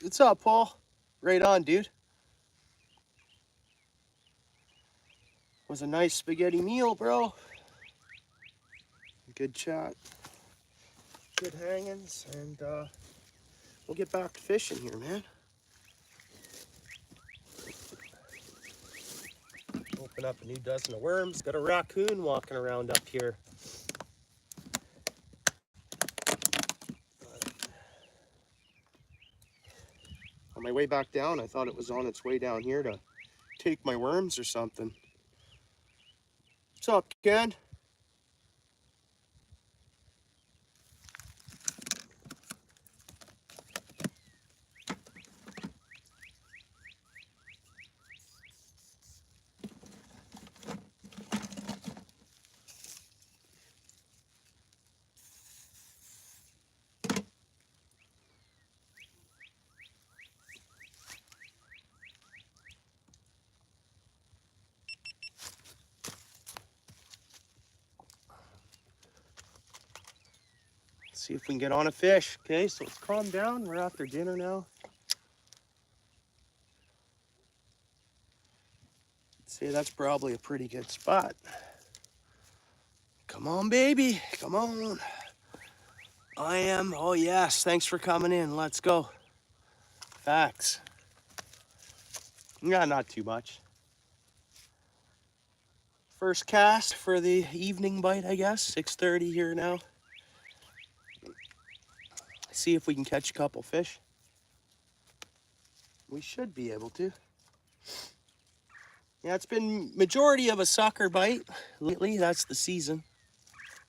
What's up, Paul? Right on, dude. Was a nice spaghetti meal, bro. Good chat. Good hangings, and we'll get back to fishing here, man. Open up a new dozen of worms. Got a raccoon walking around up here. On my way back down, I thought it was on its way down here to take my worms or something. What's up, Ken? See if we can get on a fish. Okay, so let's calm down. We're after dinner now. I'd say that's probably a pretty good spot. Come on, baby. Come on. I am. Oh, yes. Thanks for coming in. Let's go. Facts. Yeah, not too much. First cast for the evening bite, I guess. 6:30 here now. See if we can catch a couple fish. We should be able to. Yeah, it's been majority of a sucker bite lately. That's the season.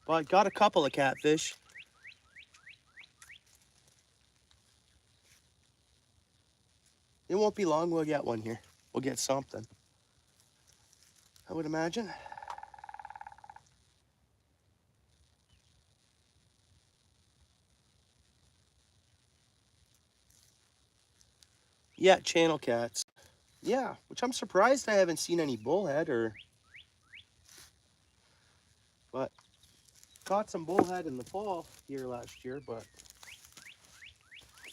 But got a couple of catfish. It won't be long. We'll get one here. We'll get something, I would imagine. Yeah, channel cats. Yeah, which I'm surprised I haven't seen any bullhead but caught some bullhead in the fall here last year, but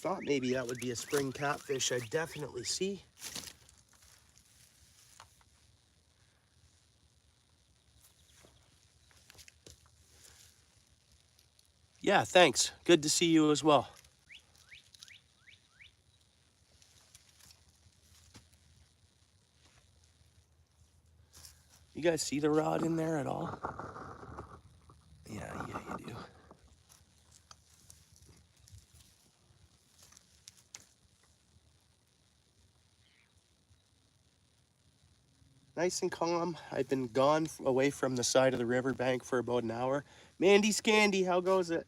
thought maybe that would be a spring catfish I'd definitely see. Yeah, thanks. Good to see you as well. You guys see the rod in there at all? Yeah, you do. Nice and calm. I've been gone away from the side of the riverbank for about an hour. Mandy Scandy, how goes it?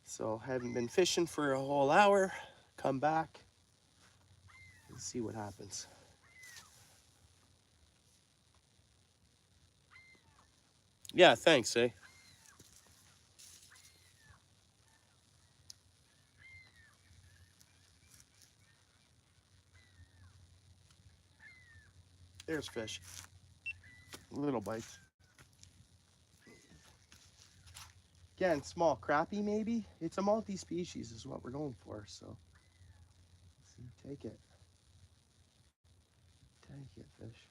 So haven't been fishing for a whole hour. Come back and see what happens. Yeah, thanks, eh? There's fish. Little bites. Again, small crappie maybe. It's a multi-species is what we're going for, so. See, take it. Take it, fish.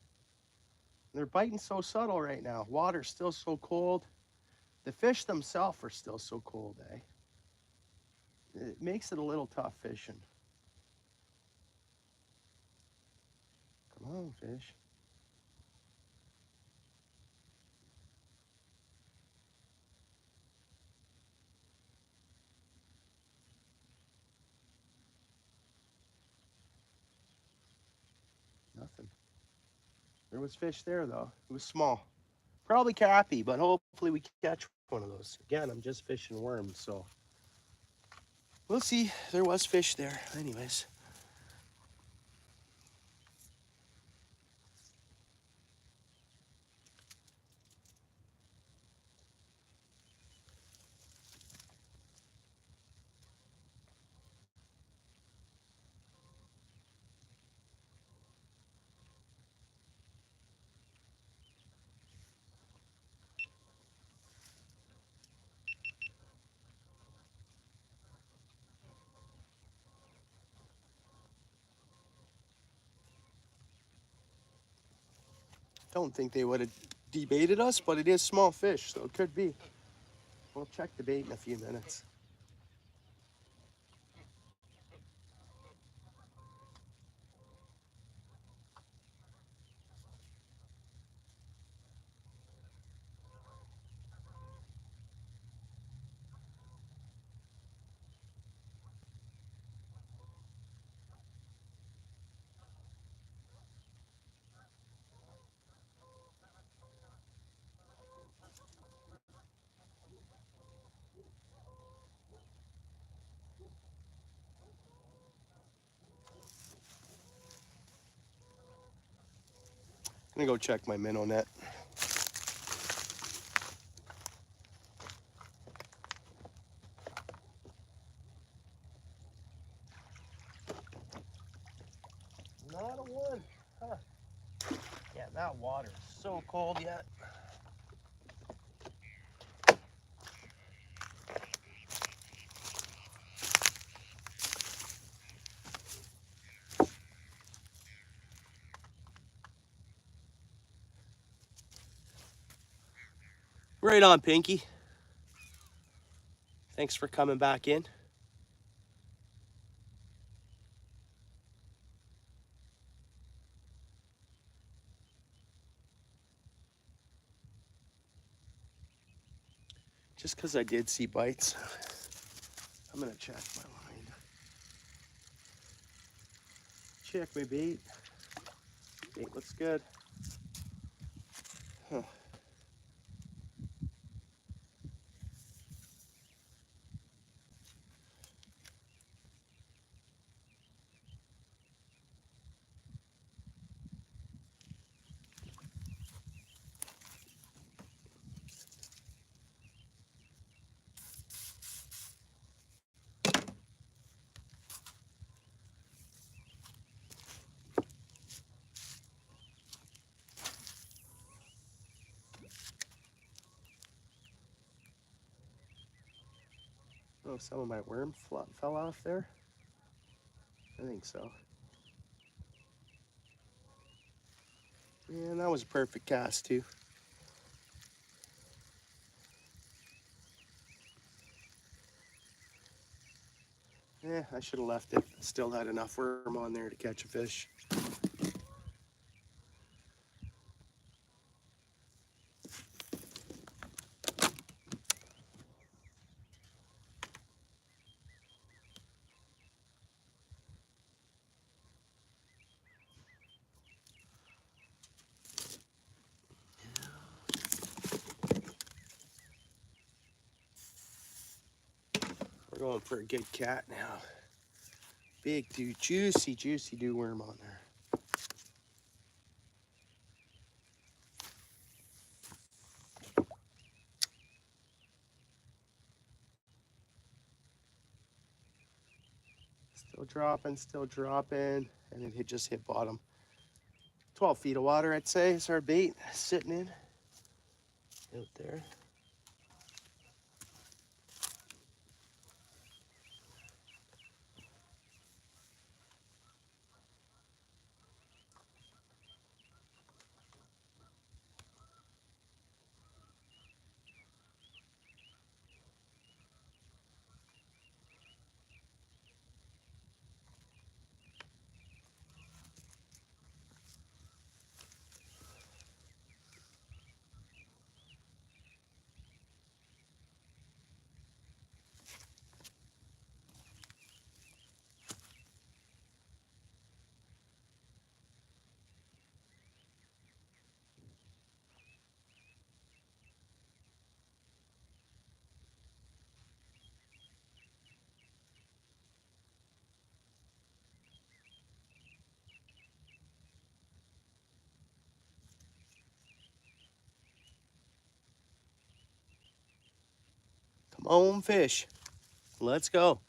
They're biting so subtle right now. Water's still so cold. The fish themselves are still so cold, eh? It makes it a little tough fishing. Come on, fish. Nothing. There was fish there, though. It was small. Probably crappie, but hopefully we catch one of those. Again, I'm just fishing worms, so we'll see. There was fish there. Anyways. Don't think they would have debaited us, but it is small fish, so it could be. We'll check the bait in a few minutes. I'm gonna go check my minnow net. Not a one. Huh. Yeah, that water is so cold yet. Right on, Pinky. Thanks for coming back in. Just because I did see bites, I'm gonna check my line. Check my bait. Bait looks good. Huh. Oh, some of my worm fell off there. I think so. And that was a perfect cast too. Yeah, I should have left it. Still had enough worm on there to catch a fish. We're going for a good cat now. Big dude, juicy dew worm on there. Still dropping, and it just hit bottom. 12 feet of water, I'd say, is our bait sitting in out there. Come on, fish. Let's go.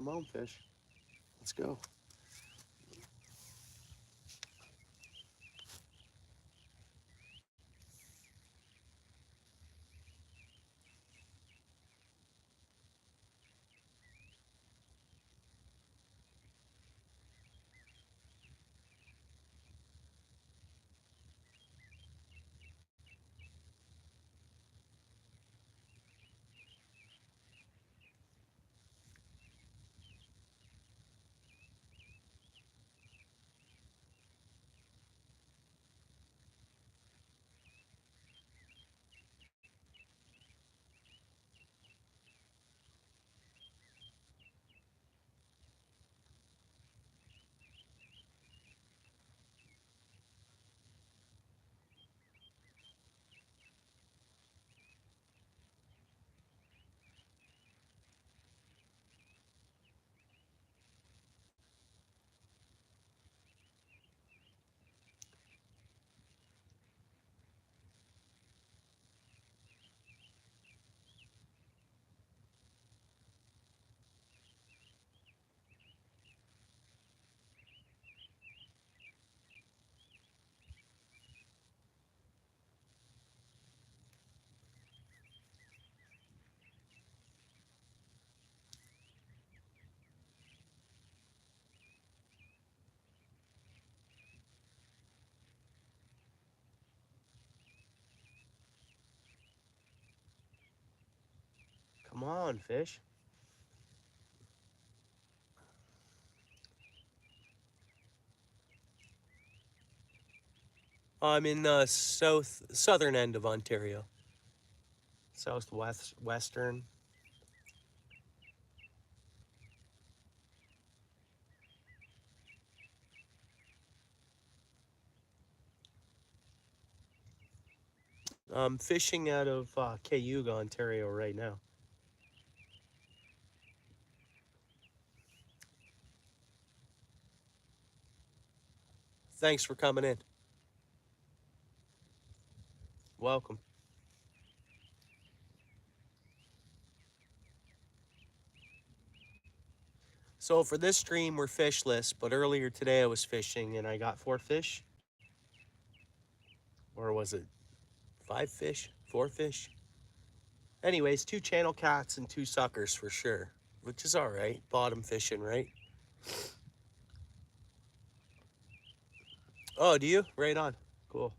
Come on, fish. Let's go. Come on, fish. I'm in the southern end of Ontario. Southwest, western. I'm fishing out of Cayuga, Ontario right now. Thanks for coming in. Welcome. So for this stream, we're fishless, but earlier today I was fishing and I got 4 fish. Or was it 5 fish? 4 fish? Anyways, 2 channel cats and 2 suckers for sure, which is all right. Bottom fishing, right? Oh, do you? Right on. Cool.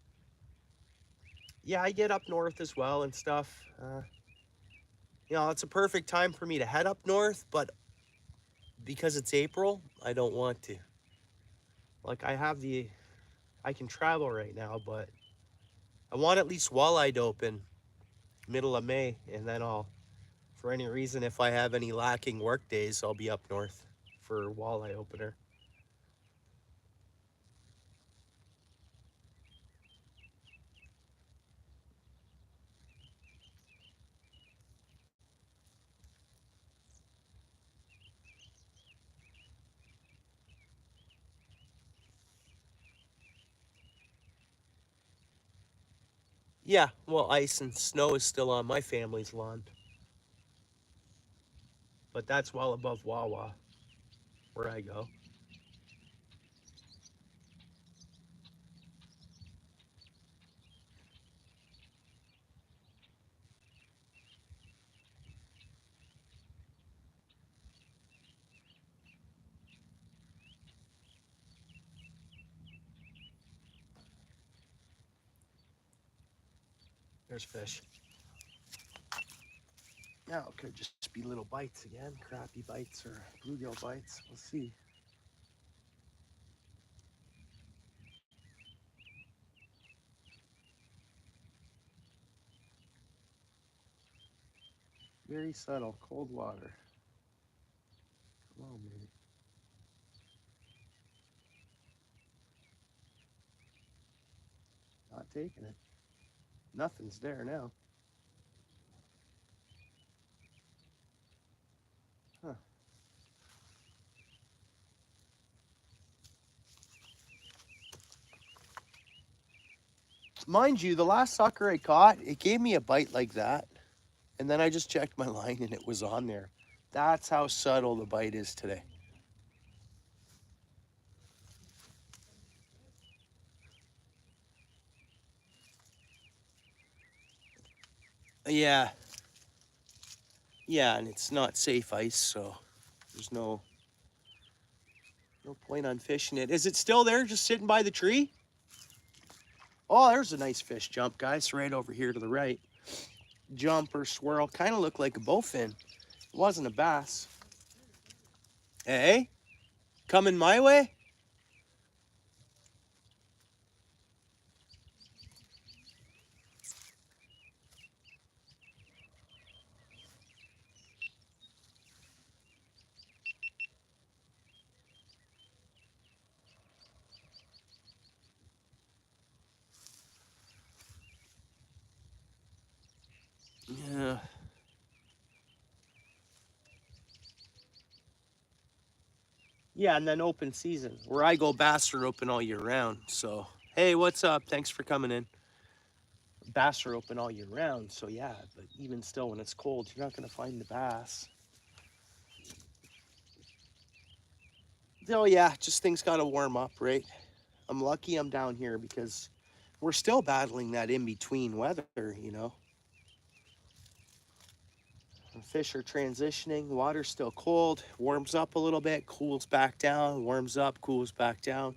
Yeah, I get up north as well and stuff. It's a perfect time for me to head up north, but because it's April, I don't want to. Like, I can travel right now, but I want at least walleye to open middle of May, and then for any reason, if I have any lacking work days, I'll be up north for walleye opener. Yeah, well, ice and snow is still on my family's lawn, but that's well above Wawa, where I go. There's fish. Now it could just be little bites again, crappie bites or bluegill bites. We'll see. Very subtle, cold water. Come on, baby. Not taking it. Nothing's there now. Huh. Mind you, the last sucker I caught, it gave me a bite like that. And then I just checked my line and it was on there. That's how subtle the bite is today. Yeah. Yeah, and it's not safe ice, so there's no point on fishing it. Is it still there, just sitting by the tree? Oh, there's a nice fish jump, guys, right over here to the right. Jump or swirl, kind of looked like a bowfin. It wasn't a bass. Hey, coming my way? Yeah. Yeah, and then open season. Where I go, bass are open all year round. So, hey, what's up? Thanks for coming in. Bass are open all year round. So, yeah, but even still, when it's cold, you're not going to find the bass. Oh, yeah, just things got to warm up, right? I'm lucky I'm down here because we're still battling that in-between weather, you know? The fish are transitioning, water's still cold, warms up a little bit, cools back down, warms up, cools back down.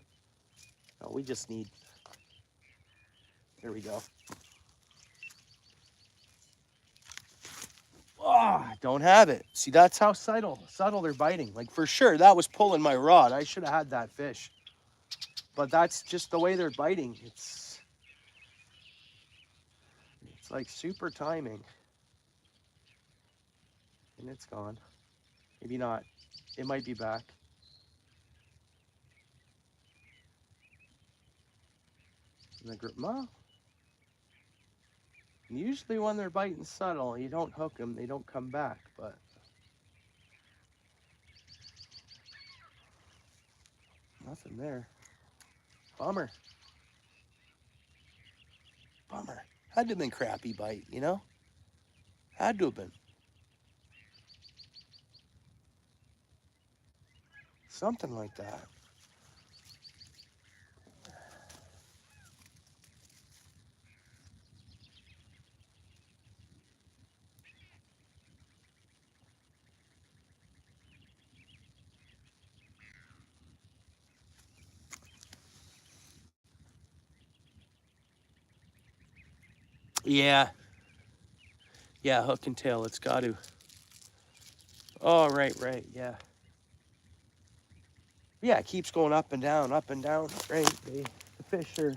Oh, we just need, there we go. Oh, don't have it. See, that's how subtle they're biting. Like, for sure, that was pulling my rod. I should have had that fish. But that's just the way they're biting. It's like super timing. And it's gone. Maybe not. It might be back. And the grip, well, usually when they're biting subtle, you don't hook them, they don't come back, but nothing there. Bummer. Bummer. Had to have been crappy bite, you know? Had to have been. Something like that. Yeah. Yeah, hook and tail, it's got to. Oh, right, yeah. Yeah, it keeps going up and down, right? The fish are...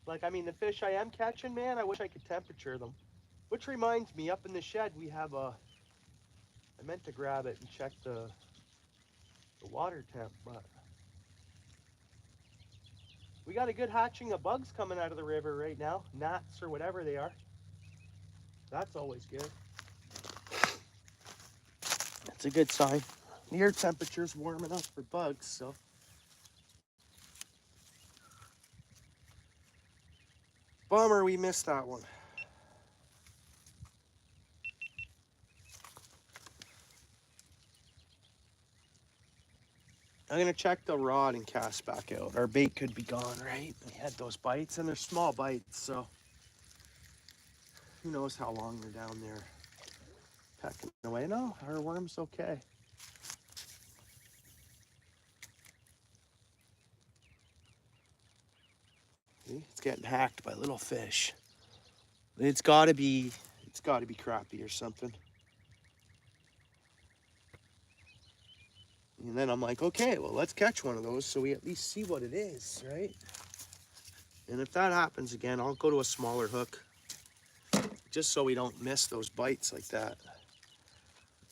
Like, I mean, the fish I am catching, man, I wish I could temperature them. Which reminds me, up in the shed, we have a... I meant to grab it and check the water temp, but... We got a good hatching of bugs coming out of the river right now. Gnats or whatever they are. That's always good. That's a good sign. The air temperature's warm enough for bugs, so... Bummer we missed that one. I'm gonna check the rod and cast back out. Our bait could be gone, right? We had those bites, and they're small bites, so who knows how long they're down there pecking away. No, our worm's okay. See? It's getting hacked by little fish. It's gotta be crappie or something. And then I'm like, okay, well, let's catch one of those so we at least see what it is, right? And if that happens again, I'll go to a smaller hook just so we don't miss those bites like that.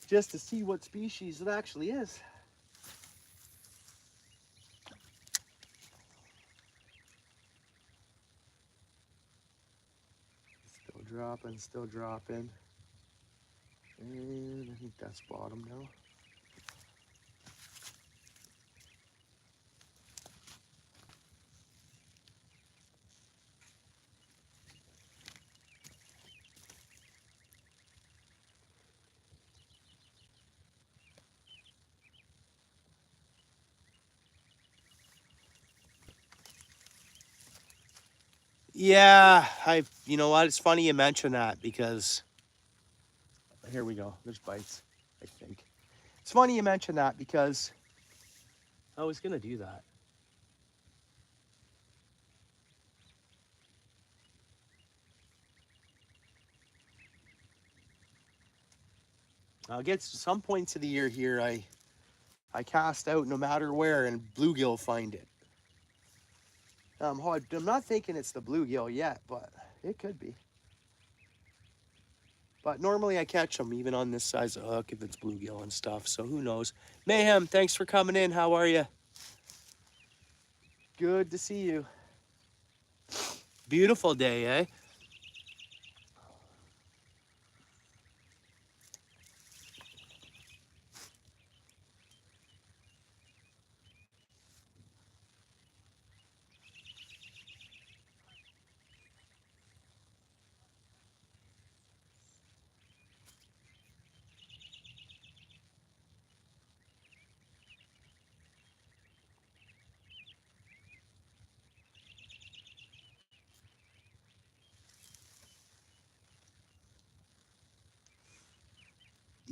Just to see what species it actually is. Still dropping. And I think that's bottom now. Yeah, you know what? It's funny you mention that because here we go. There's bites, I think. It's funny you mention that because I was gonna do that. I'll get to some points of the year here. I cast out no matter where, and bluegill find it. I'm not thinking it's the bluegill yet, but it could be. But normally I catch them even on this size of hook if it's bluegill and stuff. So who knows? Mayhem, thanks for coming in. How are you? Good to see you. Beautiful day, eh?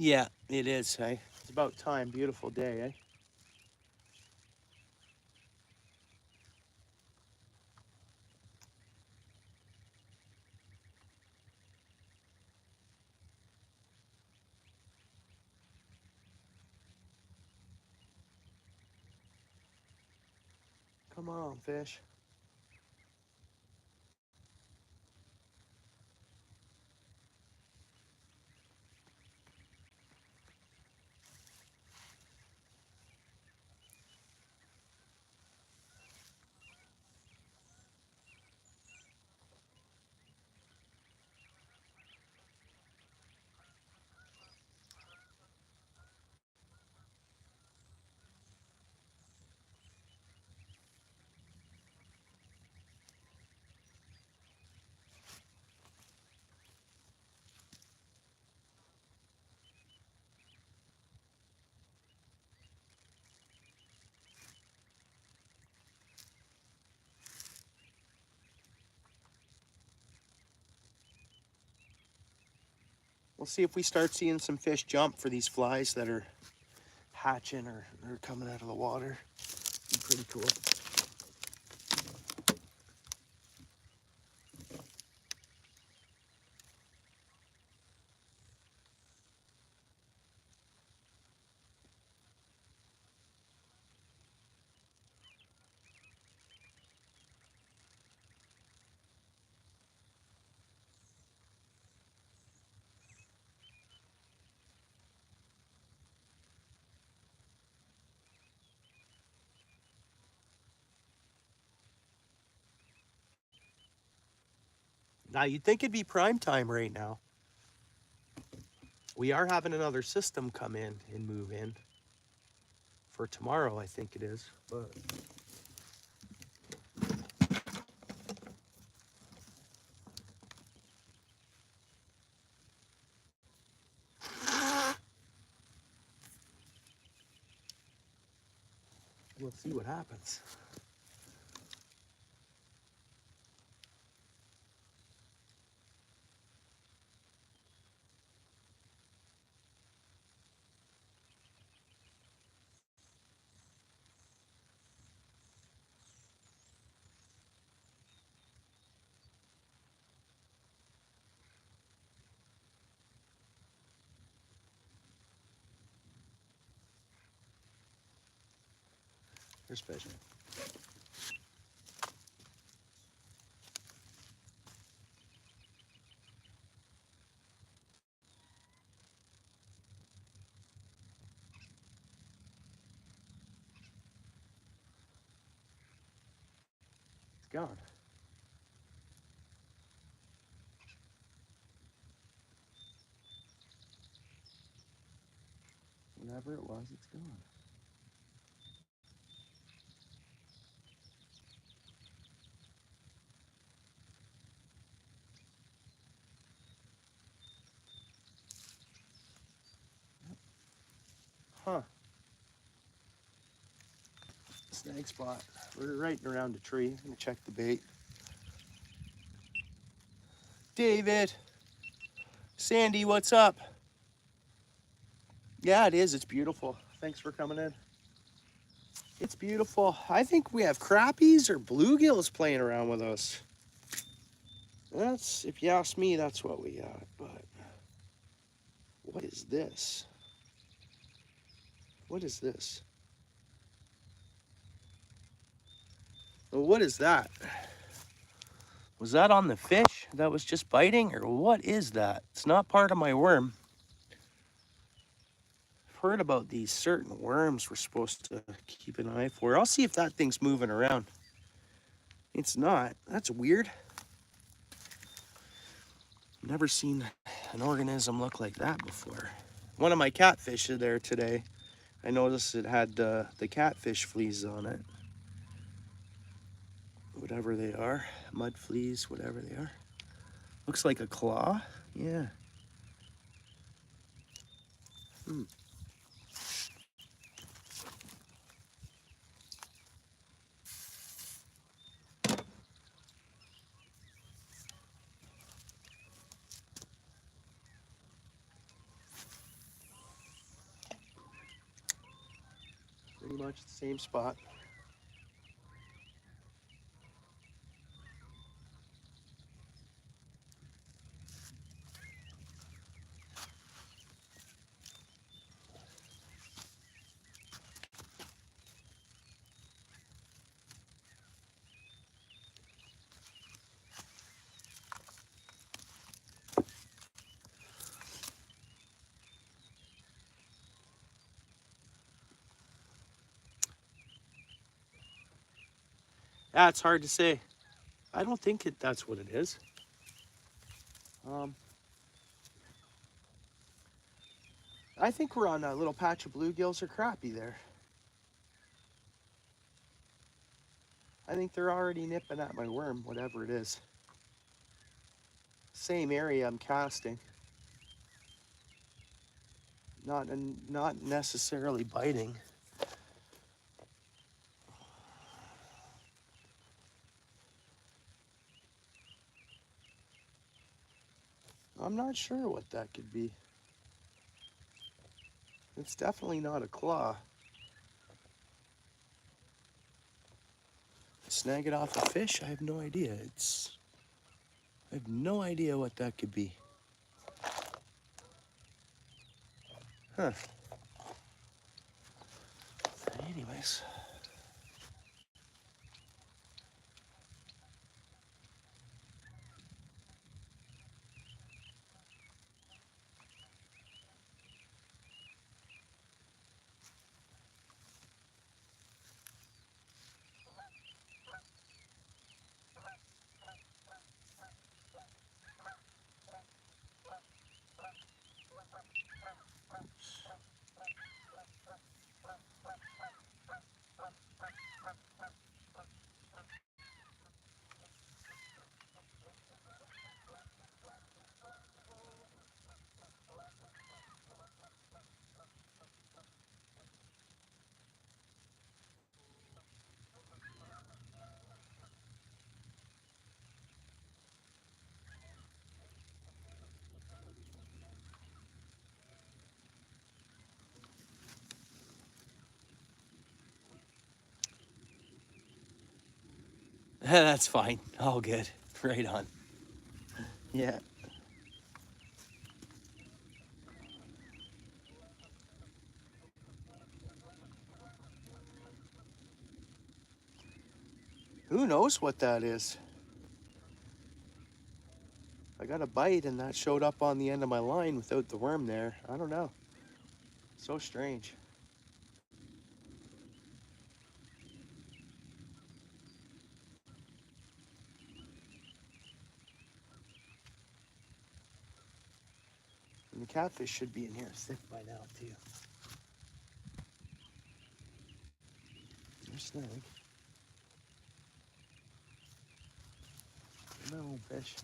Yeah, it is, eh? It's about time. Beautiful day, eh? Come on, fish. We'll see if we start seeing some fish jump for these flies that are hatching or coming out of the water. Be pretty cool. Now, you'd think it'd be prime time right now. We are having another system come in and move in for tomorrow, I think it is. But we'll see what happens. There's fish. It's gone. Whatever it was, it's gone. Huh. Snag spot. We're right around a tree. I'm gonna check the bait. David. Sandy, what's up? Yeah, it is. It's beautiful. Thanks for coming in. It's beautiful. I think we have crappies or bluegills playing around with us. That's, if you ask me, that's what we got. But what is this? What is this? Well, what is that? Was that on the fish that was just biting, or what is that? It's not part of my worm. I've heard about these certain worms we're supposed to keep an eye for. I'll see if that thing's moving around. It's not. That's weird. Never seen an organism look like that before. One of my catfish are there today. I noticed it had the catfish fleas on it. Whatever they are, mud fleas, whatever they are. Looks like a claw. Yeah. Pretty much the same spot. Yeah, it's hard to say. I don't think that's what it is. I think we're on a little patch of bluegills or crappie there. I think they're already nipping at my worm, whatever it is. Same area I'm casting. Not necessarily biting. I'm not sure what that could be. It's definitely not a claw. Snag it off a fish? I have no idea. I have no idea what that could be. Huh. Anyways. That's fine. All good. Right on. Yeah. Who knows what that is? I got a bite and that showed up on the end of my line without the worm there. I don't know. So strange. And the catfish should be in here sick by now too. There's snag. No fish.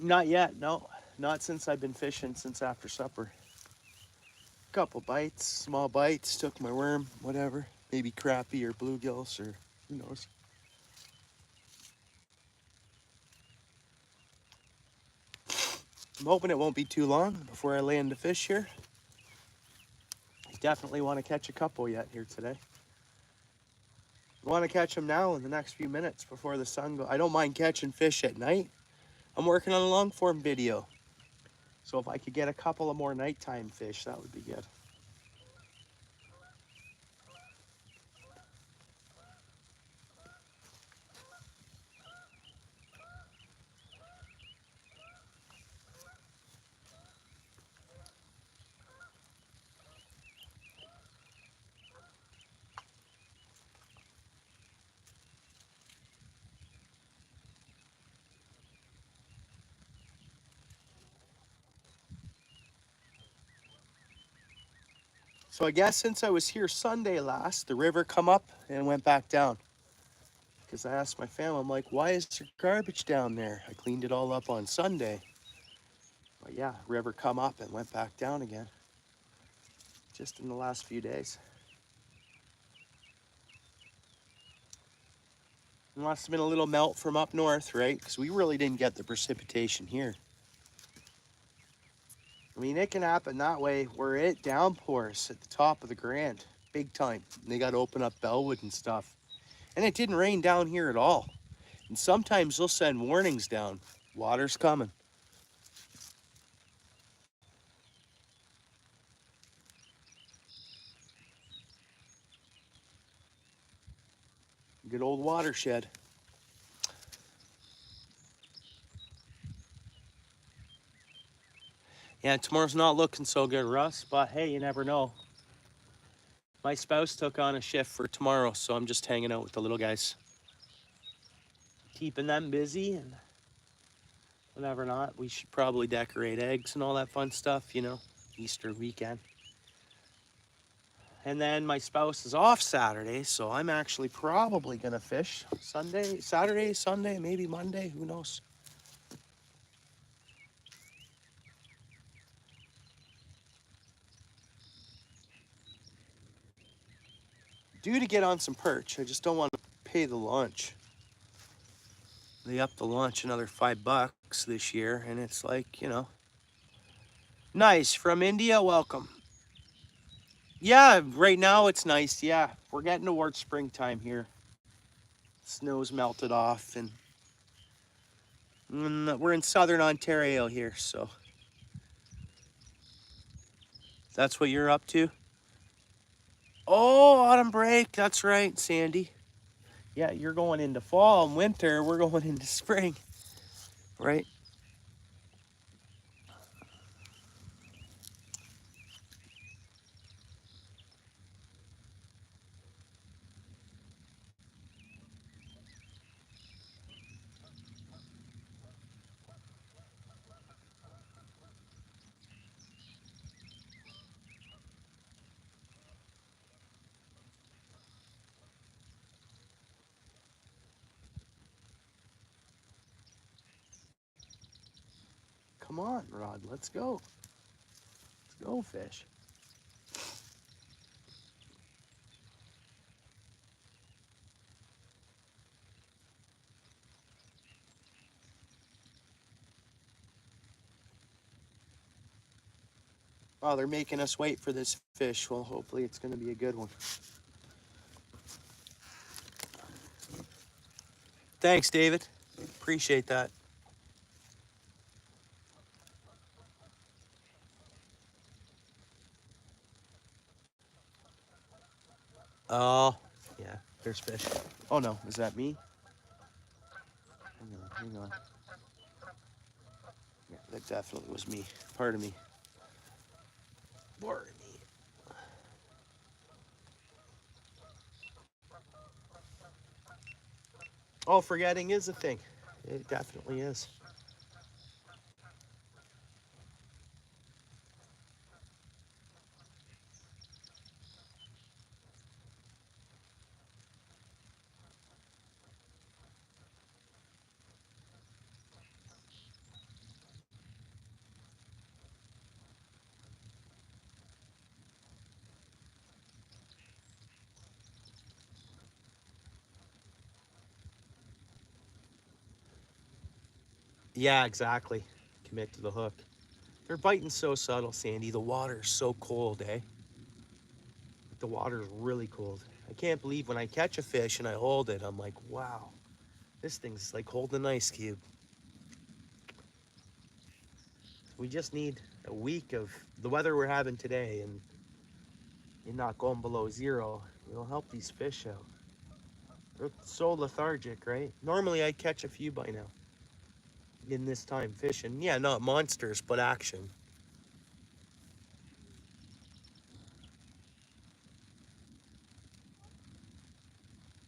Not yet, no. Not since I've been fishing, since after supper. Couple bites, small bites, took my worm, whatever. Maybe crappie or bluegills or who knows. I'm hoping it won't be too long before I land the fish here. I definitely want to catch a couple yet here today. I want to catch them now in the next few minutes before the sun goes. I don't mind catching fish at night. I'm working on a long form video. So if I could get a couple of more nighttime fish, that would be good. So I guess since I was here Sunday last, the river come up and went back down. Because I asked my family, I'm like, why is there garbage down there? I cleaned it all up on Sunday. But yeah, river come up and went back down again. Just in the last few days. It must have been a little melt from up north, right? Because we really didn't get the precipitation here. I mean, it can happen that way where it downpours at the top of the Grand, big time. And they got to open up Bellwood and stuff. And it didn't rain down here at all. And sometimes they'll send warnings down. Water's coming. Good old watershed. Yeah, tomorrow's not looking so good, Russ, but hey, you never know. My spouse took on a shift for tomorrow, so I'm just hanging out with the little guys. Keeping them busy and whatever not. We should probably decorate eggs and all that fun stuff, you know, Easter weekend. And then my spouse is off Saturday, so I'm actually probably gonna fish Saturday, Sunday, maybe Monday, who knows. Due to get on some perch, I just don't want to pay the launch. They upped the launch another $5 this year, and it's like, you know. Nice, from India, welcome. Yeah, right now it's nice, yeah. We're getting towards springtime here. Snow's melted off, and we're in southern Ontario here, so. That's what you're up to? Oh, autumn break, that's right, Sandy. Yeah, you're going into fall and winter, we're going into spring, right? Come on, Rod, let's go. Let's go fish. Oh, they're making us wait for this fish. Well, hopefully it's going to be a good one. Thanks, David. Appreciate that. Oh, yeah, there's fish. Oh no, is that me? Hang on. Yeah, that definitely was me. Pardon me. Pardon me. Oh, forgetting is a thing. It definitely is. Yeah, exactly. Commit to the hook. They're biting so subtle, Sandy. The water's so cold, eh? The water's really cold. I can't believe when I catch a fish and I hold it, I'm like, wow, this thing's like holding an ice cube. We just need a week of the weather we're having today and not going below zero. It'll help these fish out. They're so lethargic, right? Normally I'd catch a few by now in this time fishing. Yeah, not monsters, but action.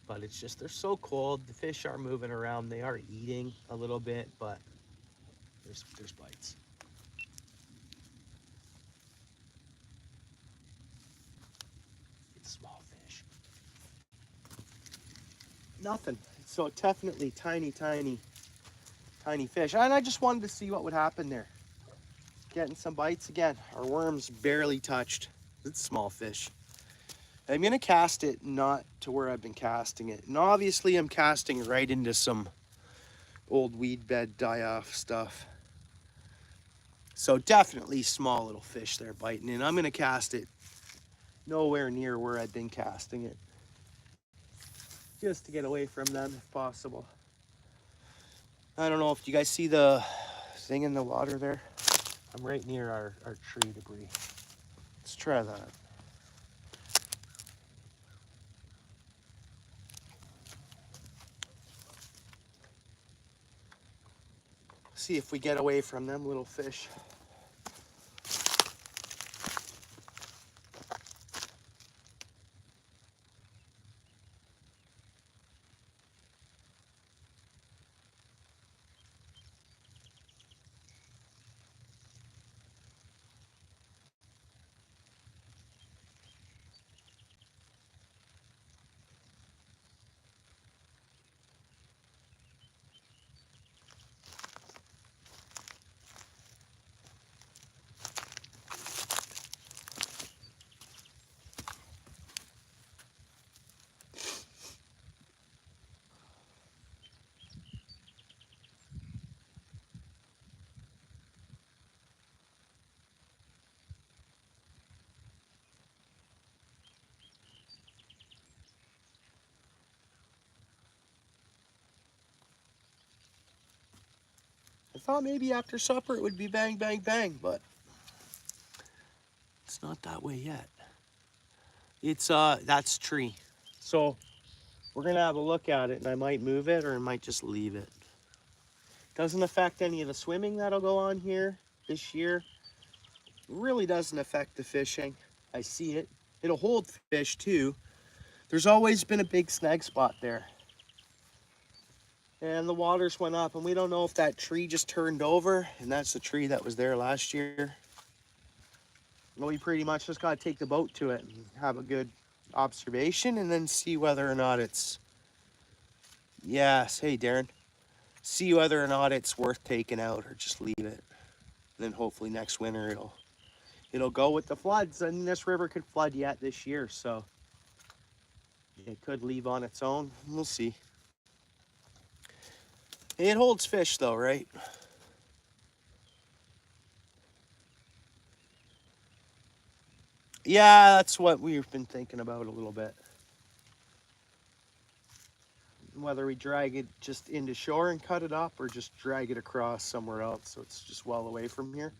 But it's just they're so cold. The fish are moving around. They are eating a little bit, but there's bites. It's small fish. Nothing. So definitely tiny, tiny, tiny fish. And I just wanted to see what would happen there. Getting some bites again. Our worm's barely touched. It's small fish. I'm gonna cast it not to where I've been casting it. And obviously I'm casting right into some old weed bed die-off stuff. So definitely small little fish there biting. And I'm gonna cast it nowhere near where I've been casting it. Just to get away from them if possible. I don't know if you guys see the thing in the water there. I'm right near our tree debris. Let's try that. See if we get away from them little fish. I thought maybe after supper it would be bang, bang, bang, but it's not that way yet. It's that's tree. So we're gonna have a look at it and I might move it or I might just leave it. Doesn't affect any of the swimming that'll go on here this year. Really doesn't affect the fishing. I see it. It'll hold fish too. There's always been a big snag spot there. And the waters went up and we don't know if that tree just turned over and that's the tree that was there last year. Well, we pretty much just gotta take the boat to it and have a good observation and then see whether or not it's, yes, hey Darren, see whether or not it's worth taking out or just leave it. And then hopefully next winter it'll go with the floods. And this river could flood yet this year, so it could leave on its own. We'll see. It holds fish though, right? Yeah, that's what we've been thinking about a little bit. Whether we drag it just into shore and cut it up or just drag it across somewhere else so it's just well away from here.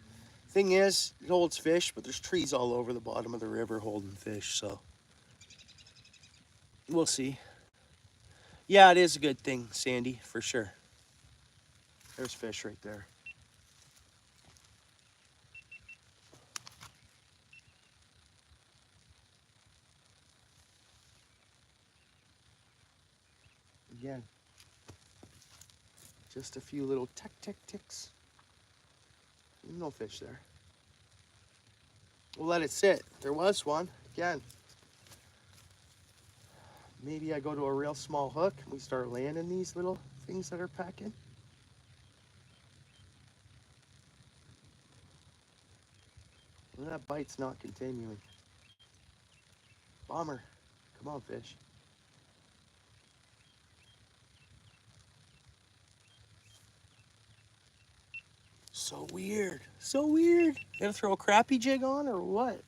Thing is, it holds fish, but there's trees all over the bottom of the river holding fish, so we'll see. Yeah, it is a good thing, Sandy, for sure. There's fish right there. Again, just a few little tick, tick, ticks. No fish there. We'll let it sit. There was one. Again, maybe I go to a real small hook and we start landing these little things that are pecking. And that bite's not continuing. Bomber. Come on, fish. So weird. So weird. You gonna throw a crappie jig on or what?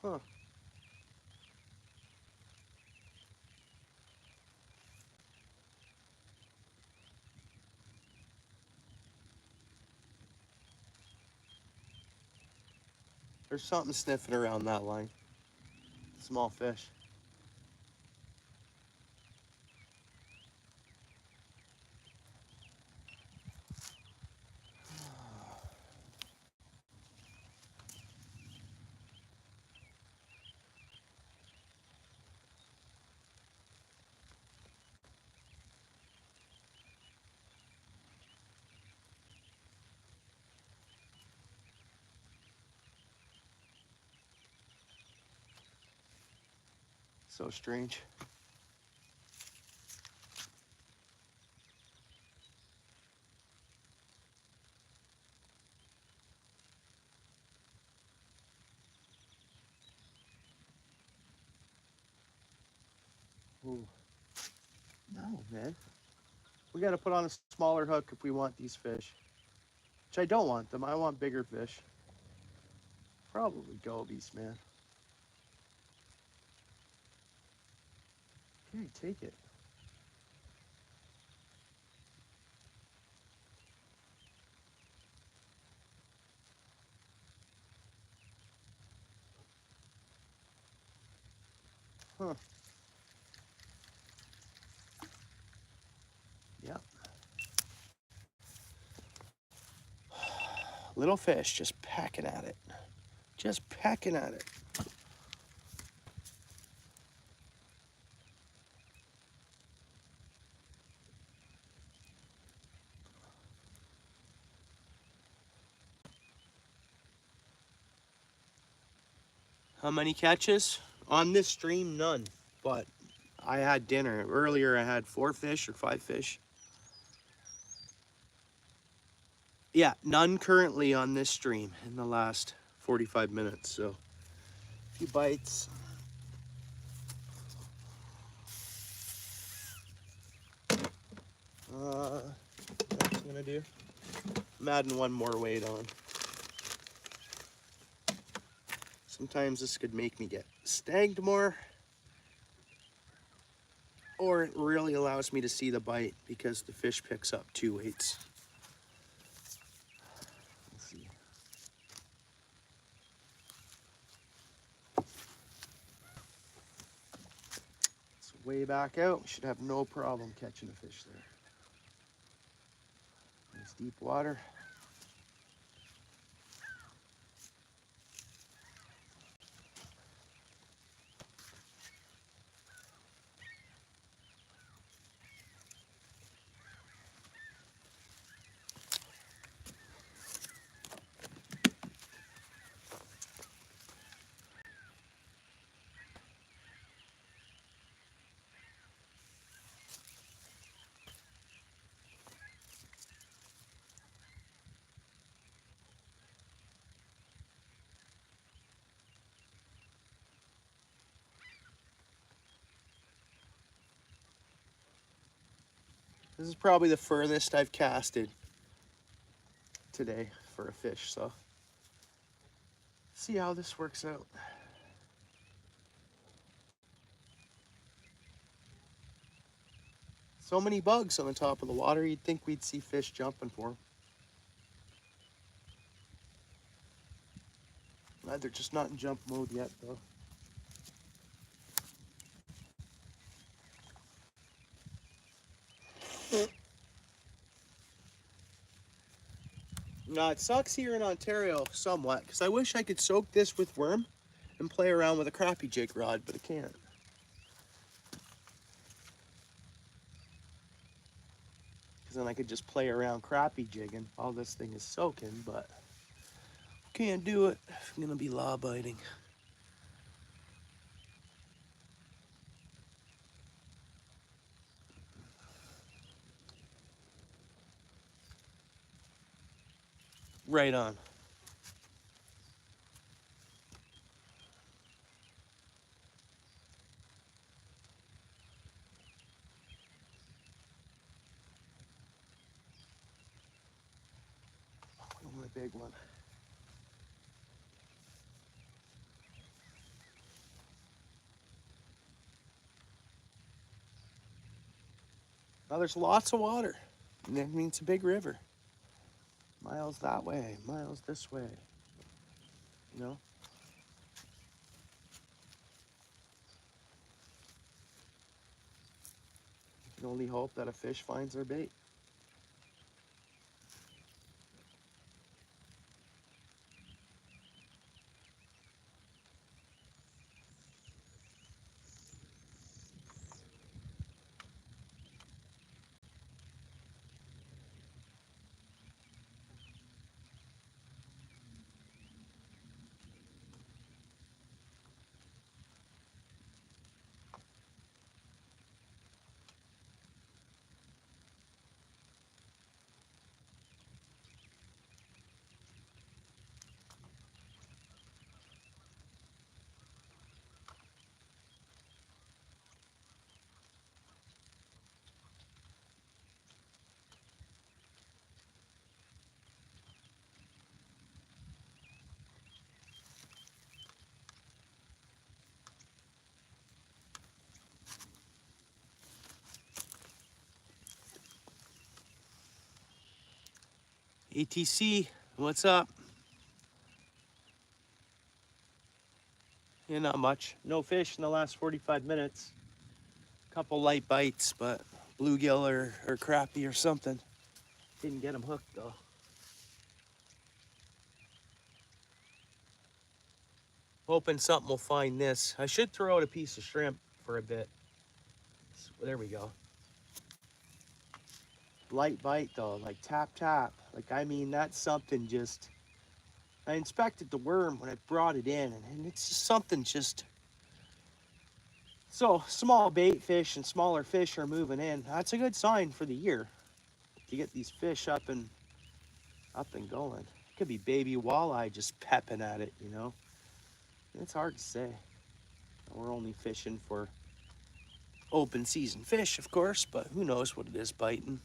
Huh. There's something sniffing around that line. Small fish. So strange. Ooh. No, man. We got to put on a smaller hook if we want these fish. Which I don't want them. I want bigger fish. Probably gobies, man. Okay, take it. Huh. Yep. Little fish just pecking at it. Just pecking at it. How many catches? On this stream, none. But I had dinner. Earlier I had 4 fish or 5 fish. Yeah, none currently on this stream in the last 45 minutes. So, a few bites. That's gonna do. I'm adding one more weight on. Sometimes this could make me get stagged more, or it really allows me to see the bite because the fish picks up 2 weights. Let's see. It's way back out. We should have no problem catching a fish there. Nice deep water. This is probably the furthest I've casted today for a fish, so see how this works out. So many bugs on the top of the water, you'd think we'd see fish jumping for them. They're just not in jump mode yet, though. No, it sucks here in Ontario somewhat, because I wish I could soak this with worm and play around with a crappie jig rod, but I can't. Because then I could just play around crappie jigging while this thing is soaking, but can't do it. I'm gonna be law biting. Right on. big one. Now there's lots of water. And that means a big river. Miles that way, miles this way. You know? You can only hope that a fish finds their bait. ATC, what's up? Yeah, not much. No fish in the last 45 minutes. Couple light bites, but bluegill or crappie or something. Didn't get them hooked though. Hoping something will find this. I should throw out a piece of shrimp for a bit. There we go. Light bite though, like tap tap. Like, I mean, that's something just, I inspected the worm when I brought it in, and it's just something just, so small bait fish and smaller fish are moving in. That's a good sign for the year to get these fish up and going. It could be baby walleye just pepping at it, you know? It's hard to say. We're only fishing for open season fish, of course, but who knows what it is biting.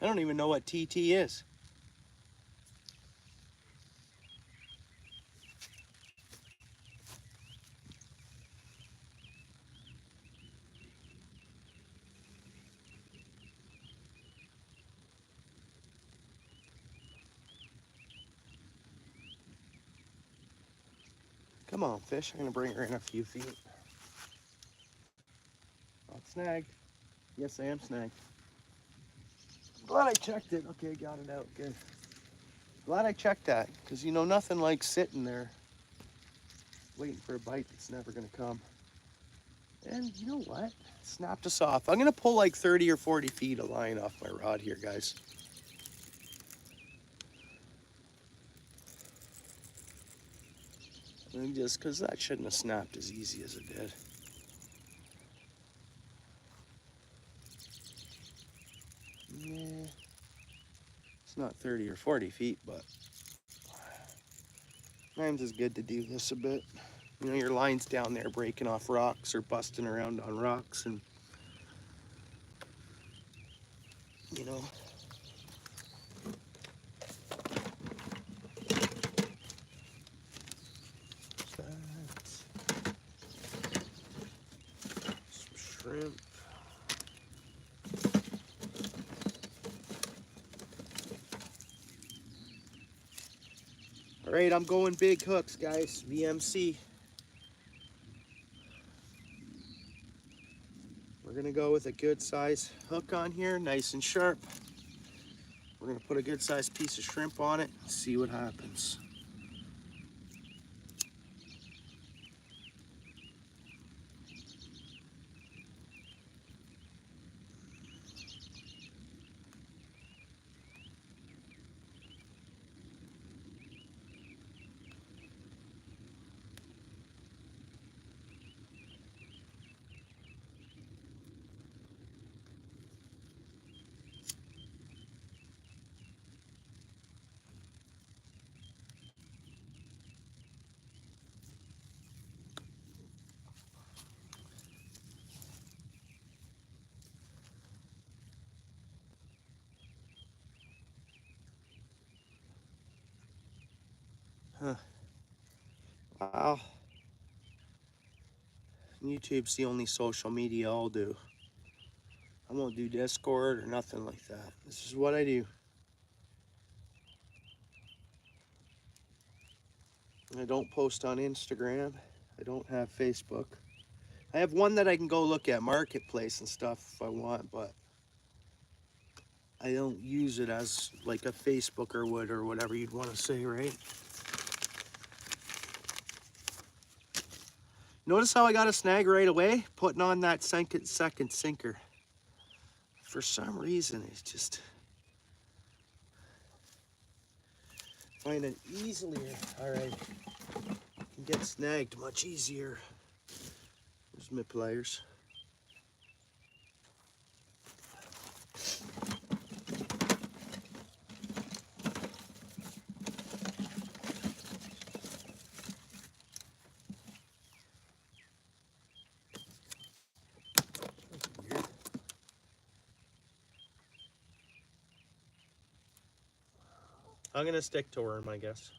I don't even know what TT is. Come on, fish. I'm gonna bring her in a few feet. Not snagged. Yes, I am snagged. Glad I checked it. Okay, got it out. Good. Glad I checked that, because you know, nothing like sitting there waiting for a bite that's never gonna come. And you know what? It snapped us off. I'm gonna pull like 30 or 40 feet of line off my rod here, guys. And just because that shouldn't have snapped as easy as it did. Yeah. It's not 30 or 40 feet, but sometimes it's good to do this a bit. You know, your line's down there breaking off rocks or busting around on rocks, and you know. Some shrimp. All right, I'm going big hooks, guys. VMC. We're gonna go with a good size hook on here, nice and sharp. We're gonna put a good sized piece of shrimp on it and see what happens. Huh. Wow. YouTube's the only social media I'll do. I won't do Discord or nothing like that. This is what I do. I don't post on Instagram. I don't have Facebook. I have one that I can go look at Marketplace and stuff if I want, but I don't use it as like a Facebooker would or whatever you'd want to say, right? Notice how I got a snag right away? Putting on that second sinker. For some reason, it's just find it easily. All right, can get snagged much easier. There's my pliers. Weird. I'm gonna stick to worm, I guess.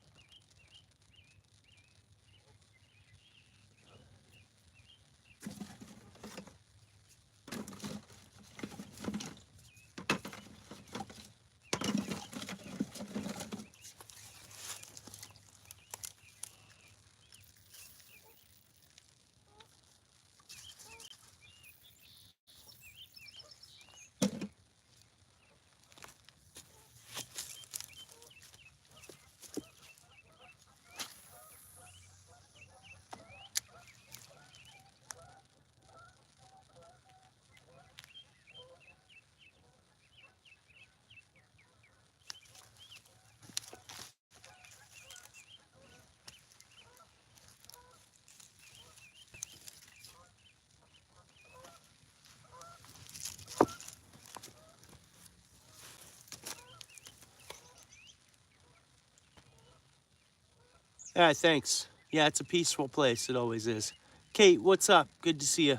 Yeah, thanks. Yeah, it's a peaceful place. It always is. Kate, what's up? Good to see you.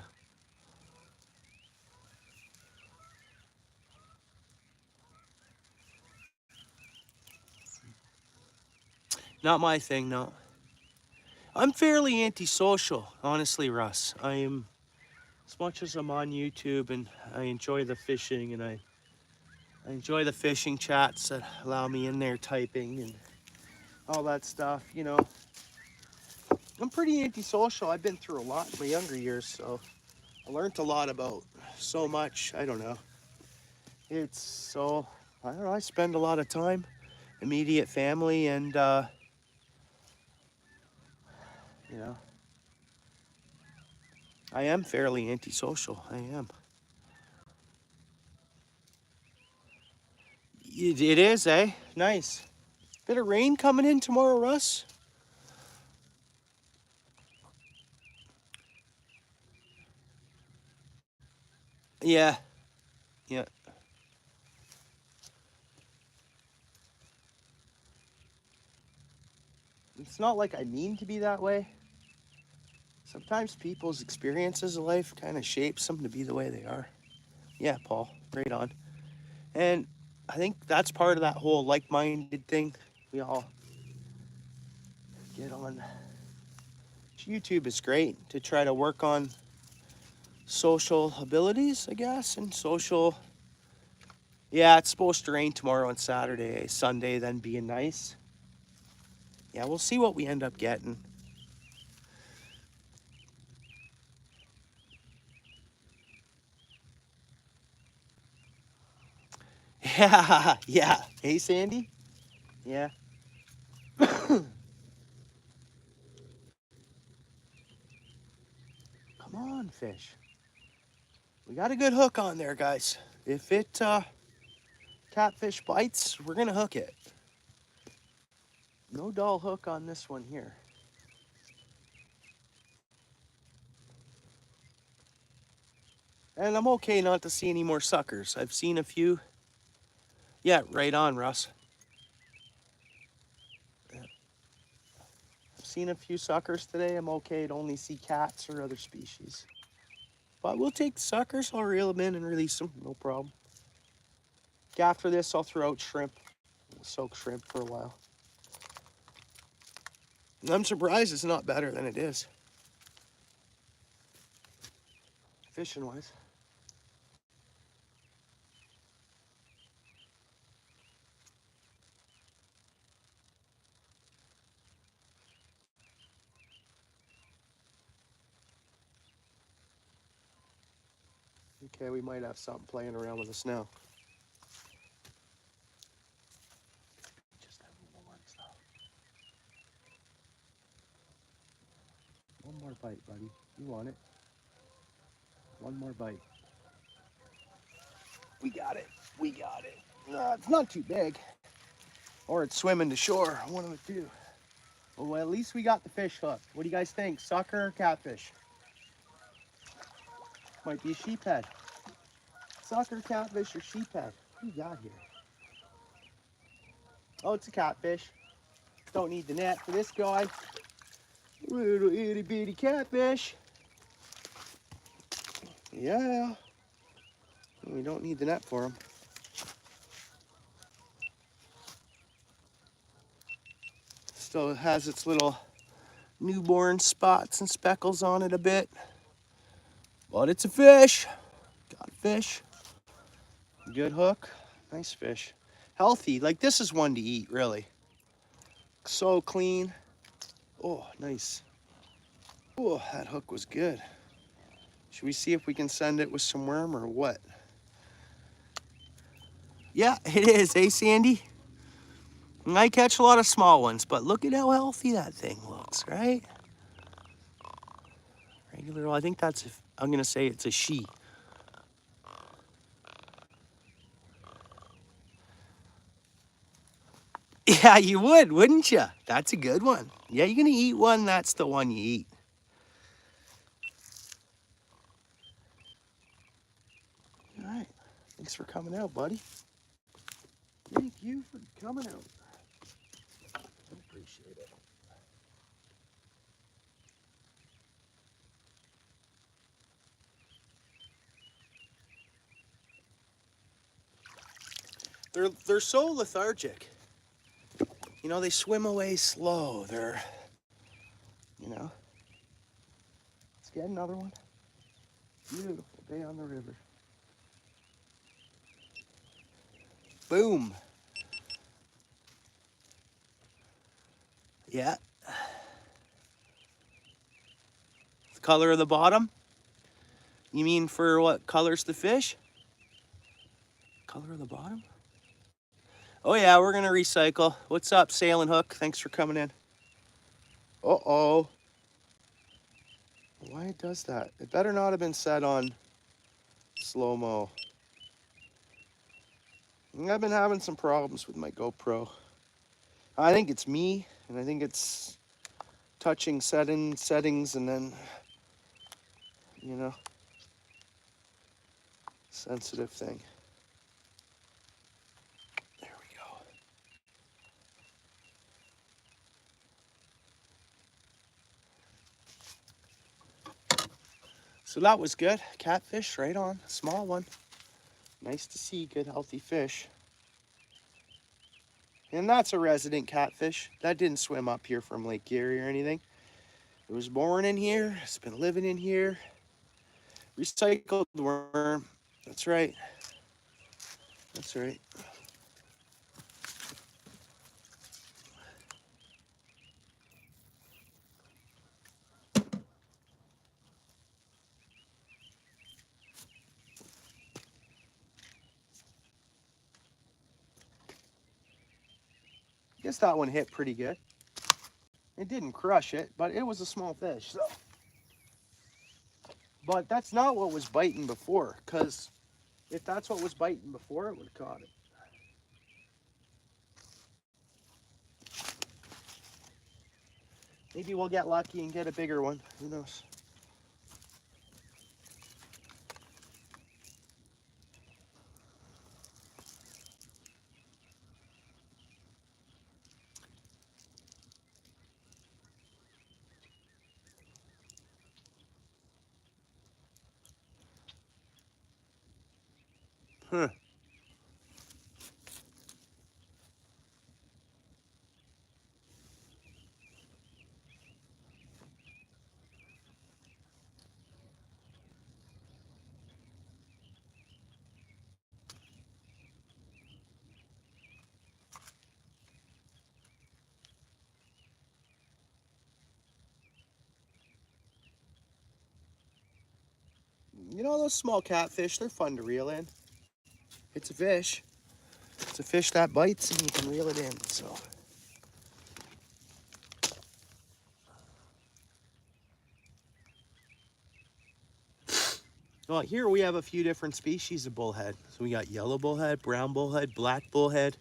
Not my thing, no. I'm fairly antisocial, honestly, Russ. I am, as much as I'm on YouTube and I enjoy the fishing and I enjoy the fishing chats that allow me in there typing and all that stuff, you know. I'm pretty antisocial. I've been through a lot in my younger years, so I learned a lot about so much. I don't know. It's so, I don't know, I spend a lot of time, immediate family, and, you know, I am fairly antisocial. I am. It is, eh? Nice. Bit of rain coming in tomorrow, Russ? Yeah. Yeah. It's not like I mean to be that way. Sometimes people's experiences of life kind of shapes them to be the way they are. Yeah, Paul, right on. And I think that's part of that whole like-minded thing. We all get on. YouTube is great to try to work on social abilities, I guess, and social. Yeah, it's supposed to rain tomorrow and Saturday, Sunday, then being nice. Yeah, we'll see what we end up getting. Yeah, yeah. Hey, Sandy? Yeah. Come on, fish. We got a good hook on there, guys. If it catfish bites, we're gonna hook it. No dull hook on this one here. And I'm okay not to see any more suckers. I've seen a few. Yeah, right on, Russ. I've seen a few suckers today. I'm okay to only see cats or other species. But we'll take the suckers. I'll reel them in and release them. No problem. After this, I'll throw out shrimp. Soak shrimp for a while. And I'm surprised it's not better than it is. Fishing wise. Okay, we might have something playing around with us now. Just have one stuff. One more bite, buddy. You want it? One more bite. We got it. We got it. It's not too big. Or it's swimming to shore. One of the two. Well, at least we got the fish hooked. What do you guys think? Sucker or catfish? Might be a sheephead. Sucker, catfish, or sheephead? What do you got here? Oh, it's a catfish. Don't need the net for this guy. Little itty bitty catfish. Yeah. We don't need the net for him. Still has its little newborn spots and speckles on it a bit. But it's a fish. Got a fish. Good hook. Nice fish. Healthy. Like, this is one to eat, really. So clean. Oh, nice. Oh, that hook was good. Should we see if we can send it with some worm or what? Yeah, it is. Hey, Sandy? I catch a lot of small ones, but look at how healthy that thing looks, right? Regular, I think that's, I'm going to say it's a she. Yeah, you would, wouldn't you? That's a good one. Yeah, you're going to eat one, that's the one you eat. All right. Thanks for coming out, buddy. Thank you for coming out. I appreciate it. They're so lethargic. You know, they swim away slow. They're, you know. Let's get another one. Beautiful day on the river. Boom. Yeah. The color of the bottom? You mean for what colors the fish? Color of the bottom? Oh yeah, we're gonna recycle. What's up, Sailing Hook? Thanks for coming in. Uh-oh. Why it does that? It better not have been set on slow-mo. I've been having some problems with my GoPro. I think it's me, and I think it's touching settings and then, you know, sensitive thing. There we go. So that was good. Catfish right on, small one. Nice to see good healthy fish. And that's a resident catfish. That didn't swim up here from Lake Erie or anything. It was born in here. It's been living in here. Recycled worm. That's right. That's right. guess that one hit pretty good. It didn't crush it, but it was a small fish. So. But that's not what was biting before, because if that's what was biting before, it would have caught it. Maybe we'll get lucky and get a bigger one. Who knows? Huh. You know those small catfish, they're fun to reel in. It's a fish. It's a fish that bites and you can reel it in, so. Well, here we have a few different species of bullhead. So we got yellow bullhead, brown bullhead, black bullhead.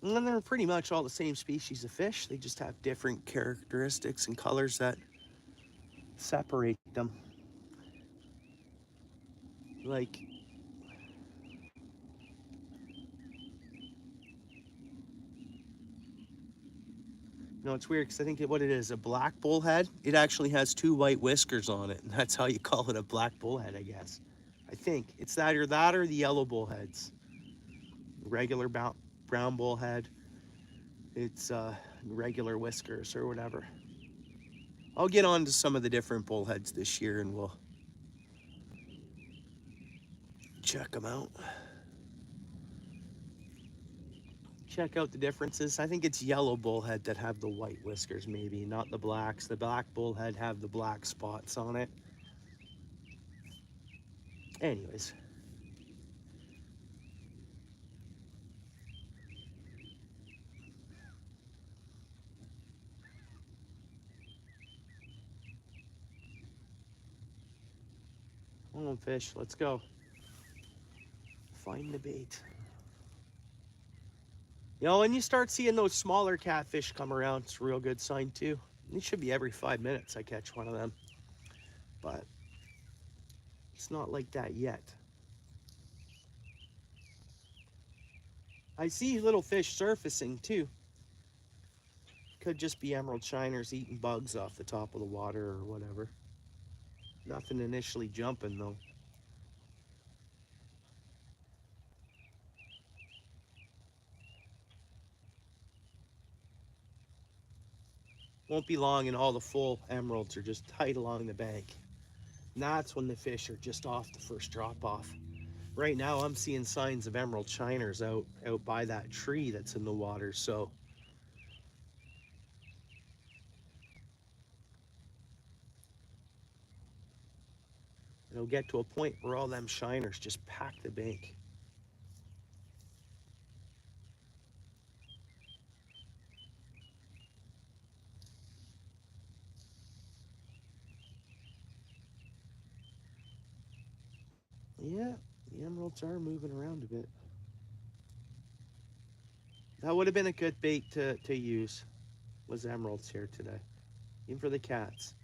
And then they're pretty much all the same species of fish. They just have different characteristics and colors that separate them. Like, no, it's weird because I think what it is, a black bullhead, it actually has 2 white whiskers on it. And that's how you call it a black bullhead, I guess. I think it's either that or the yellow bullheads. Regular brown bullhead, it's regular whiskers or whatever. I'll get on to some of the different bullheads this year and we'll check them out. Check out the differences. I think it's yellow bullhead that have the white whiskers, maybe, not the blacks. The black bullhead have the black spots on it. Anyways. Come on, fish, let's go. Find the bait. You know, when you start seeing those smaller catfish come around, it's a real good sign too. It should be every 5 minutes I catch one of them. But it's not like that yet. I see little fish surfacing too. Could just be emerald shiners eating bugs off the top of the water or whatever. Nothing initially jumping though. Won't be long and all the full emeralds are just tight along the bank. And that's when the fish are just off the first drop off. Right now I'm seeing signs of emerald shiners out by that tree that's in the water, so it'll get to a point where all them shiners just pack the bank. Yeah, the emeralds are moving around a bit. That would have been a good bait to use, was emeralds here today. Even for the catfish.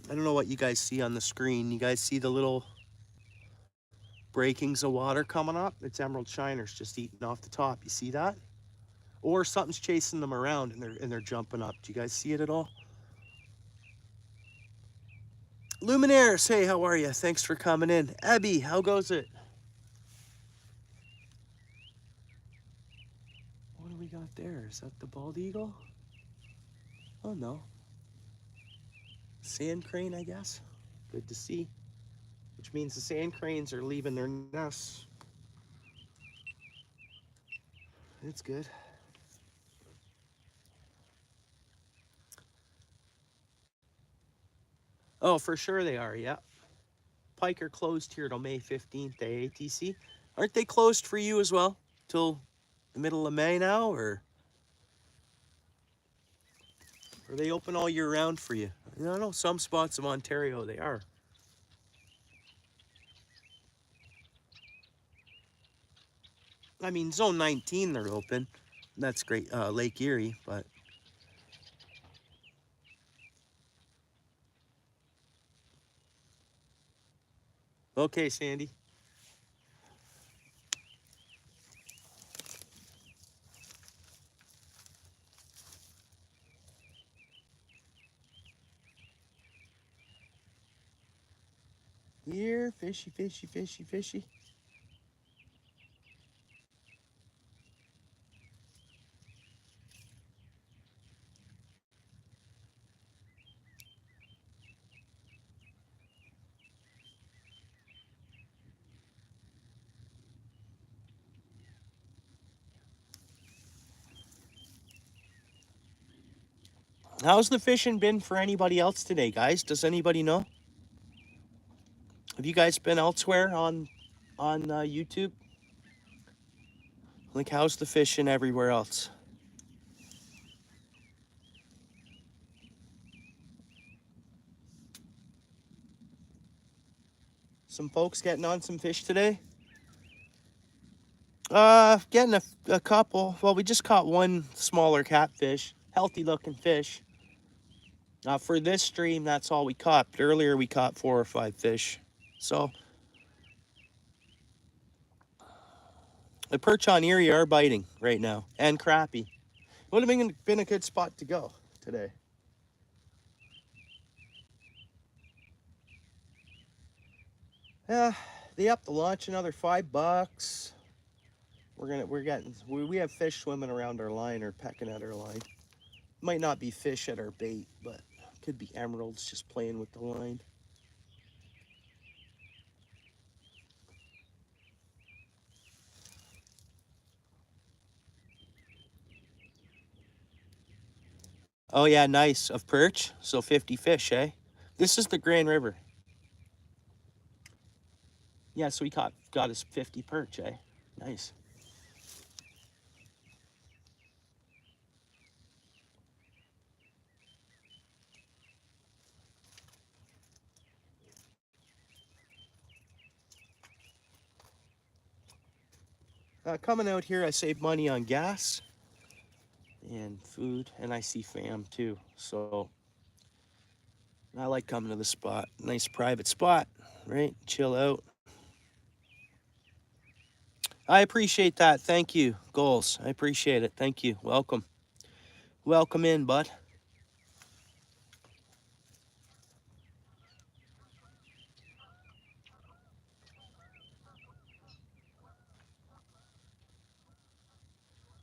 I don't know what you guys see on the screen. You guys see the little breakings of water coming up? It's emerald shiners just eating off the top. You see that? Or something's chasing them around and they're jumping up. Do you guys see it at all? Luminaires, hey, how are you? Thanks for coming in. Abby, how goes it? What do we got there? Is that the bald eagle? Oh no. Sand crane, I guess. Good to see. Which means the sand cranes are leaving their nests. It's good. Oh, for sure they are, yeah. Pike are closed here till May 15th, ATC. Aren't they closed for you as well till the middle of May now, or are they open all year round for you? I know some spots of Ontario they are. I mean, Zone 19 they're open. That's great, Lake Erie, but okay, Sandy. Here, fishy, fishy, fishy, fishy. How's the fishing been for anybody else today, guys? Does anybody know? Have you guys been elsewhere on YouTube? Like, how's the fishing everywhere else? Some folks getting on some fish today? Getting a couple. Well, we just caught one smaller catfish, healthy looking fish. For this stream, that's all we caught. But earlier we caught 4 or 5 fish. So the perch on Erie are biting right now, and crappie. Would have been a good spot to go today. Yeah, they up the launch another $5. We have fish swimming around our line or pecking at our line. Might not be fish at our bait, but could be emeralds just playing with the line. Oh yeah, nice. Of perch, so 50 fish, eh? This is the Grand River. Yeah, so we got us 50 perch, eh? Nice. Coming out here, I save money on gas and food, and I see fam too. So I like coming to the spot. Nice private spot, right? Chill out. I appreciate that. Thank you, Goals. I appreciate it. Thank you. Welcome. Welcome in, bud.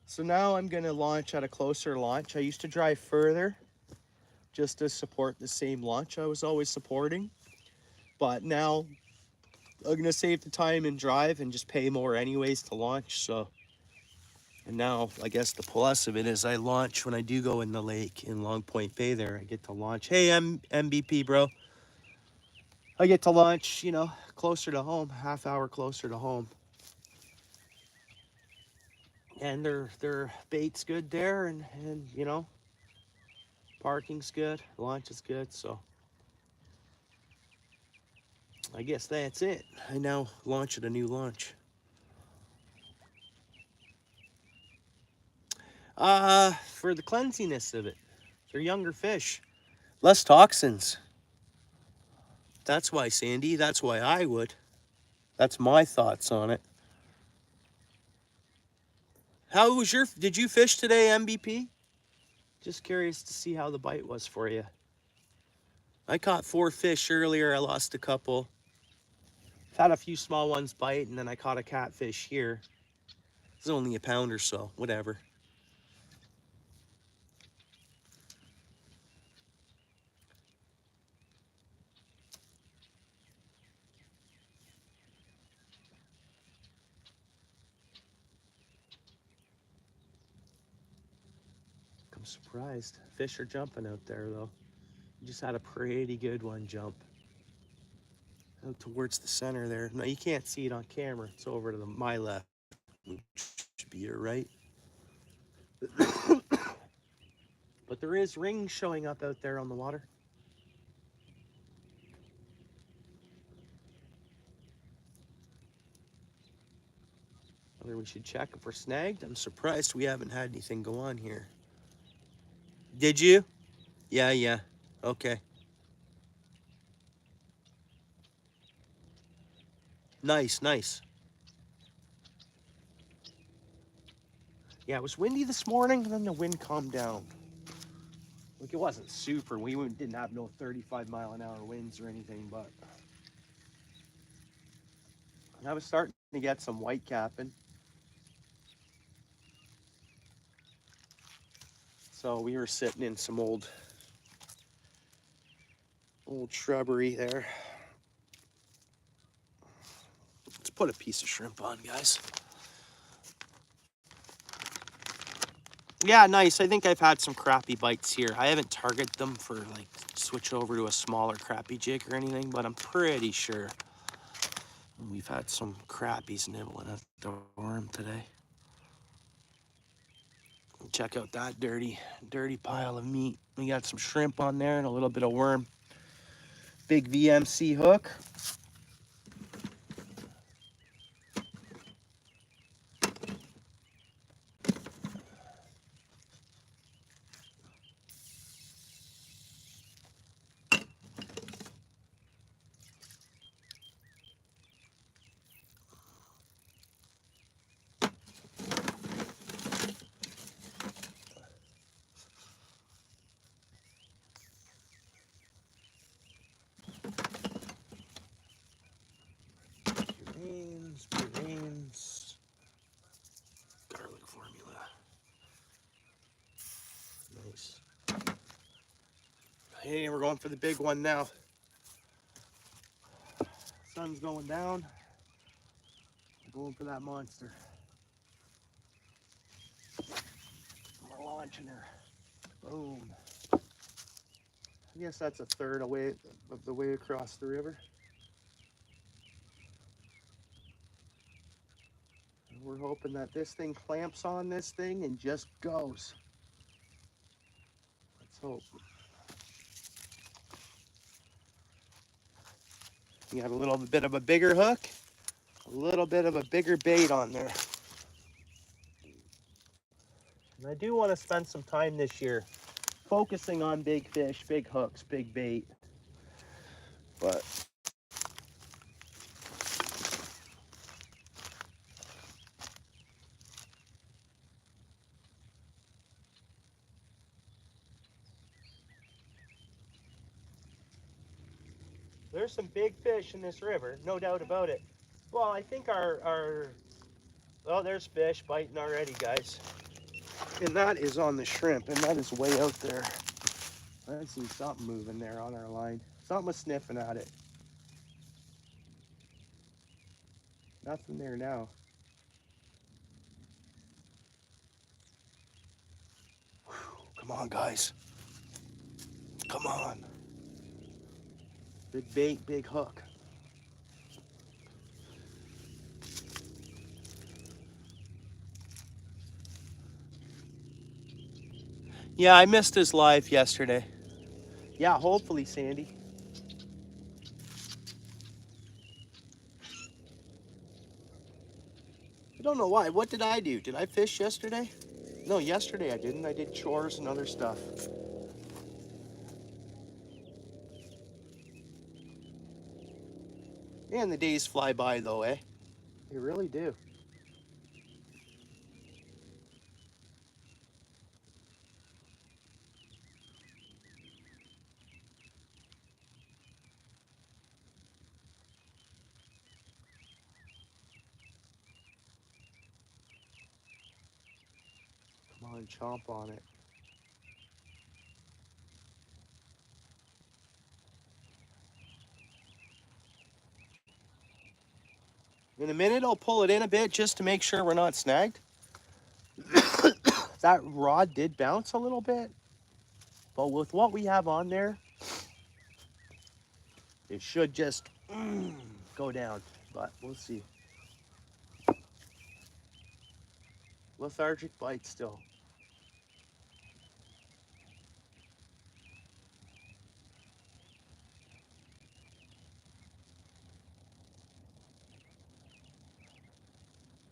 So now I'm going to launch at a closer launch. I used to drive further just to support the same launch I was always supporting. But now I'm going to save the time and drive and just pay more anyways to launch. So, and now I guess the plus of it is I launch when I do go in the lake in Long Point Bay there. I get to launch. Hey, MBP, bro. I get to launch, closer to home, half hour closer to home. And their bait's good there, and parking's good, launch is good, so I guess that's it. I now launch at a new launch. For the cleansiness of it. They're younger fish. Less toxins. That's why, Sandy. That's why I would. That's my thoughts on it. Did you fish today, MBP? Just curious to see how the bite was for you. I caught 4 fish earlier. I lost a couple. Had a few small ones bite, and then I caught a catfish here. It's only a pound or so, whatever. I'm surprised. Fish are jumping out there, though. Just had a pretty good one jump. out towards the center there. No, you can't see it on camera. It's over to my left, which should be your right. But there is rings showing up out there on the water. Whether we should check if we're snagged. I'm surprised we haven't had anything go on here. Did you? Yeah. Okay. Nice. Yeah, it was windy this morning, and then the wind calmed down. Like, it wasn't super. We didn't have no 35-mile-an-hour winds or anything, but I was starting to get some white capping. So we were sitting in some old shrubbery there. Let's put a piece of shrimp on, guys. Yeah, nice. I think I've had some crappie bites here. I haven't targeted them for like switch over to a smaller crappie jig or anything, but I'm pretty sure we've had some crappies nibbling at the worm today. Check out that dirty pile of meat. We got some shrimp on there and a little bit of worm. Big VMC hook. Purines. Garlic formula. Nice. Hey, we're going for the big one now. Sun's going down. We're going for that monster. We're launching her. Boom. I guess that's a third of the way across the river. And we're hoping that this thing clamps on this thing and just goes. Let's hope. You got a little bit of a bigger hook, a little bit of a bigger bait on there. And I do want to spend some time this year focusing on big fish, big hooks, big bait. But there's some big fish in this river, no doubt about it. Well, I think well, there's fish biting already, guys. And that is on the shrimp, and that is way out there. I see something moving there on our line. Something was sniffing at it. Nothing there now. Whew, come on, guys. Come on. Big bait, big hook. Yeah, I missed his live yesterday. Yeah, hopefully, Sandy. I don't know why. What did I do? Did I fish yesterday? No, yesterday I didn't. I did chores and other stuff. And the days fly by though, eh? They really do. Come on, chomp on it. In a minute, I'll pull it in a bit just to make sure we're not snagged. That rod did bounce a little bit, but with what we have on there, it should just go down, but we'll see. Lethargic bite still.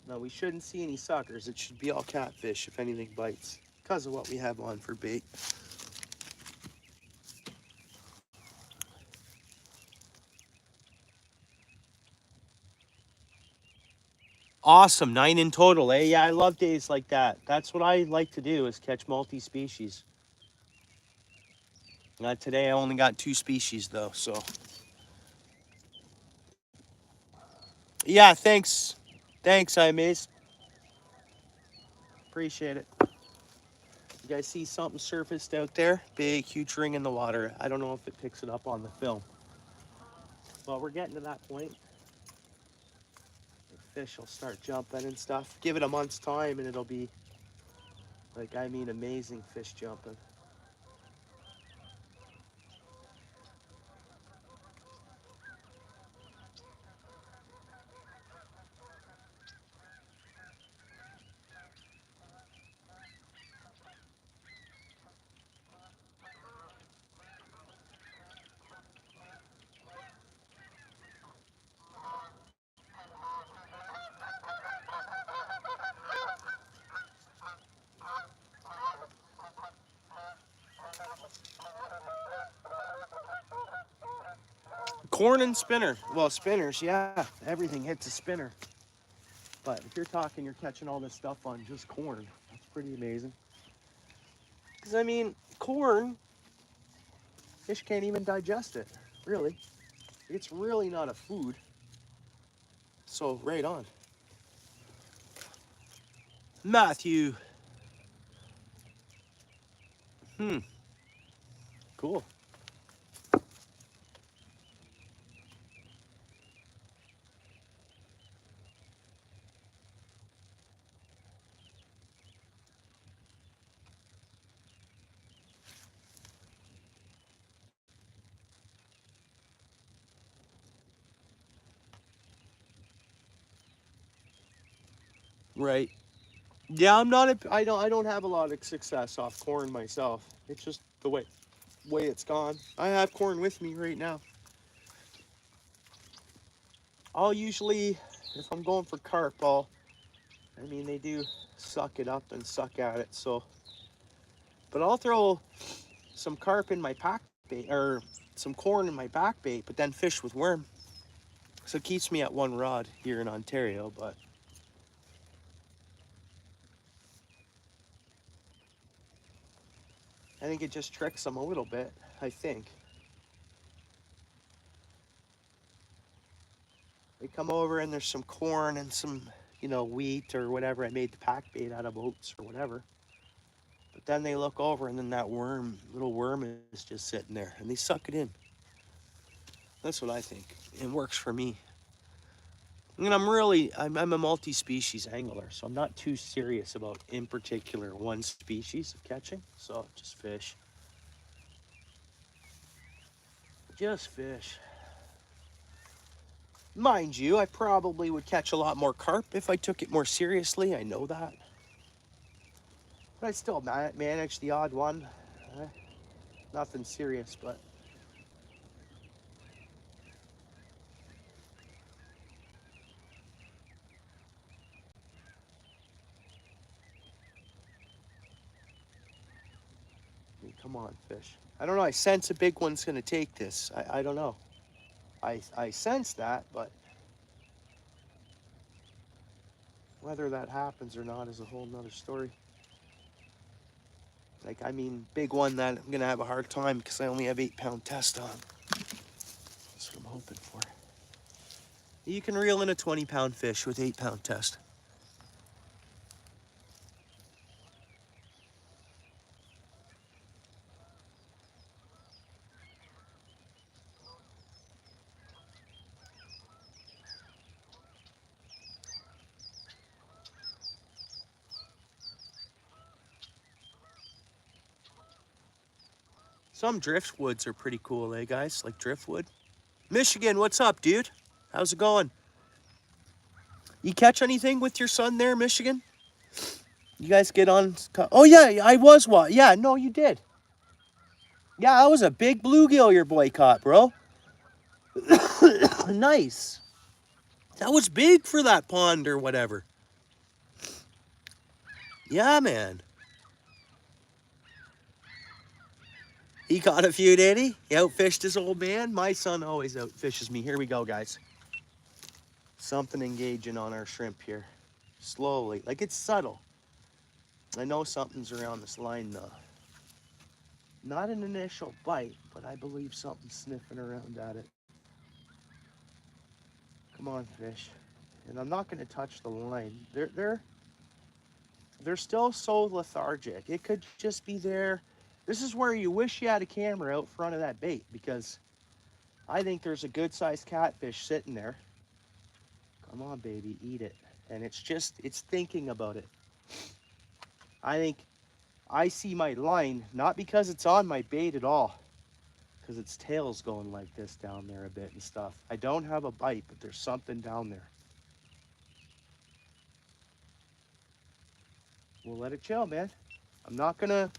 No, we shouldn't see any suckers. It should be all catfish if anything bites because of what we have on for bait. Awesome, 9 in total, eh? Yeah, I love days like that. That's what I like to do is catch multi-species. Today I only got 2 species though, so. Yeah, thanks. Thanks, Imaze. Appreciate it. You guys see something surfaced out there? Big, huge ring in the water. I don't know if it picks it up on the film. Well, we're getting to that point. The fish will start jumping and stuff. Give it a month's time and it'll be, like, I mean, amazing fish jumping. Corn and spinner. Well, spinners, yeah. Everything hits a spinner. But if you're talking, you're catching all this stuff on just corn. That's pretty amazing. Because, I mean, corn, fish can't even digest it, really. It's really not a food. So, right on. Matthew. Cool. Right. Yeah, I don't have a lot of success off corn myself. It's just the way it's gone. I have corn with me right now. I'll usually, if I'm going for carp, I mean, they do suck it up and suck at it, so. But I'll throw some carp in my pack bait, or some corn in my back bait, but then fish with worm. So it keeps me at 1 rod here in Ontario, but. I think it just tricks them a little bit, I think. They come over and there's some corn and some, wheat or whatever. I made the pack bait out of oats or whatever. But then they look over and then that little worm is just sitting there and they suck it in. That's what I think. It works for me. And I'm a multi-species angler, so I'm not too serious about, in particular, one species of catching. So just fish. Just fish. Mind you, I probably would catch a lot more carp if I took it more seriously. I know that. But I still manage the odd one. Uh, Nothing serious, but. I mean, come on, fish. I don't know. I sense a big one's going to take this. I don't know. I sense that, but whether that happens or not is a whole nother story. Like, I mean, big one that I'm going to have a hard time because I only have 8-pound test on. That's what I'm hoping for. You can reel in a 20-pound fish with 8-pound test. Some driftwoods are pretty cool, eh, guys? Like driftwood. Michigan, what's up, dude? How's it going? You catch anything with your son there, Michigan? You guys get on? Oh yeah, I was what? Yeah, no, you did. Yeah, that was a big bluegill your boy caught, bro. Nice. That was big for that pond or whatever. Yeah, man. He caught a few, did he? He outfished his old man. My son always outfishes me. Here we go, guys. Something engaging on our shrimp here. Slowly, like it's subtle. I know something's around this line though. Not an initial bite, but I believe something's sniffing around at it. Come on, fish. And I'm not going to touch the line. They're still so lethargic. It could just be there. This is where you wish you had a camera out front of that bait, because I think there's a good sized catfish sitting there. Come on, baby, eat it. And it's thinking about it. I think I see my line, not because it's on my bait at all, because its tail's going like this down there a bit and stuff. I don't have a bite, but there's something down there. We'll let it chill, man. I'm not gonna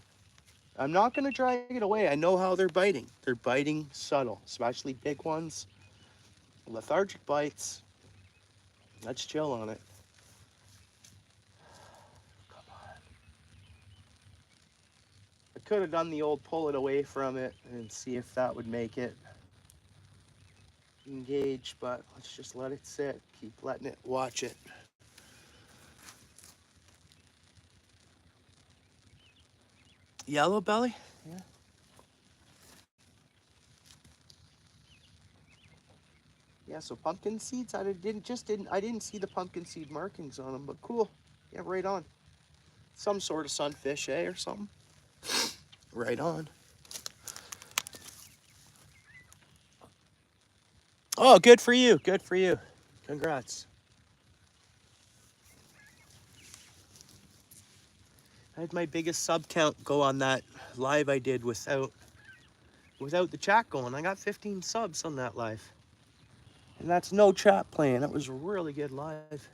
drag it away. I know how they're biting. They're biting subtle, especially big ones. Lethargic bites. Let's chill on it. Come on. I could have done the old pull it away from it and see if that would make it engage, but let's just let it sit. Keep letting it watch it. Yellow belly? Yeah. Yeah, so pumpkin seeds, I didn't see the pumpkin seed markings on them, but cool. Yeah, right on. Some sort of sunfish, eh, or something? Right on. Oh, good for you. Good for you. Congrats. I had my biggest sub count go on that live I did without the chat going. I got 15 subs on that live. And that's no chat playing. That was a really good live.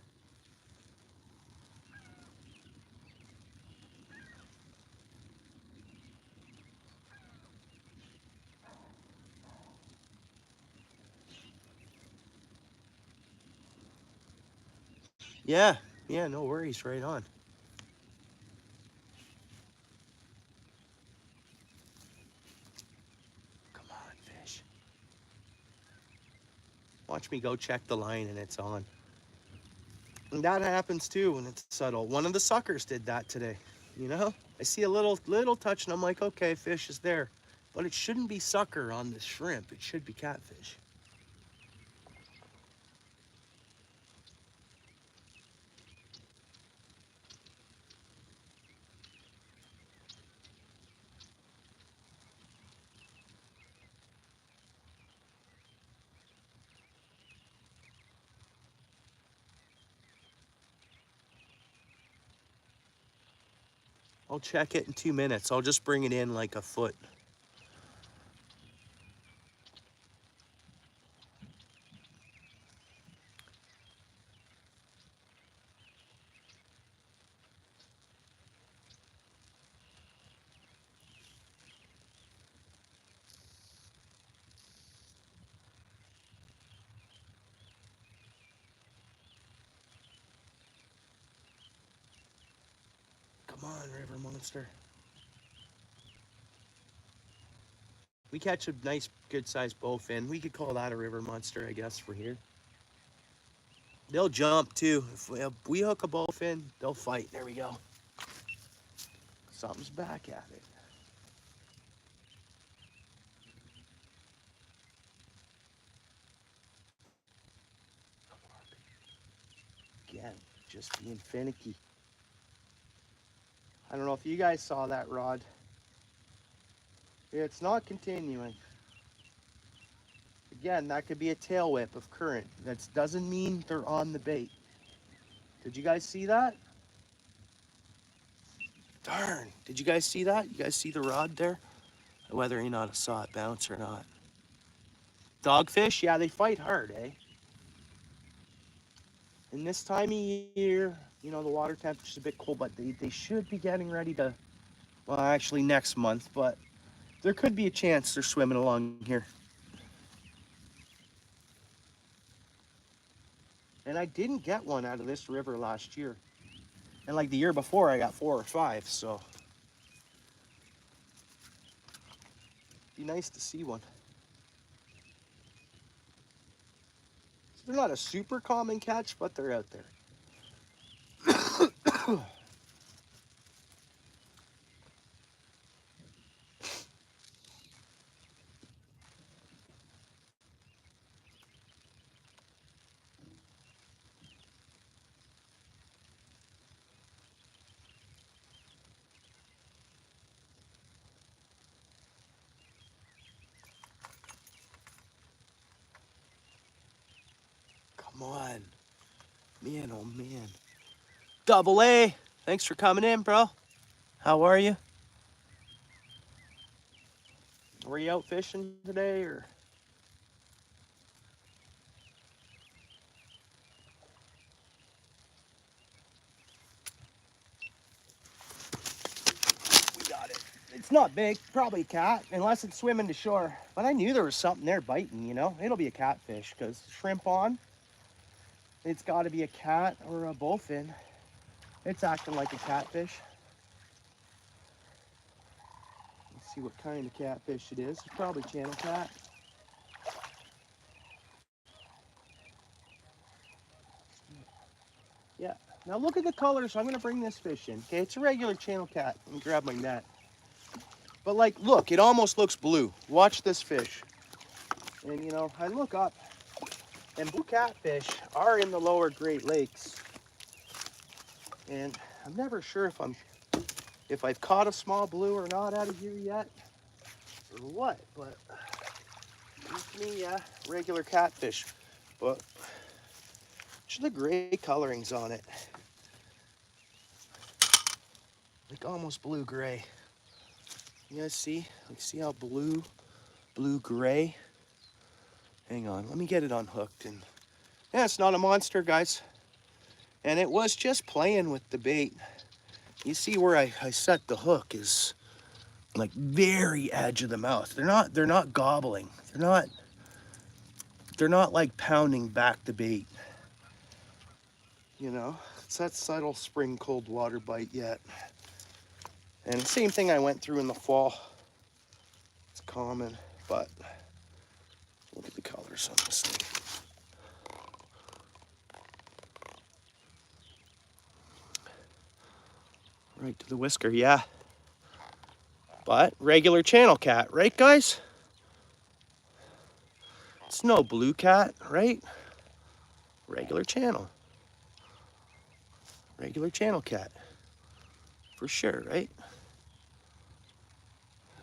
Yeah, yeah, no worries, right on. Come on, fish. Watch me go check the line and it's on. And that happens too when it's subtle. One of the suckers did that today, you know? I see a little touch and I'm like, okay, fish is there. But it shouldn't be sucker on the shrimp. It should be catfish. I'll check it in 2 minutes. I'll just bring it in like a foot. Come on, river monster. We catch a nice, good-sized bowfin. We could call that a river monster, I guess, for here. They'll jump, too. If we hook a bowfin, they'll fight. There we go. Something's back at it. Again, just being finicky. I don't know if you guys saw that rod. It's not continuing. Again, that could be a tail whip of current. That doesn't mean they're on the bait. Did you guys see that? Darn. Did you guys see that? You guys see the rod there? Whether or not I saw it bounce or not. Dogfish, yeah, they fight hard, eh? And this time of year, you know, the water temperature's a bit cold, but they should be getting ready to, well, actually next month, but there could be a chance they're swimming along here. And I didn't get one out of this river last year. And like the year before, I got 4 or 5, so it'd be nice to see one. So they're not a super common catch, but they're out there. Come on. Man, oh man. Double A, thanks for coming in, bro. How are you? Were you out fishing today, or? We got it. It's not big, probably a cat, unless it's swimming to shore. But I knew there was something there biting, you know? It'll be a catfish, because shrimp on, it's got to be a cat or a bowfin. It's acting like a catfish. Let's see what kind of catfish it is. It's probably channel cat. Yeah. Now look at the colors. I'm going to bring this fish in. Okay, it's a regular channel cat. Let me grab my net. But like, look, it almost looks blue. Watch this fish. And you know, I look up, and blue catfish are in the lower Great Lakes. And I'm never sure if I've caught a small blue or not out of here yet, or what. But to me, yeah, regular catfish. But the gray colorings on it, like almost blue gray. You guys see? Like, see how blue gray? Hang on, let me get it unhooked. And yeah, it's not a monster, guys. And it was just playing with the bait. You see where I set the hook is like very edge of the mouth. They're not gobbling. They're not like pounding back the bait. You know, it's that subtle spring cold water bite yet. And the same thing I went through in the fall. It's common, but look at the colors on this thing. Right to the whisker, yeah. But regular channel cat, right guys? It's no blue cat, right? Regular channel. Regular channel cat. For sure, right?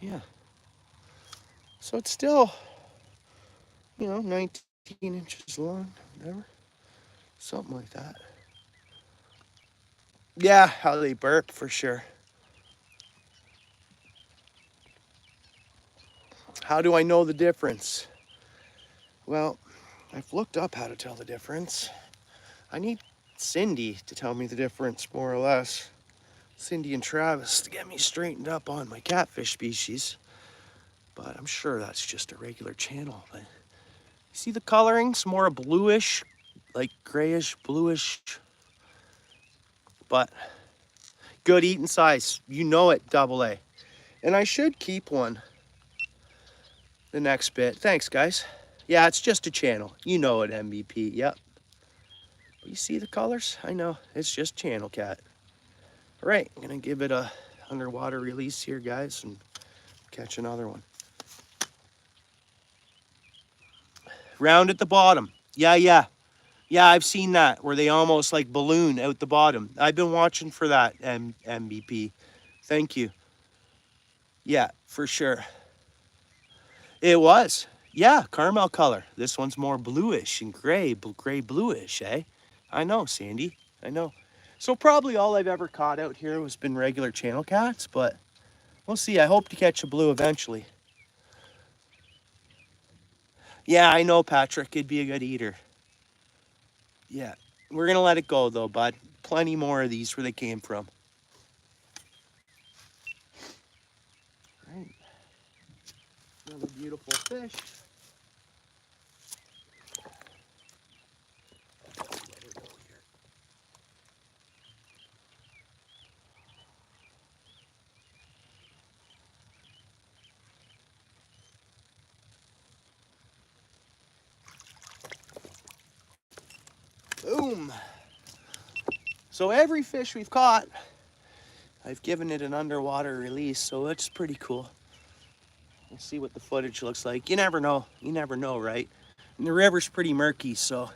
Yeah. So it's still, you know, 19 inches long, whatever. Something like that. Yeah, how they burp, for sure. How do I know the difference? Well, I've looked up how to tell the difference. I need Cindy to tell me the difference, more or less. Cindy and Travis to get me straightened up on my catfish species. But I'm sure that's just a regular channel. But you see the colorings? More a bluish, like grayish, bluish. But good eating size. You know it, double A. And I should keep one the next bit. Thanks, guys. Yeah, it's just a channel. You know it, MVP. Yep. You see the colors? I know. It's just channel cat. All right, I'm going to give it a underwater release here, guys, and catch another one. Round at the bottom. Yeah. Yeah, I've seen that, where they almost like balloon out the bottom. I've been watching for that, MVP. Thank you. Yeah, for sure. It was. Yeah, caramel color. This one's more bluish and gray bluish, eh? I know, Sandy. I know. So probably all I've ever caught out here has been regular channel cats, but we'll see. I hope to catch a blue eventually. Yeah, I know, Patrick. It'd be a good eater. Yeah. We're going to let it go, though, bud. Plenty more of these where they came from. Right. Another beautiful fish. Let her go here. Boom. So every fish we've caught, I've given it an underwater release, so it's pretty cool. We'll see what the footage looks like. You never know. You never know, right? And the river's pretty murky, so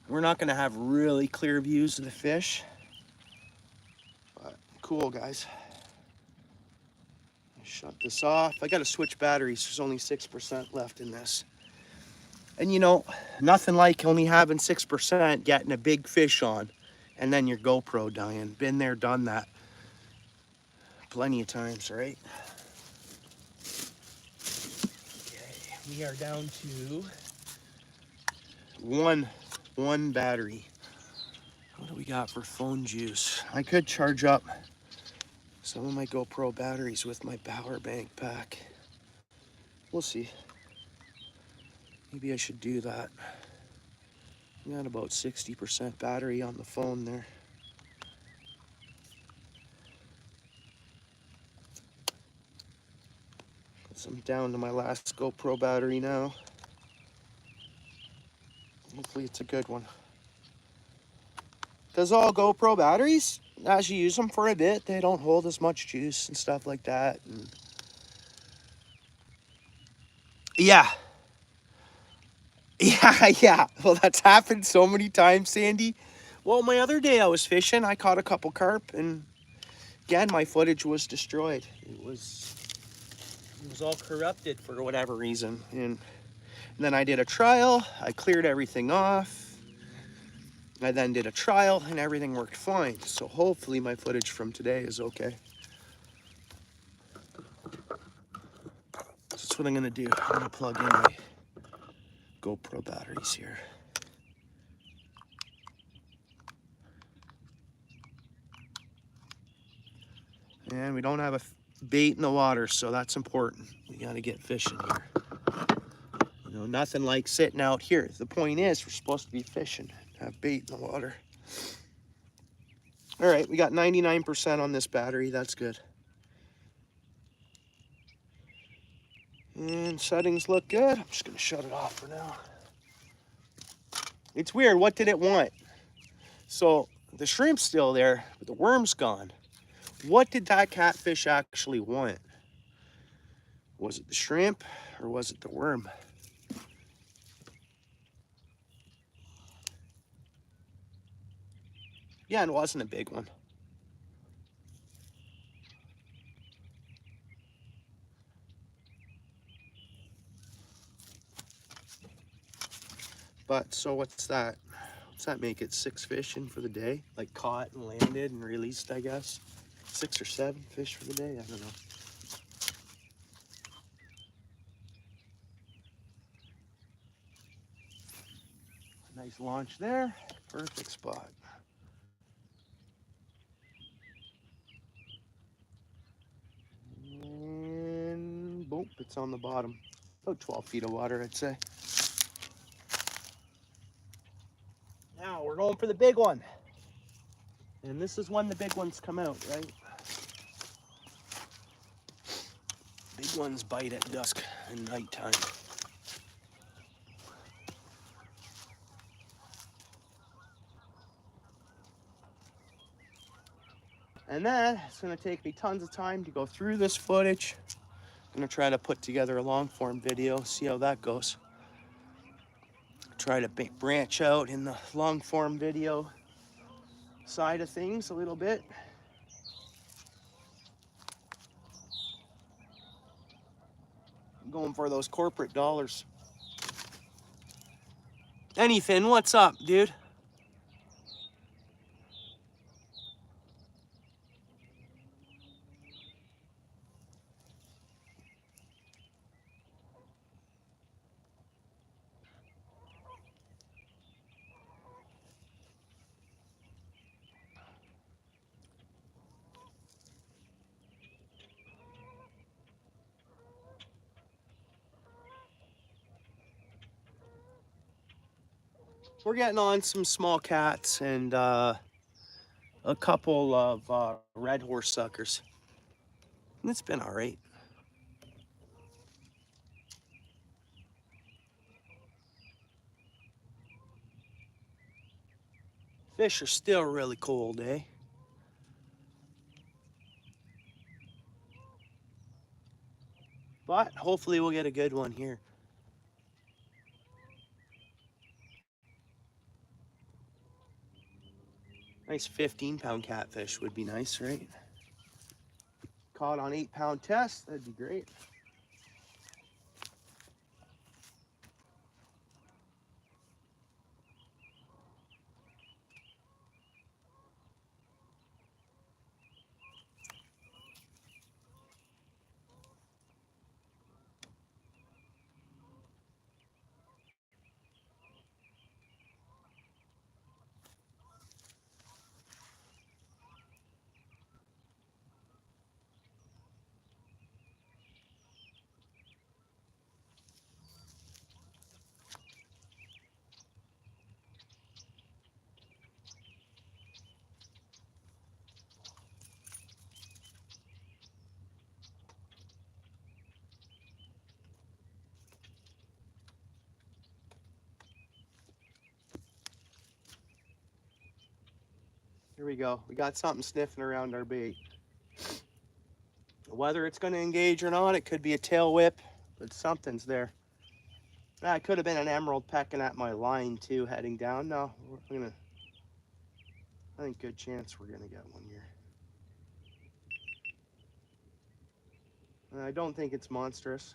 we're not going to have really clear views of the fish. But cool, guys. Shut this off. I got to switch batteries. There's only 6% left in this. And you know, nothing like only having 6%, getting a big fish on, and then your GoPro dying. Been there, done that. Plenty of times, right? Okay, we are down to one battery. What do we got for phone juice? I could charge up some of my GoPro batteries with my power bank pack. We'll see. Maybe I should do that. We got about 60% battery on the phone there. So I'm down to my last GoPro battery now. Hopefully it's a good one. Because all GoPro batteries, as you use them for a bit, they don't hold as much juice and stuff like that. And yeah. Yeah. Well, that's happened so many times, Sandy. Well, my other day I was fishing. I caught a couple carp, and again, my footage was destroyed. It was all corrupted for whatever reason. And then I did a trial. I cleared everything off. I then did a trial, and everything worked fine. So hopefully my footage from today is okay. That's what I'm gonna do. I'm gonna plug in my GoPro batteries here. And we don't have a bait in the water, so that's important. We gotta get fishing here. You know, nothing like sitting out here. The point is, we're supposed to be fishing, have bait in the water. All right, we got 99% on this battery. That's good. And settings look good. I'm just gonna shut it off for now. It's weird, what did it want? So the shrimp's still there, but the worm's gone. What did that catfish actually want? Was it the shrimp or was it the worm? Yeah, it wasn't a big one. But so what's that? What's that make it? 6 fish in for the day? Like caught and landed and released, I guess. 6 or 7 fish for the day? I don't know. Nice launch there. Perfect spot. And boom, it's on the bottom. About 12 feet of water, I'd say. Now we're going for the big one. And this is when the big ones come out, right? Big ones bite at dusk and nighttime. And then it's gonna take me tons of time to go through this footage. I'm gonna try to put together a long form video, see how that goes. Try to branch out in the long form video side of things a little bit. I'm going for those corporate dollars. Anything, what's up, dude? We're getting on some small cats and a couple of red horse suckers. And it's been all right. Fish are still really cold, eh? But hopefully we'll get a good one here. Nice 15-pound catfish would be nice, right? Caught on 8-pound test, that'd be great. Here we go. We got something sniffing around our bait. Whether it's going to engage or not, it could be a tail whip, but something's there. That could have been an emerald pecking at my line too, heading down. No, we're gonna. I think good chance we're gonna get one here. I don't think it's monstrous.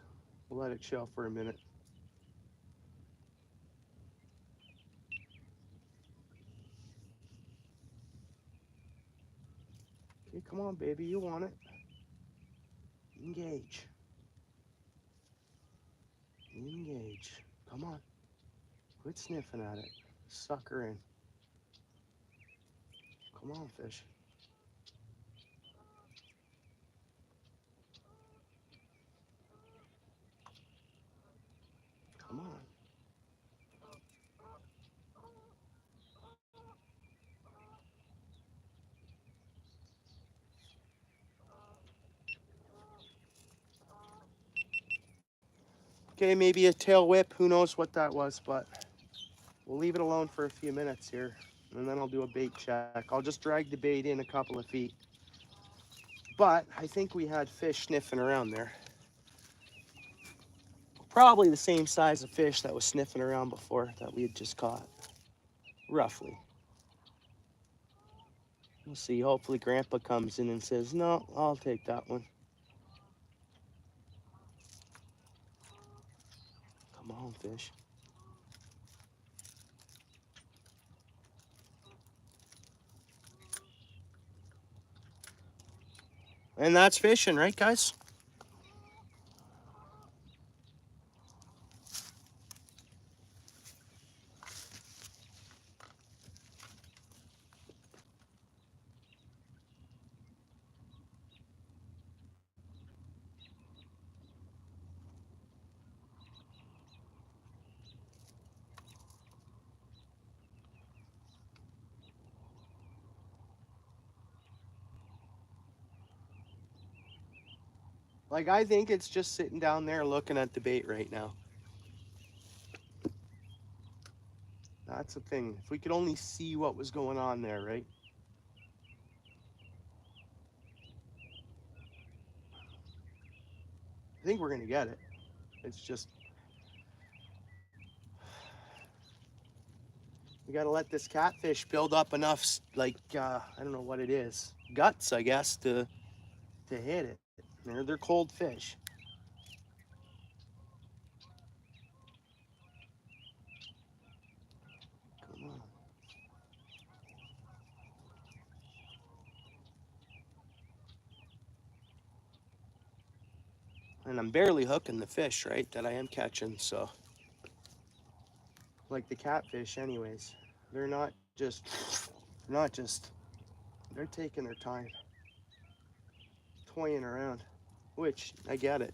We'll let it chill for a minute. Okay, come on, baby, you want it. Engage. Engage. Come on. Quit sniffing at it. Suck her in. Come on, fish. Come on. Okay, maybe a tail whip. Who knows what that was, but we'll leave it alone for a few minutes here, and then I'll do a bait check. I'll just drag the bait in a couple of feet. But I think we had fish sniffing around there. Probably the same size of fish that was sniffing around before that we had just caught. Roughly. We'll see. Hopefully Grandpa comes in and says, no, I'll take that one. Come on, fish. And that's fishing, right, guys? Like, I think it's just sitting down there looking at the bait right now. That's the thing. If we could only see what was going on there, right? I think we're going to get it. It's just, we got to let this catfish build up enough, like, I don't know what it is. Guts, I guess, to hit it. They're cold fish. Come on. And I'm barely hooking the fish, right, that I am catching, so. Like the catfish anyways. They're not just, they're taking their time. Toying around, which, I get it.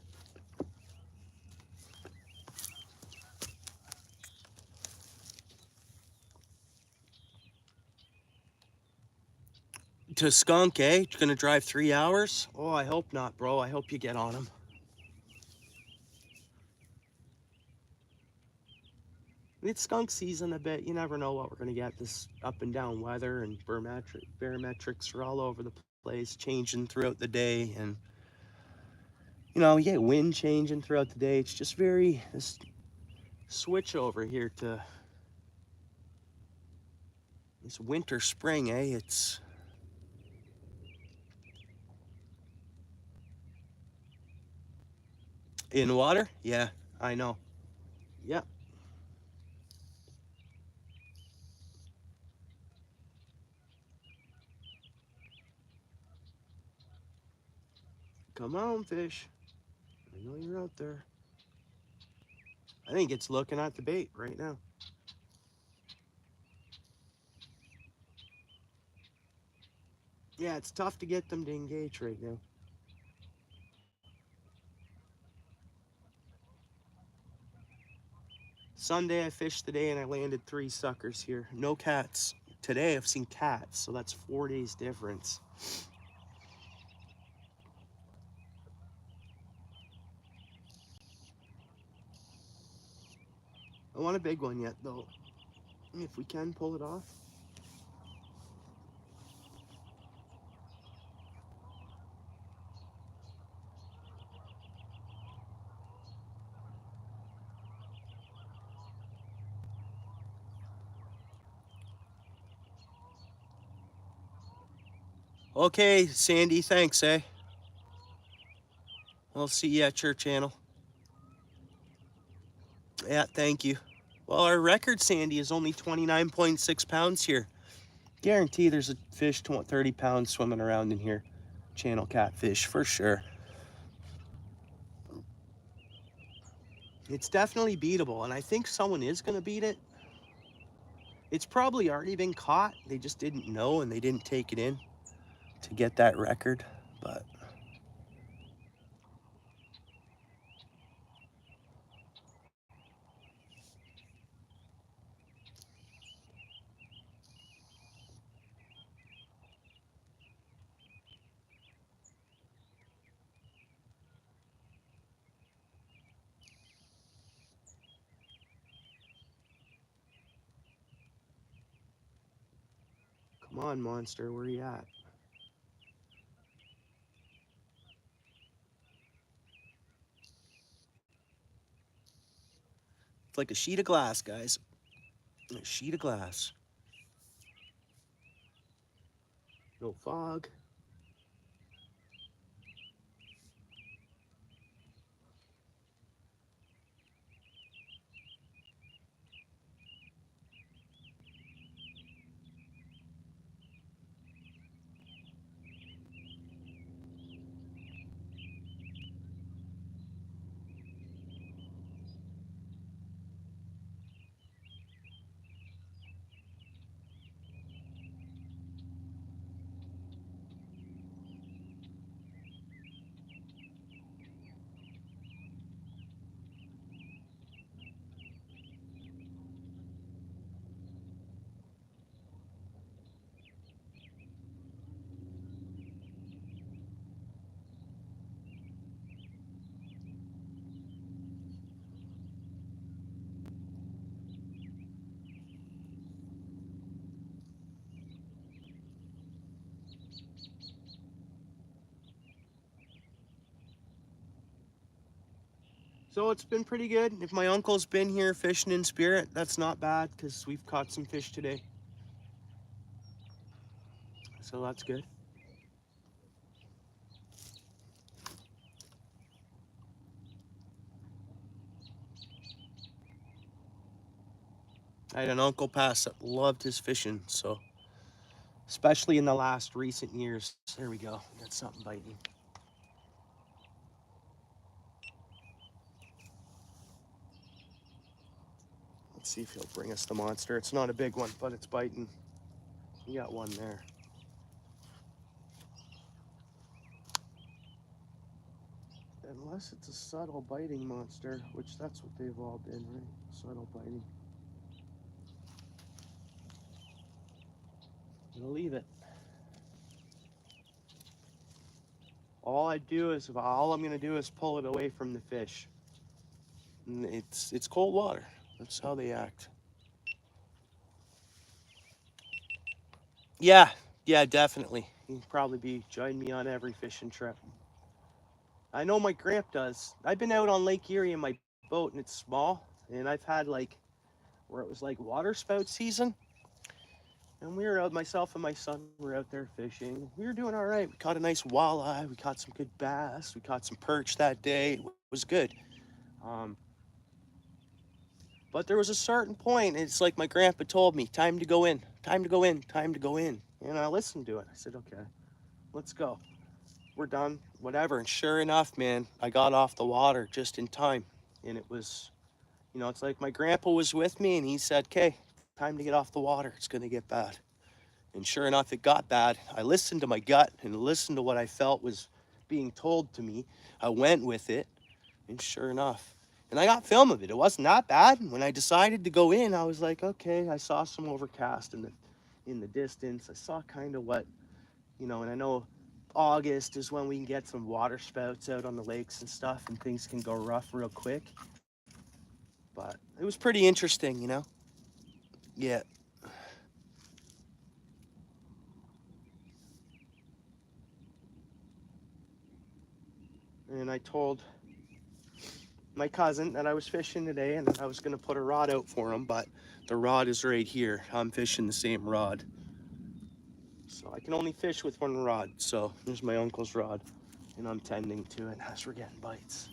to Skunk, eh? You're gonna drive 3 hours? Oh, I hope not, bro. I hope you get on him. It's skunk season a bit. You never know what we're gonna get. This up and down weather and barometrics are all over the place, changing throughout the day, and you know, you get wind changing throughout the day. It's just very this switch over here to this winter spring, eh? It's in water. Yeah, I know. Yeah, come on, fish. I know you're out there. I think it's looking at the bait right now. Yeah, it's tough to get them to engage right now. Sunday I fished today and I landed 3 suckers here. No cats. Today I've seen cats, so that's 4 days difference. I want a big one yet though. If we can pull it off. Okay, Sandy, thanks, eh? I'll see you at your channel. Yeah, thank you. Well, our record, Sandy, is only 29.6 pounds here. Guarantee there's a fish 30 pounds swimming around in here. Channel catfish, for sure. It's definitely beatable, and I think someone is going to beat it. It's probably already been caught. They just didn't know and they didn't take it in to get that record, but come on, monster, where you at? It's like a sheet of glass, guys. A sheet of glass. No fog. So it's been pretty good. If my uncle's been here fishing in spirit, that's not bad because we've caught some fish today. So that's good. I had an uncle pass that loved his fishing, so especially in the last recent years. There we go. Got something biting. Let's see if he'll bring us the monster. It's not a big one, but it's biting. We got one there. Unless it's a subtle biting monster, which that's what they've all been, right? Subtle biting. We'll leave it. All I'm gonna do is pull it away from the fish. And it's cold water. That's how they act. Yeah, yeah, definitely. He'd probably be joining me on every fishing trip. I know my gramp does. I've been out on Lake Erie in my boat and it's small, and I've had like where it was like water spout season, and we were out, myself and my son were out there fishing. We were doing all right. We caught a nice walleye. We caught some good bass. We caught some perch that day. It was good. Um, but there was a certain point, and it's like my grandpa told me, time to go in, time to go in, time to go in. And I listened to it. I said, okay, let's go. We're done, whatever. And sure enough, man, I got off the water just in time. And it was, it's like my grandpa was with me and he said, okay, time to get off the water. It's going to get bad. And sure enough, it got bad. I listened to my gut and listened to what I felt was being told to me. I went with it, and sure enough. And I got film of it. It wasn't that bad. When I decided to go in, I was like, okay, I saw some overcast in the distance. I saw kind of what, and I know August is when we can get some water spouts out on the lakes and stuff, and things can go rough real quick. But it was pretty interesting. Yeah. And I told my cousin that I was fishing today and that I was going to put a rod out for him, but the rod is right here. I'm fishing the same rod. So I can only fish with one rod. So there's my uncle's rod, and I'm tending to it as we're getting bites.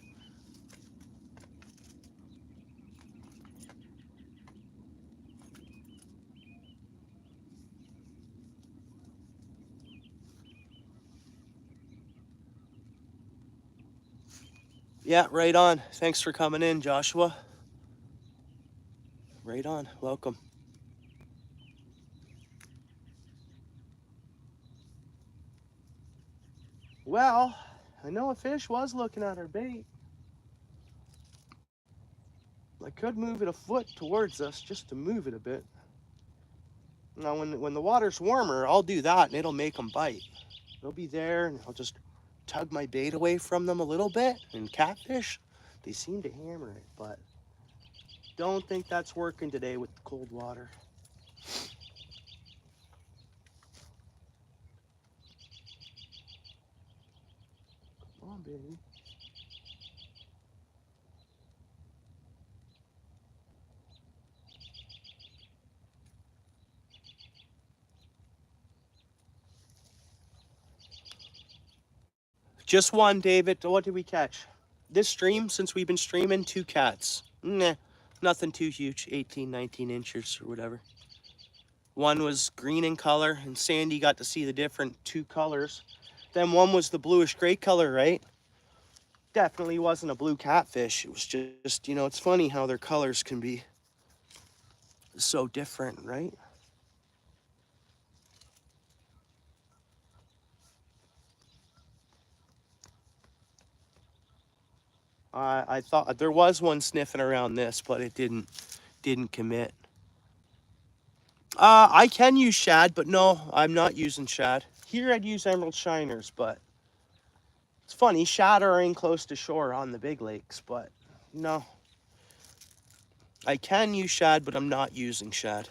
Yeah, right on. Thanks for coming in, Joshua. Right on. Welcome. Well, I know a fish was looking at our bait. I could move it a foot towards us just to move it a bit. Now, when the water's warmer, I'll do that and it'll make them bite. They'll be there and I'll just tug my bait away from them a little bit. And catfish, they seem to hammer it, but don't think that's working today with the cold water. Come on, baby. Just one, David. What did we catch? This stream, since we've been streaming, 2 cats. Nah, nothing too huge, 18, 19 inches or whatever. One was green in color, and Sandy got to see the different 2 colors. Then one was the bluish gray color, right? Definitely wasn't a blue catfish. It was just, it's funny how their colors can be so different, right? I thought there was one sniffing around this, but it didn't commit. I can use shad, but no, I'm not using shad. Here I'd use emerald shiners, but it's funny, shad are in close to shore on the big lakes, but no. I can use shad, but I'm not using shad.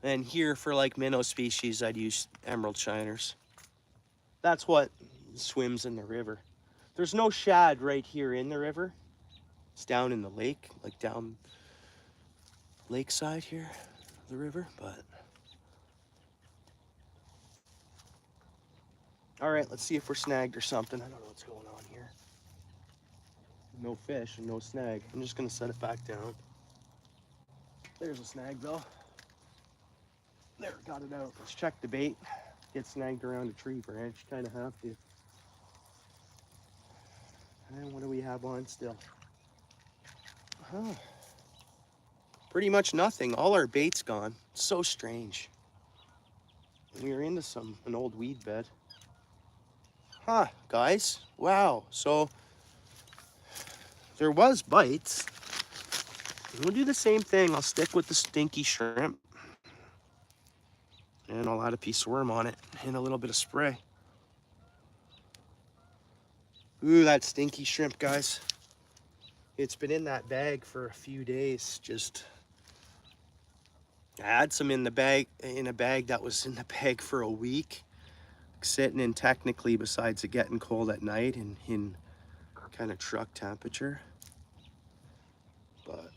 And here for like minnow species, I'd use emerald shiners. That's what swims in the river. There's no shad right here in the river. It's down in the lake, like down lakeside here, the river, but. All right, let's see if we're snagged or something. I don't know what's going on here. No fish and no snag. I'm just gonna set it back down. There's a snag though. There, got it out. Let's check the bait. Get snagged around a tree branch, kind of have to. And what do we have on still? Huh. Pretty much nothing. All our bait's gone. So strange. We were into an old weed bed. Huh, guys. Wow. So there was bites. We'll do the same thing. I'll stick with the stinky shrimp. And I'll add a piece of worm on it and a little bit of spray. Ooh, that stinky shrimp, guys. It's been in that bag for a few days. I had some in a bag that was in the bag for a week, sitting in technically, besides it getting cold at night and in kind of truck temperature. But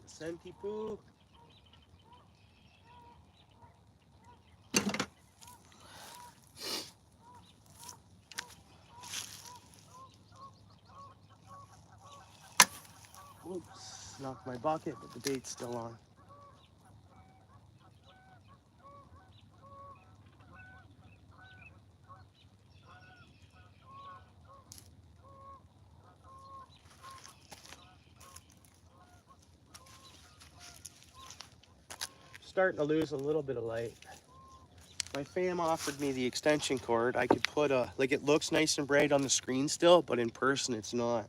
senti poo. Whoops, knocked my bucket, but the bait's still on. Starting to lose a little bit of light. My fam offered me the extension cord. I could put like, it looks nice and bright on the screen still, but in person it's not.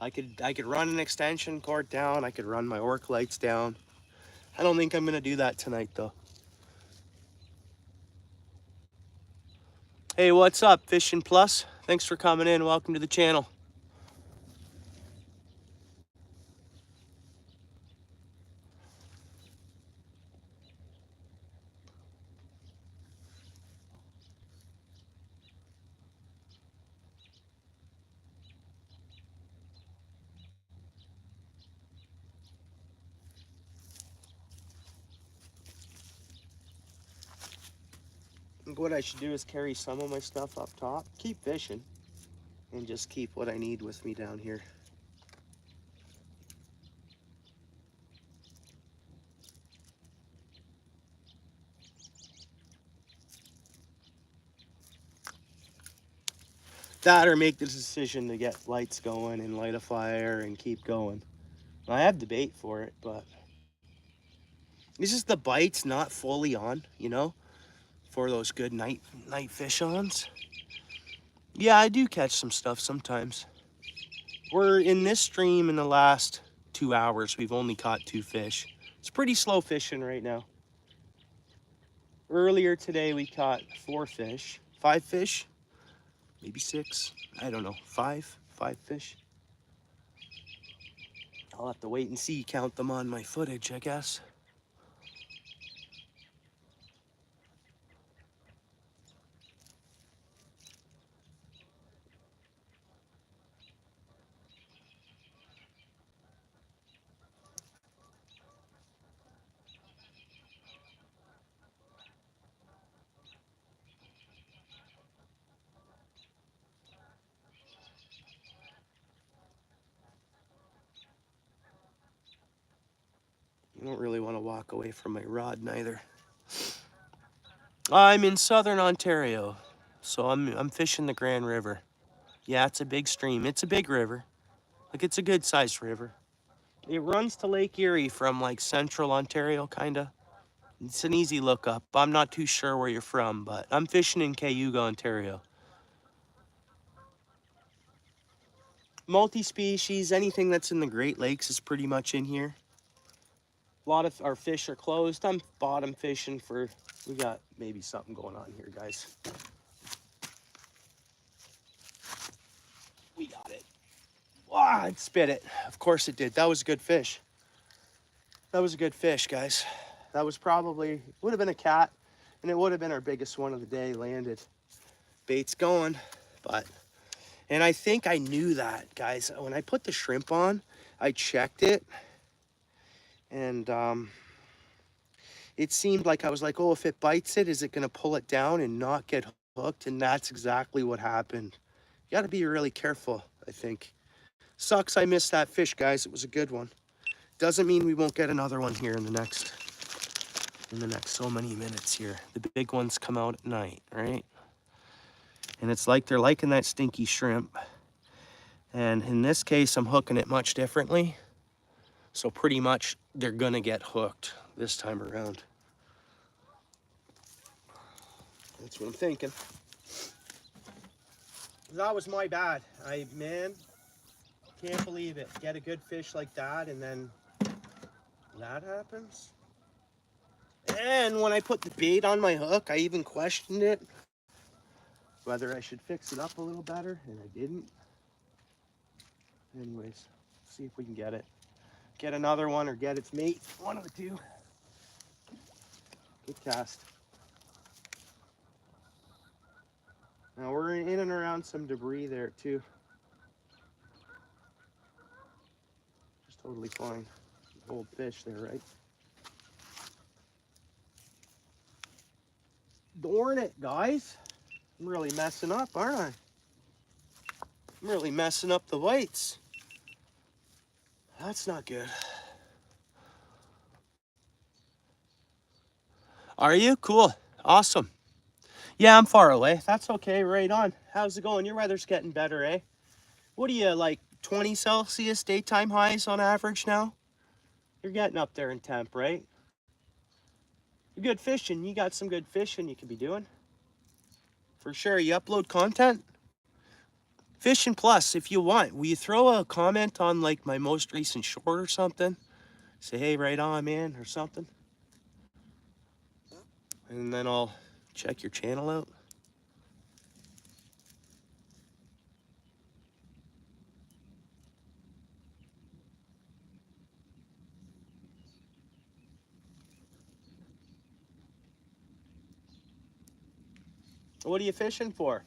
I could run an extension cord down. I could run my orc lights down. I don't think I'm gonna do that tonight though. Hey, what's up, Fishing Plus? Thanks for coming in. Welcome to the channel. I think what I should do is carry some of my stuff up top, keep fishing, and just keep what I need with me down here. That or make the decision to get lights going and light a fire and keep going. I have the bait for it, but it's just the bite's not fully on, you know, for those good night fish ons. Yeah, I do catch some stuff sometimes. We're in this stream in the last 2 hours. We've only caught 2 fish. It's pretty slow fishing right now. Earlier today, we caught 4 fish, 5 fish, maybe 6. I don't know, 5 fish. I'll have to wait and see, count them on my footage, I guess. I don't really want to walk away from my rod neither. I'm in southern Ontario, so I'm fishing the Grand River. Yeah, it's a big stream. It's a big river. Like, it's a good sized river. It runs to Lake Erie from like central Ontario, kinda. It's an easy look up. I'm not too sure where you're from, but I'm fishing in Cayuga, Ontario. Multi-species, anything that's in the Great Lakes is pretty much in here. A lot of our fish are closed. I'm bottom fishing for, we got maybe something going on here, guys. We got it. Ah, it spit it. Of course it did. That was a good fish. That was a good fish, guys. That was probably, would have been a cat, and it would have been our biggest one of the day landed. Bait's going, but, and I think I knew that, guys. When I put the shrimp on, I checked it, and it seemed like I was like, oh, if it bites it, is it going to pull it down and not get hooked? And that's exactly what happened. You got to be really careful, I think. Sucks I missed that fish, guys. It was a good one. Doesn't mean we won't get another one here in the next so many minutes here. The big ones come out at night, right? And it's like they're liking that stinky shrimp. And in this case, I'm hooking it much differently. So pretty much they're gonna get hooked this time around. That's what I'm thinking. That was my bad. Man, can't believe it. Get a good fish like that and then that happens. And when I put the bait on my hook, I even questioned it, whether I should fix it up a little better, and I didn't. Anyways, see if we can get it. Get another one or get its mate. One of the two. Good cast. Now we're in and around some debris there too. Just totally fine. Old fish there, right? Darn it, guys. I'm really messing up, aren't I? I'm really messing up the whites. That's not good. Are you? Cool. Awesome. Yeah, I'm far away. That's okay. Right on. How's it going? Your weather's getting better, eh? What are you, like 20 Celsius daytime highs on average now? You're getting up there in temp, right? You're good fishing. You got some good fishing you could be doing. For sure. You upload content? Fishing Plus, if you want. Will you throw a comment on like my most recent short or something? Say, hey, right on, man, or something. And then I'll check your channel out. What are you fishing for?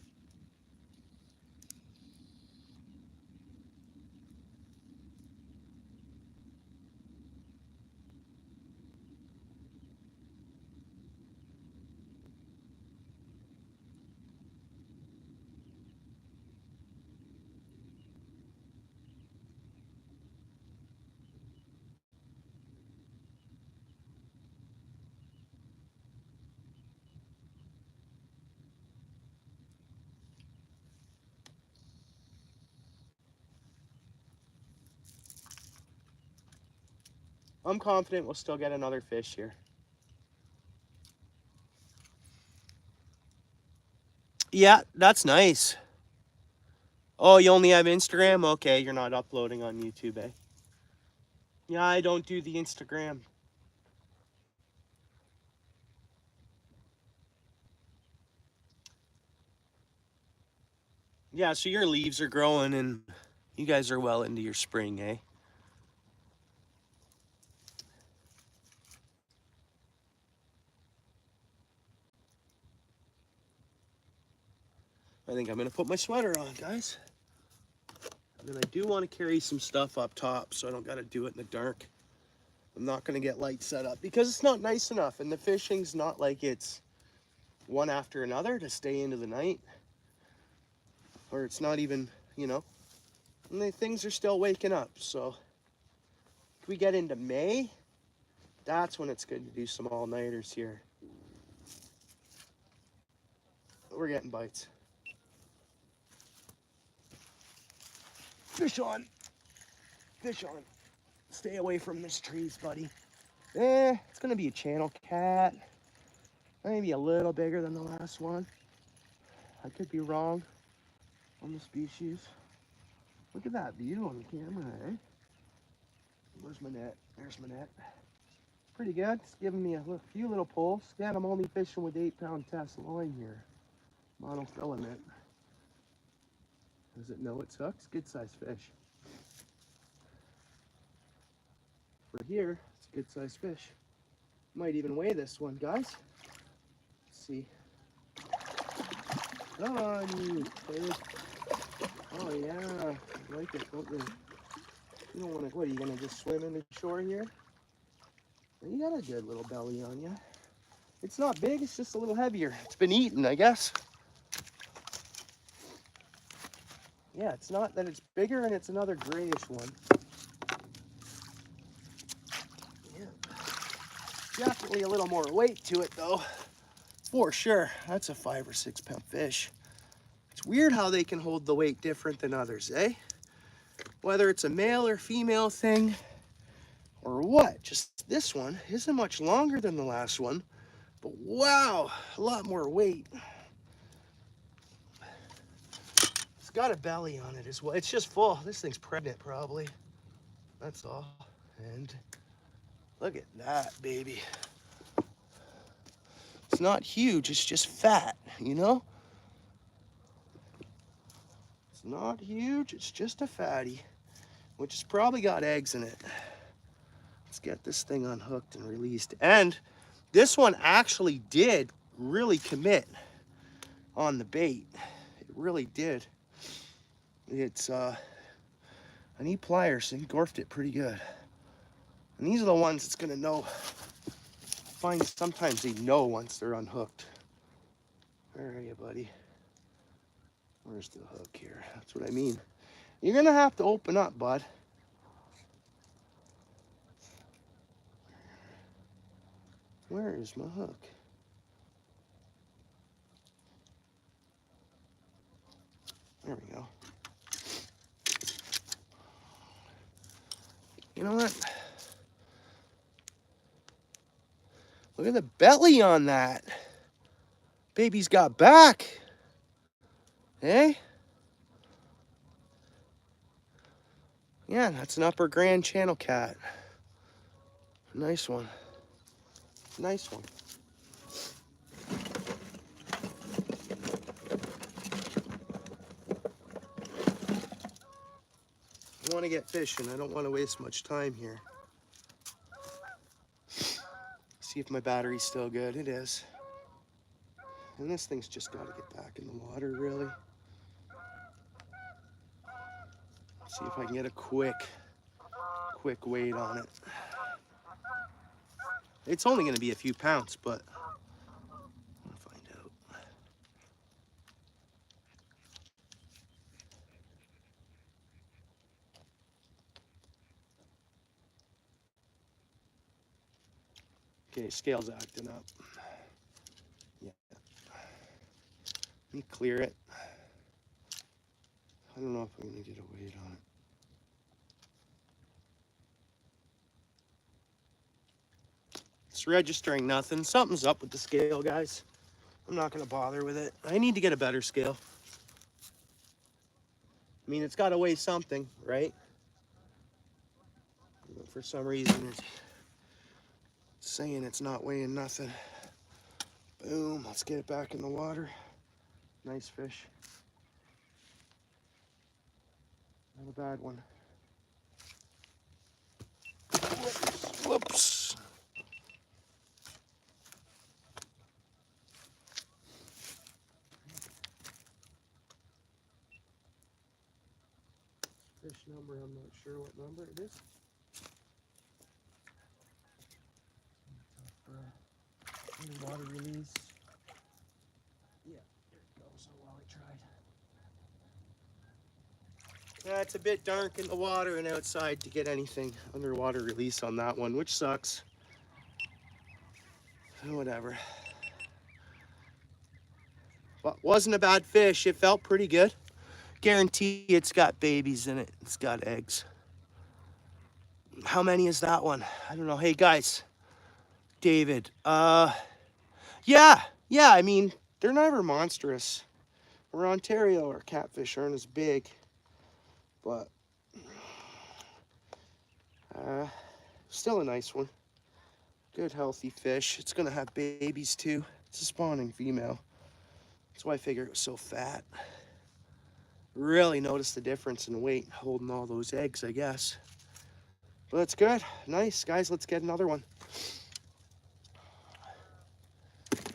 I'm confident we'll still get another fish here. Yeah, that's nice. Oh, you only have Instagram? Okay, you're not uploading on YouTube, eh? Yeah, I don't do the Instagram. Yeah, so your leaves are growing and you guys are well into your spring, eh? I think I'm gonna put my sweater on, guys. And then I do want to carry some stuff up top so I don't gotta do it in the dark. I'm not gonna get lights set up because it's not nice enough and the fishing's not like it's one after another to stay into the night. Or it's not even, you know, and the things are still waking up. So if we get into May, that's when it's good to do some all-nighters here. We're getting bites. Fish on. Fish on. Stay away from this trees, buddy. It's gonna be a channel cat. Maybe a little bigger than the last one. I could be wrong on the species. Look at that view on the camera, eh? Where's my net? There's my net. Pretty good. It's giving me a few little pulls. Again, I'm only fishing with 8-pound test line here. Monofilament. Does it know it's hooked? Good sized fish. For here, it's a good sized fish. Might even weigh this one, guys. Let's see. Come on, you fish. Oh yeah, I like it, don't you? You don't want to, what, are you going to just swim in the shore here? You got a good little belly on you. It's not big, it's just a little heavier. It's been eaten, I guess. Yeah, it's not that it's bigger and it's another grayish one. Yeah. Definitely a little more weight to it though. For sure. That's a 5 or 6 pound fish. It's weird how they can hold the weight different than others, eh? Whether it's a male or female thing or what. Just this one isn't much longer than the last one. But wow, a lot more weight. It's got a belly on it as well. It's just full. This thing's pregnant probably. That's all. And look at that, baby. not huge, it's just fat, you know? It's not huge, it's just a fatty, which has probably got eggs in it. Let's get this thing unhooked and released. And this one actually did really commit on the bait. It really did. It's, I need pliers, so he gorfed it pretty good. And these are the ones that's gonna know. I find sometimes they know once they're unhooked. Where are you, buddy? Where's the hook here? That's what I mean. You're gonna have to open up, bud. Where is my hook? There we go. You know what? Look at the belly on that. Baby's got back. Hey? Yeah, that's an upper Grand Channel cat. Nice one. Nice one. I want to get fishing. I don't want to waste much time here. See if my battery's still good. It is. And this thing's just got to get back in the water, really. See if I can get a quick weight on it. It's only going to be a few pounds, but I'll find out. Okay, scale's acting up. Yeah. Let me clear it. I don't know if I'm going to get a weight on it. It's registering nothing. Something's up with the scale, guys. I'm not going to bother with it. I need to get a better scale. I mean, it's got to weigh something, right? But for some reason, it's saying it's not weighing nothing. Boom. Let's get it back in the water. Nice fish. Not a bad one. Whoops. Whoops. Fish number, I'm not sure what number it is. Underwater release. Yeah, there it goes. Oh, well, I tried. Yeah, it's a bit dark in the water and outside to get anything underwater release on that one, which sucks. Whatever. But wasn't a bad fish. It felt pretty good. Guarantee it's got babies in it. It's got eggs. How many is that one? I don't know. Hey, guys. David. Yeah. I mean, they're never monstrous. We're Ontario. Our catfish aren't as big. But still a nice one. Good, healthy fish. It's going to have babies, too. It's a spawning female. That's why I figured it was so fat. Really noticed the difference in weight holding all those eggs, I guess. But that's good. Nice. Guys, let's get another one.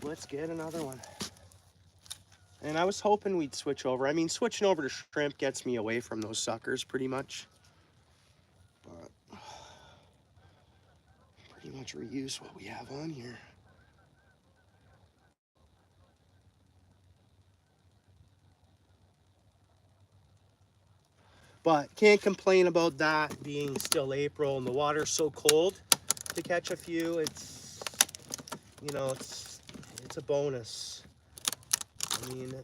Let's get another one. And I was hoping we'd switch over. I mean, switching over to shrimp gets me away from those suckers pretty much. But pretty much reuse what we have on here. But can't complain about that being still April and the water's so cold to catch a few. It's, you know, it's a bonus. I mean,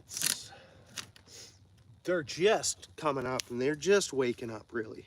they're just coming up and they're just waking up, really.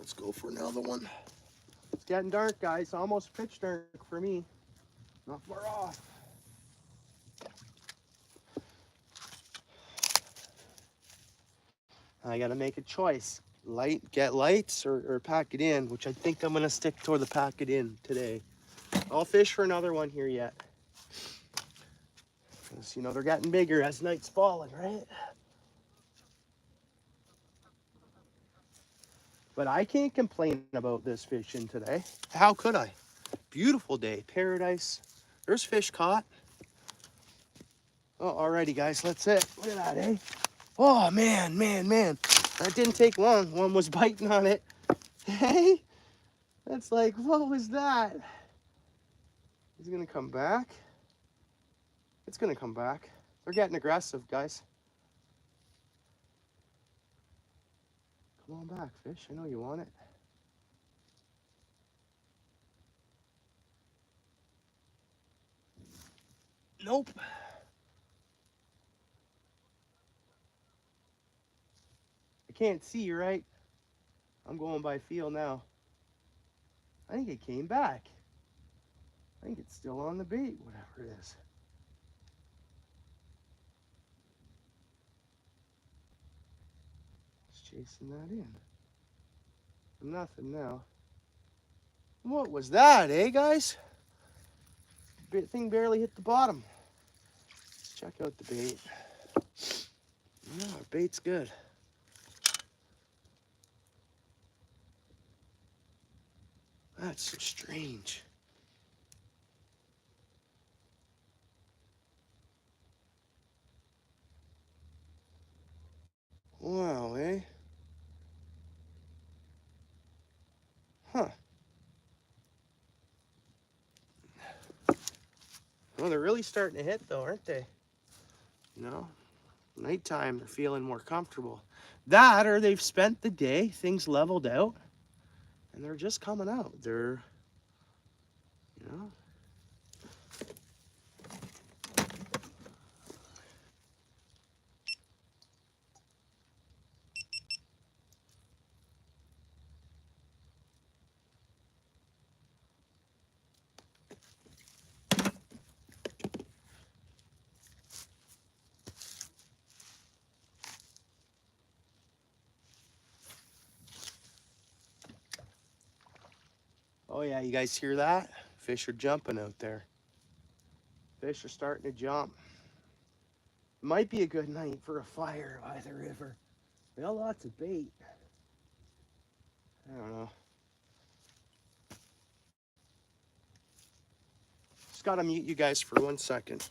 Let's go for another one. It's getting dark, guys. Almost pitch dark for me. Not far off. I gotta make a choice. Get lights or pack it in, which I think I'm gonna stick toward the pack it in today. I'll fish for another one here yet. Because, you know, they're getting bigger as night's falling, right? But I can't complain about this fishing today. How could I? Beautiful day, paradise. There's fish caught. Oh, alrighty, guys, that's it. Look at that, eh? Oh, man. That didn't take long. One was biting on it. Hey, that's like, what was that? Is it gonna come back? It's gonna come back. They're getting aggressive, guys. Come on back, fish. I know you want it. Nope. I can't see, right? I'm going by feel now. I think it came back. I think it's still on the bait, whatever it is. It's chasing that in. Nothing now. What was that, eh, guys? Thing barely hit the bottom. Let's check out the bait. No, our bait's good. That's so strange. Wow, eh? Huh. Well, they're really starting to hit, though, aren't they? You know, nighttime, they're feeling more comfortable. That, or they've spent the day, things leveled out, and they're just coming out. They're, you know. Oh, yeah, you guys hear that? Fish are jumping out there. Fish are starting to jump. Might be a good night for a fire by the river. We got lots of bait. I don't know. Just gotta mute you guys for 1 second.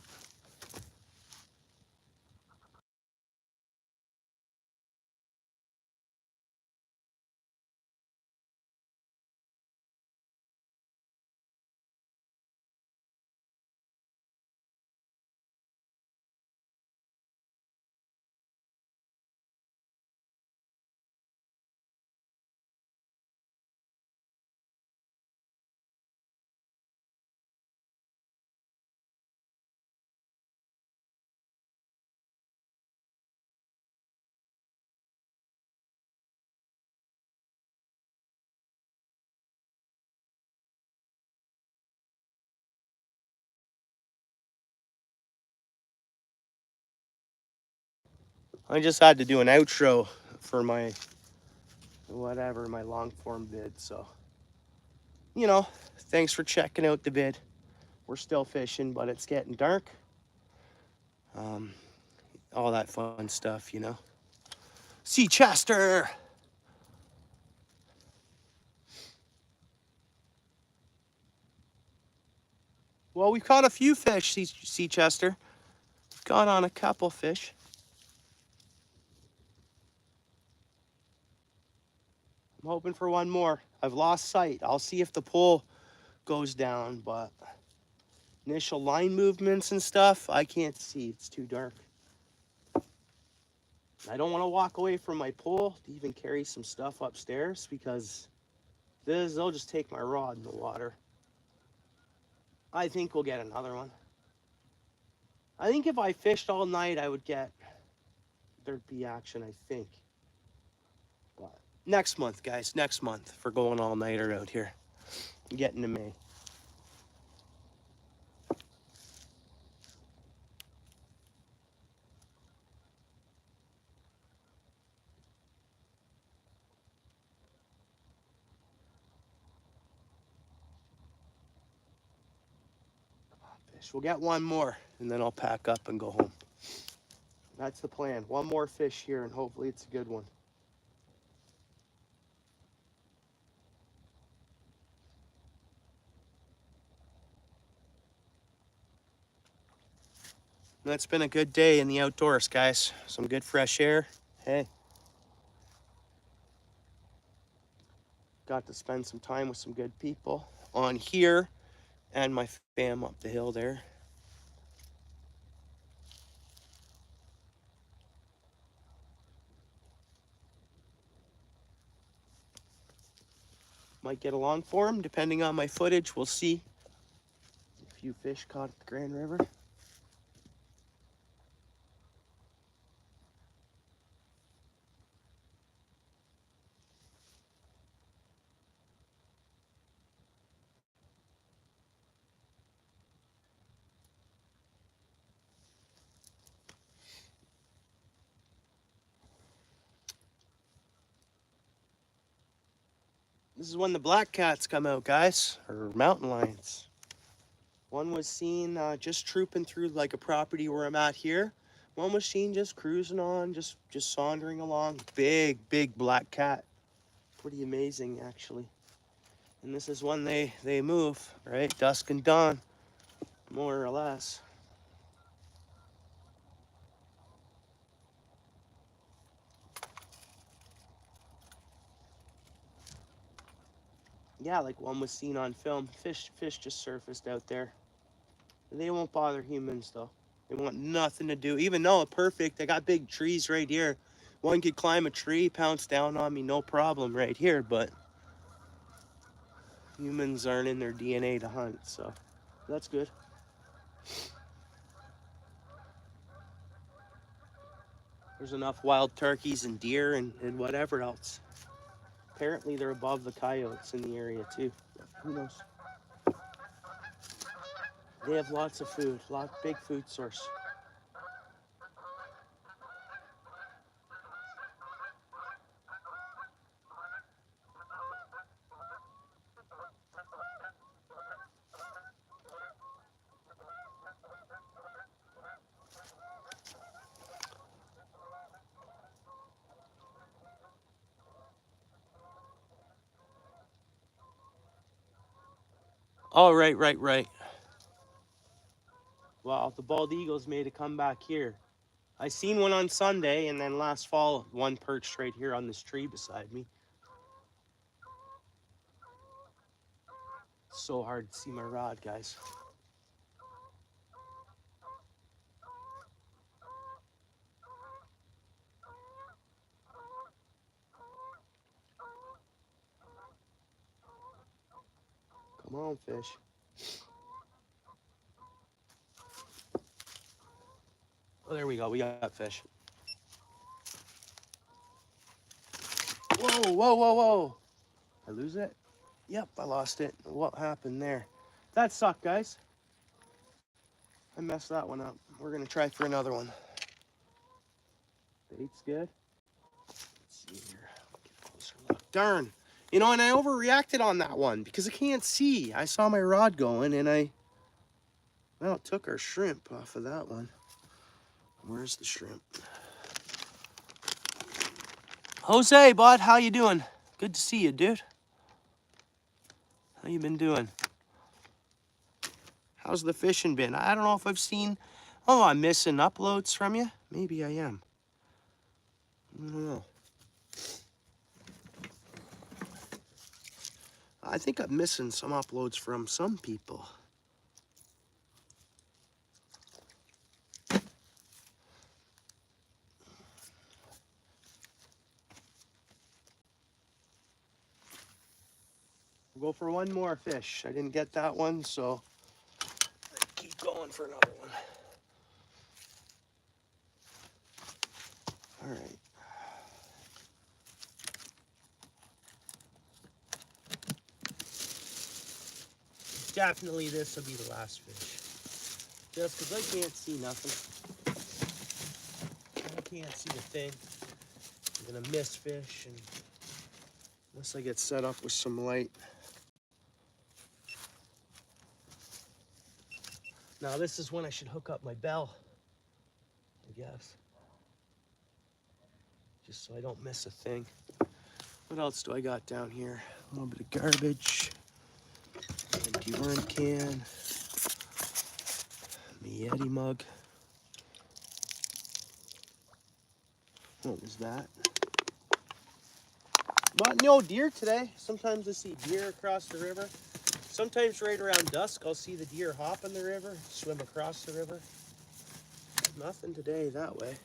I just had to do an outro for my whatever, my long form vid. So, you know, thanks for checking out the vid. We're still fishing, but it's getting dark. All that fun stuff, you know. Sea Chester. Well, we've caught a few fish, Sea Chester. Got on a couple fish. I'm hoping for one more. I've lost sight. I'll see if the pole goes down, but initial line movements and stuff, I can't see. It's too dark. I don't want to walk away from my pole to even carry some stuff upstairs because they'll just take my rod in the water. I think we'll get another one. I think if I fished all night, there'd be action, I think. But Next month, guys, next month for going all-nighter out here. Getting to May. Fish. We'll get one more, and then I'll pack up and go home. That's the plan. One more fish here, and hopefully it's a good one. It's been a good day in the outdoors, guys. Some good fresh air. Hey. Got to spend some time with some good people on here and my fam up the hill there. Might get along for them, depending on my footage. We'll see. A few fish caught at the Grand River. This is when the black cats come out, guys, or mountain lions. One was seen just trooping through like a property where I'm at here. One was seen just cruising on, just sauntering along. Big, big black cat. Pretty amazing, actually. And this is when they move, right? Dusk and dawn, more or less. Yeah, like one was seen on film. Fish just surfaced out there. They won't bother humans, though. They want nothing to do. Even though perfect, I got big trees right here. One could climb a tree, pounce down on me, no problem right here, but humans aren't in their DNA to hunt, so that's good. There's enough wild turkeys and deer and whatever else. Apparently they're above the coyotes in the area too. Who knows? They have lots of food, big food source. Oh, right. Well, the bald eagles made a comeback here. I seen one on Sunday, and then last fall, one perched right here on this tree beside me. It's so hard to see my rod, guys. Come on, fish. Oh, there we go. We got fish. Whoa. I lose it? Yep, I lost it. What happened there? That sucked, guys. I messed that one up. We're going to try for another one. Bait's good. Let's see here. Get a closer look. Darn. You know, and I overreacted on that one because I can't see. I saw my rod going, and well, it took our shrimp off of that one. Where's the shrimp? Jose, bud, how you doing? Good to see you, dude. How you been doing? How's the fishing been? I don't know if I've seen... Oh, I'm missing uploads from you? Maybe I am. I don't know. I think I'm missing some uploads from some people. We'll go for one more fish. I didn't get that one, so keep going for another one. All right. definitely this will be the last fish. Just because I can't see nothing. I can't see a thing. I'm gonna miss fish and unless I get set up with some light. Now this is when I should hook up my bell, I guess. Just so I don't miss a thing. What else do I got down here? A little bit of garbage. Empty worm can. My Yeti mug. What was that? But no deer today. Sometimes I see deer across the river. Sometimes right around dusk I'll see the deer hop in the river, swim across the river. Nothing today that way.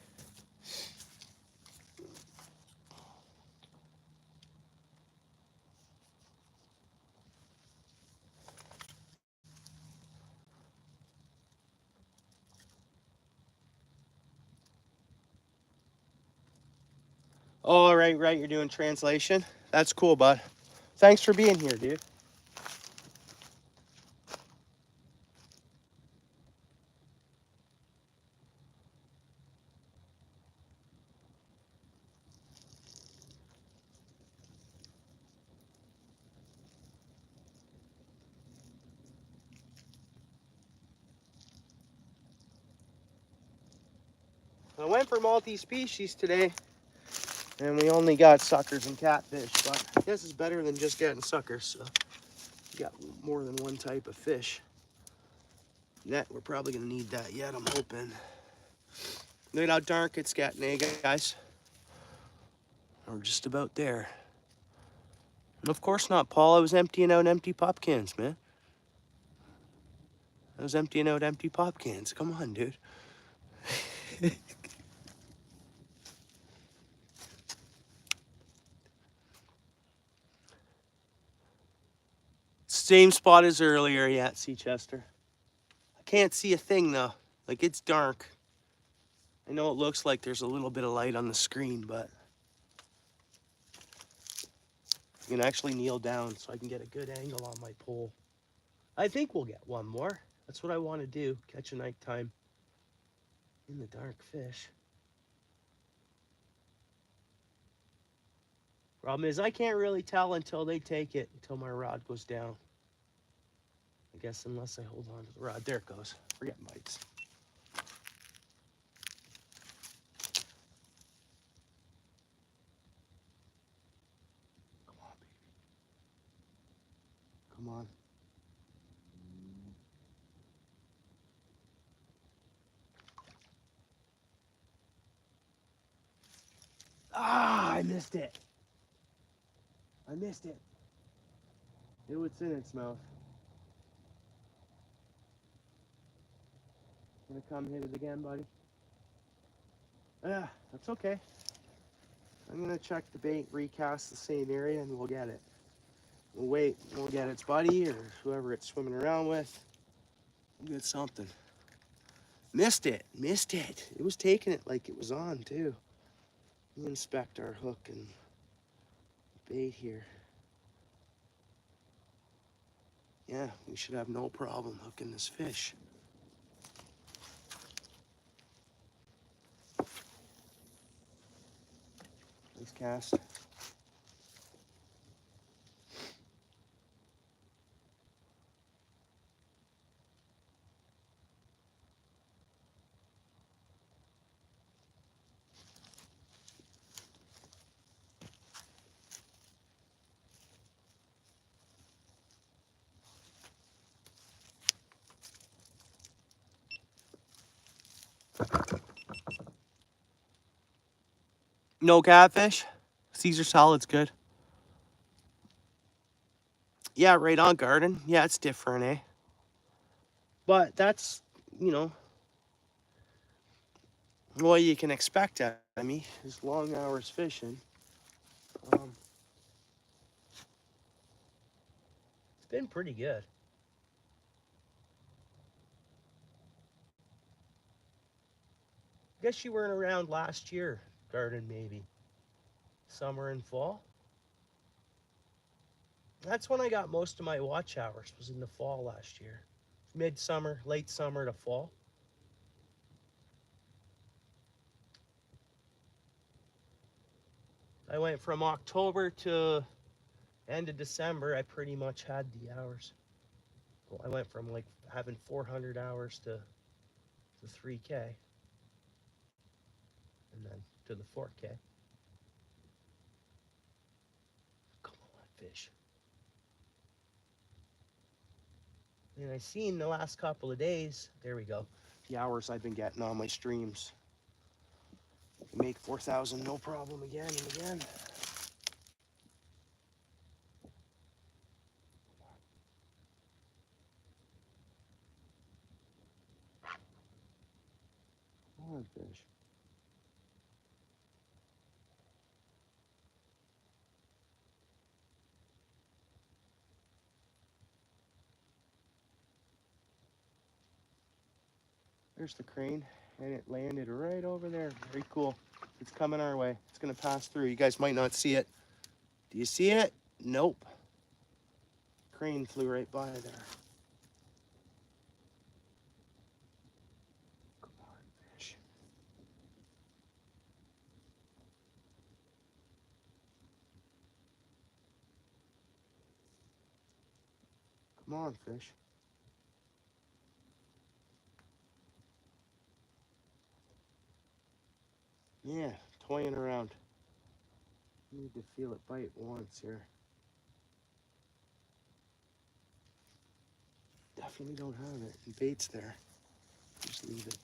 Oh, right, you're doing translation. That's cool, bud. Thanks for being here, dude. I went for multi-species today, and we only got suckers and catfish, but this is better than just getting suckers, so we got more than one type of fish. Net, we're probably gonna need that yet, I'm hoping. Look at how dark it's getting, eh, guys? We're just about there. And of course not, Paul. I was emptying out empty pop cans, man. I was emptying out empty pop cans. Come on, dude. Same spot as earlier, yeah, Seachester. I can't see a thing, though. Like, it's dark. I know it looks like there's a little bit of light on the screen, but I'm gonna actually kneel down so I can get a good angle on my pole. I think we'll get one more. That's what I want to do, catch a nighttime in the dark fish. Problem is I can't really tell until they take it, until my rod goes down. I guess unless I hold on to the rod. There it goes. Forget bites. Come on, baby. Come on. Ah, I missed it. I missed it. It was in its mouth. Gonna come hit it again, buddy. Ah, that's okay. I'm gonna check the bait, recast the same area, and we'll get it. We'll wait, we'll get its buddy or whoever it's swimming around with. We'll get something. Missed it, missed it. It was taking it like it was on too. We'll inspect our hook and bait here. Yeah, we should have no problem hooking this fish. Nice cast. No catfish? Caesar salad's good. Yeah, right on, Garden. Yeah, it's different, eh? But that's, you know, what you can expect out of me is long hours fishing. It's been pretty good. I guess you weren't around last year, Garden, maybe. Summer and fall. That's when I got most of my watch hours, was in the fall last year. Midsummer, late summer to fall. I went from October to end of December. I pretty much had the hours. Well, I went from like having 400 hours to 3K, and then to the 4K. Come on, fish. And I seen the last couple of days, there we go, the hours I've been getting on my streams. Make 4,000 no problem again and again. Come on, fish. There's the crane, and it landed right over there. Very cool. It's coming our way. It's gonna pass through. You guys might not see it. Do you see it? Nope. Crane flew right by there. Come on, fish. Come on, fish. Yeah, toying around. Need to feel it bite once here. Definitely don't have it. The bait's there. Just leave it.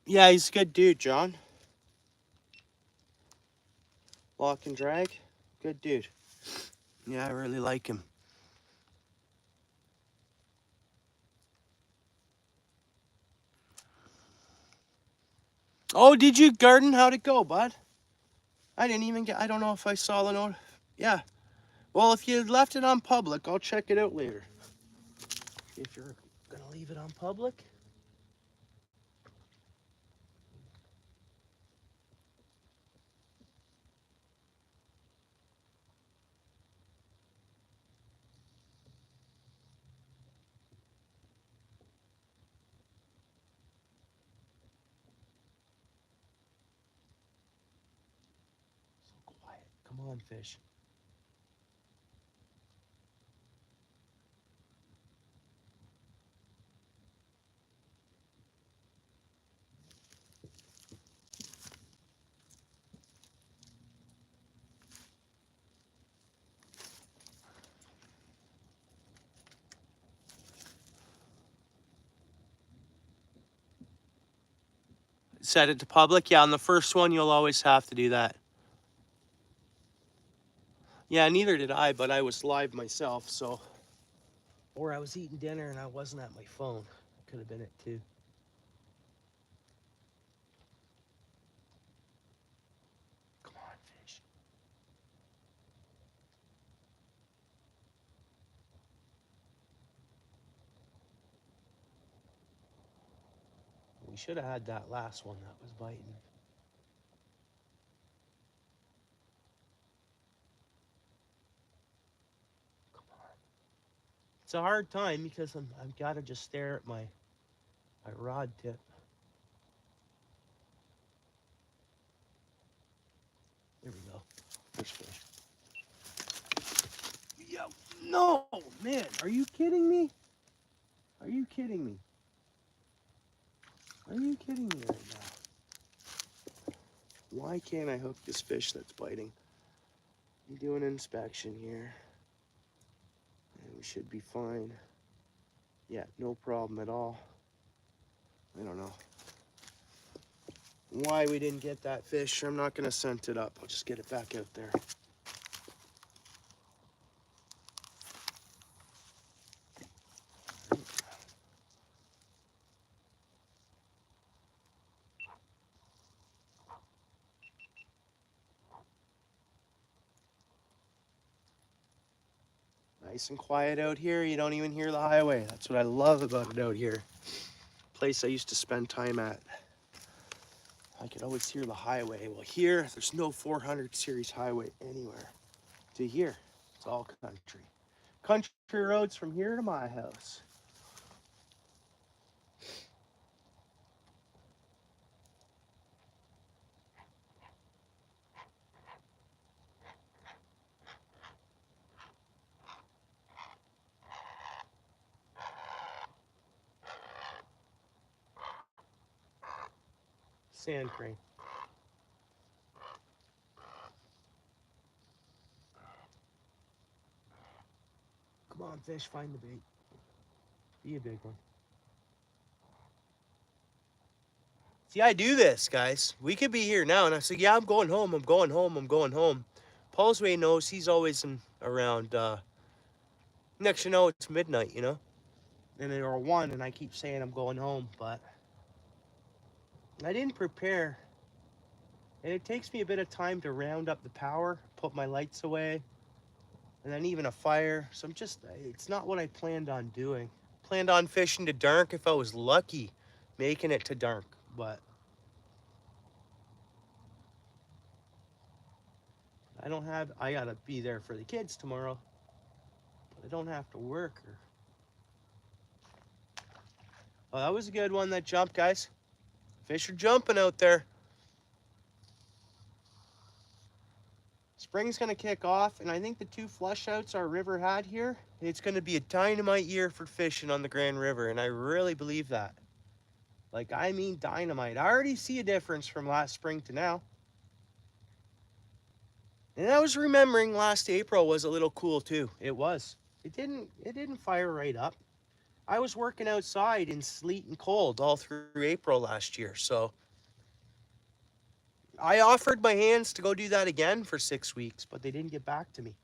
Yeah, he's a good dude, John. Lock and drag. Good dude. Yeah, I really like him. Oh, did you garden? How'd it go, bud? I didn't even get, I don't know if I saw the note. Yeah. Well, if you left it on public, I'll check it out later. If you're gonna leave it on public. So quiet. Come on, fish. Set it to public? Yeah, on the first one, you'll always have to do that. Yeah, neither did I, but I was live myself, so. Or I was eating dinner and I wasn't at my phone. Could have been it too. Come on, fish. We should have had that last one that was biting. Come on. It's a hard time because I've got to just stare at my rod tip. There we go. There's fish. Yo, no, man, are you kidding me? Are you kidding me? Are you kidding me right now? Why can't I hook this fish that's biting? I'm doing an inspection here. And we should be fine. Yeah, no problem at all. I don't know why we didn't get that fish. I'm not gonna scent it up. I'll just get it back out there. Nice and quiet out here. You don't even hear the highway. That's what I love about it out here. Place I used to spend time at. I could always hear the highway. Well, here, there's no 400 series highway anywhere to here. It's all country. Country roads from here to my house. Sand crane. Come on, fish, find the bait. Be a big one. See, I do this, guys. We could be here now, and I say, yeah, I'm going home, I'm going home, I'm going home. Paul's way knows he's always around, next you know, it's midnight, you know? And they are 1, and I keep saying I'm going home, but I didn't prepare. And it takes me a bit of time to round up the power, put my lights away, and then even a fire. So it's not what I planned on doing. Planned on fishing to dark if I was lucky, making it to dark, but I gotta be there for the kids tomorrow, but I don't have to work. Oh, that was a good one, that jump, guys. Fish are jumping out there. Spring's gonna kick off, and I think the 2 flush outs our river had here, it's gonna be a dynamite year for fishing on the Grand River, and I really believe that. Like, I mean dynamite. I already see a difference from last spring to now. And I was remembering last April was a little cool too. It was. It didn't fire right up. I was working outside in sleet and cold all through April last year, so I offered my hands to go do that again for 6 weeks, but they didn't get back to me.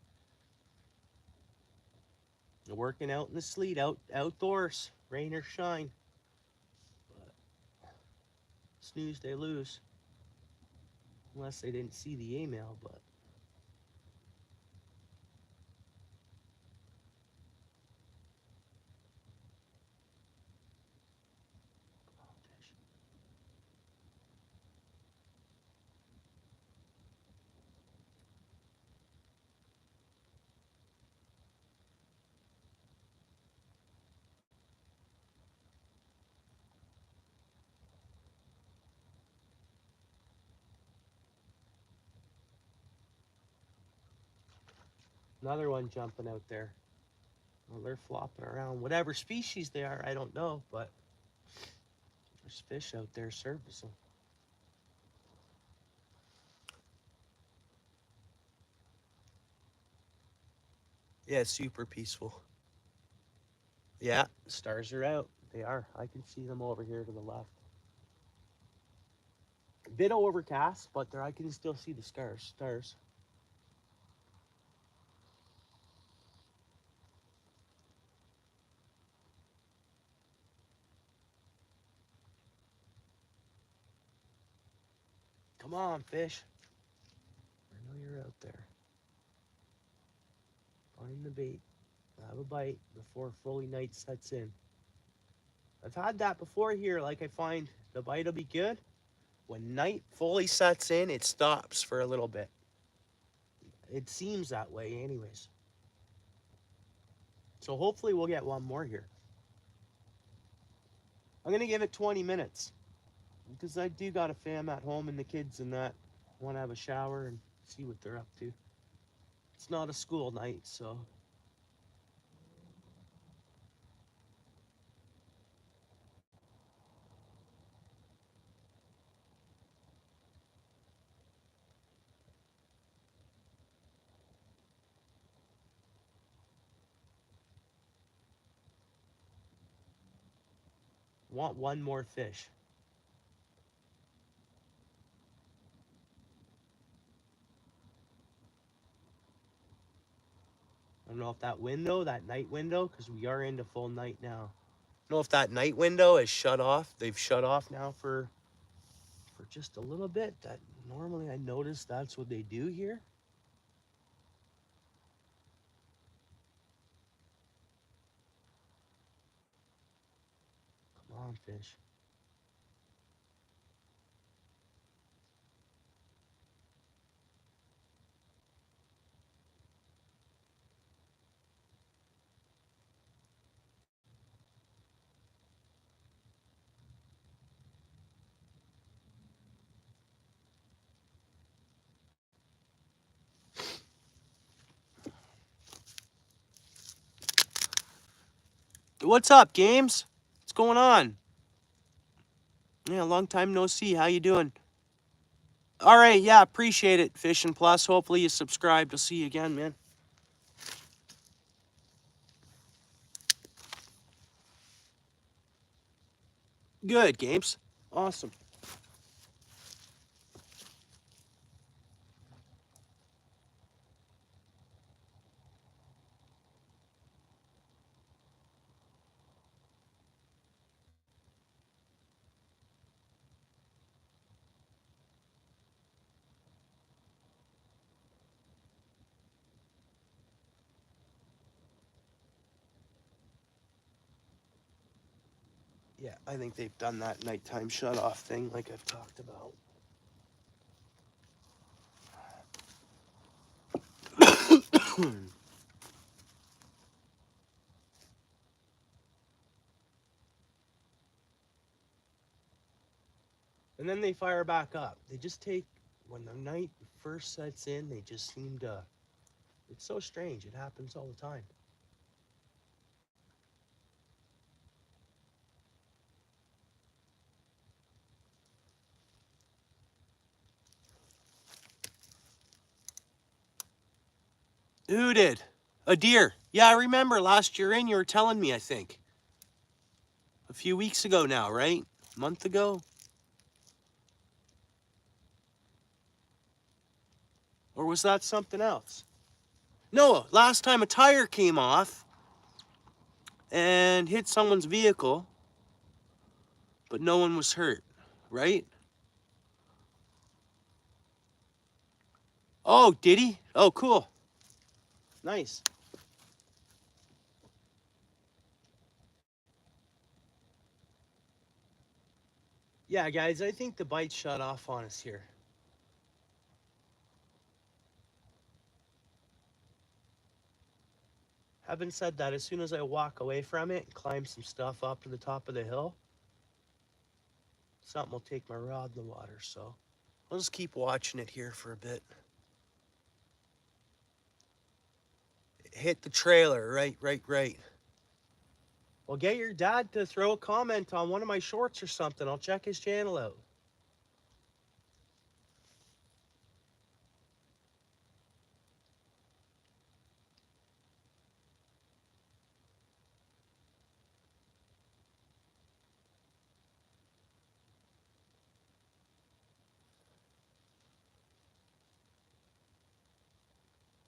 Working out in the sleet, outdoors, rain or shine. But snooze, they lose. Unless they didn't see the email, but another one jumping out there. Well, they're flopping around. Whatever species they are, I don't know, but there's fish out there surfacing. Yeah, super peaceful. Yeah, stars are out. They are. I can see them over here to the left. A bit overcast, but there I can still see the stars. Come on, fish. I know you're out there. Find the bait. Have a bite before fully night sets in. I've had that before here. Like, I find the bite will be good. When night fully sets in, it stops for a little bit. It seems that way anyways. So hopefully we'll get one more here. I'm going to give it 20 minutes. Because I do got a fam at home and the kids and that want to have a shower and see what they're up to. It's not a school night, so. Want one more fish. I don't know if that window, that night window, because we are into full night now. I don't know if that night window is shut off. They've shut off now for just a little bit. That normally I notice that's what they do here. on, fish. What's up, Games? What's going on? Yeah, long time no see. How you doing? All right, yeah, appreciate it, Fishing Plus. Hopefully you subscribed. I'll see you again, man. Good, Games. Awesome. Yeah, I think they've done that nighttime shut-off thing like I've talked about. And then they fire back up. They just take, when the night first sets in, they just seem to, it's so strange. It happens all the time. Who did? A deer. Yeah, I remember last year in, you were telling me, I think. A few weeks ago now, right? A month ago? Or was that something else? No, last time a tire came off and hit someone's vehicle, but no one was hurt, right? Oh, did he? Oh, cool. Nice. Yeah, guys, I think the bite shut off on us here. Having said that, as soon as I walk away from it and climb some stuff up to the top of the hill, something will take my rod in the water, so I'll just keep watching it here for a bit. Hit the trailer, right. Well, get your dad to throw a comment on one of my shorts or something. I'll check his channel out.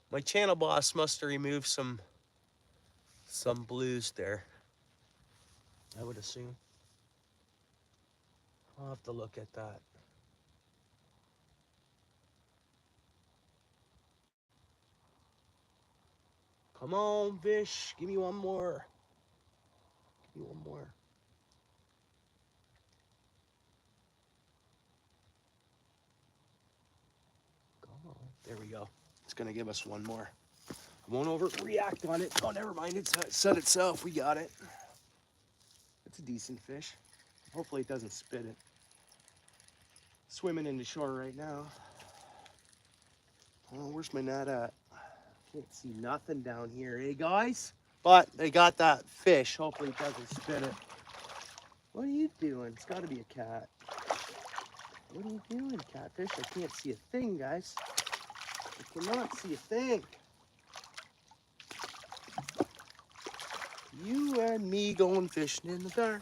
My channel boss must have removed some blues there, I would assume. I'll have to look at that. Come on, fish. Give me one more. Give me one more. Come on. There we go. It's going to give us one more. I won't overreact on it. Oh, never mind. It's set itself. We got it. It's a decent fish. Hopefully it doesn't spit it. Swimming into shore right now. Oh, where's my net at? Can't see nothing down here, eh, guys? But they got that fish. Hopefully it doesn't spit it. What are you doing? It's got to be a cat. What are you doing, Catfish? I can't see a thing, guys. I cannot see a thing. You and me going fishing in the dark.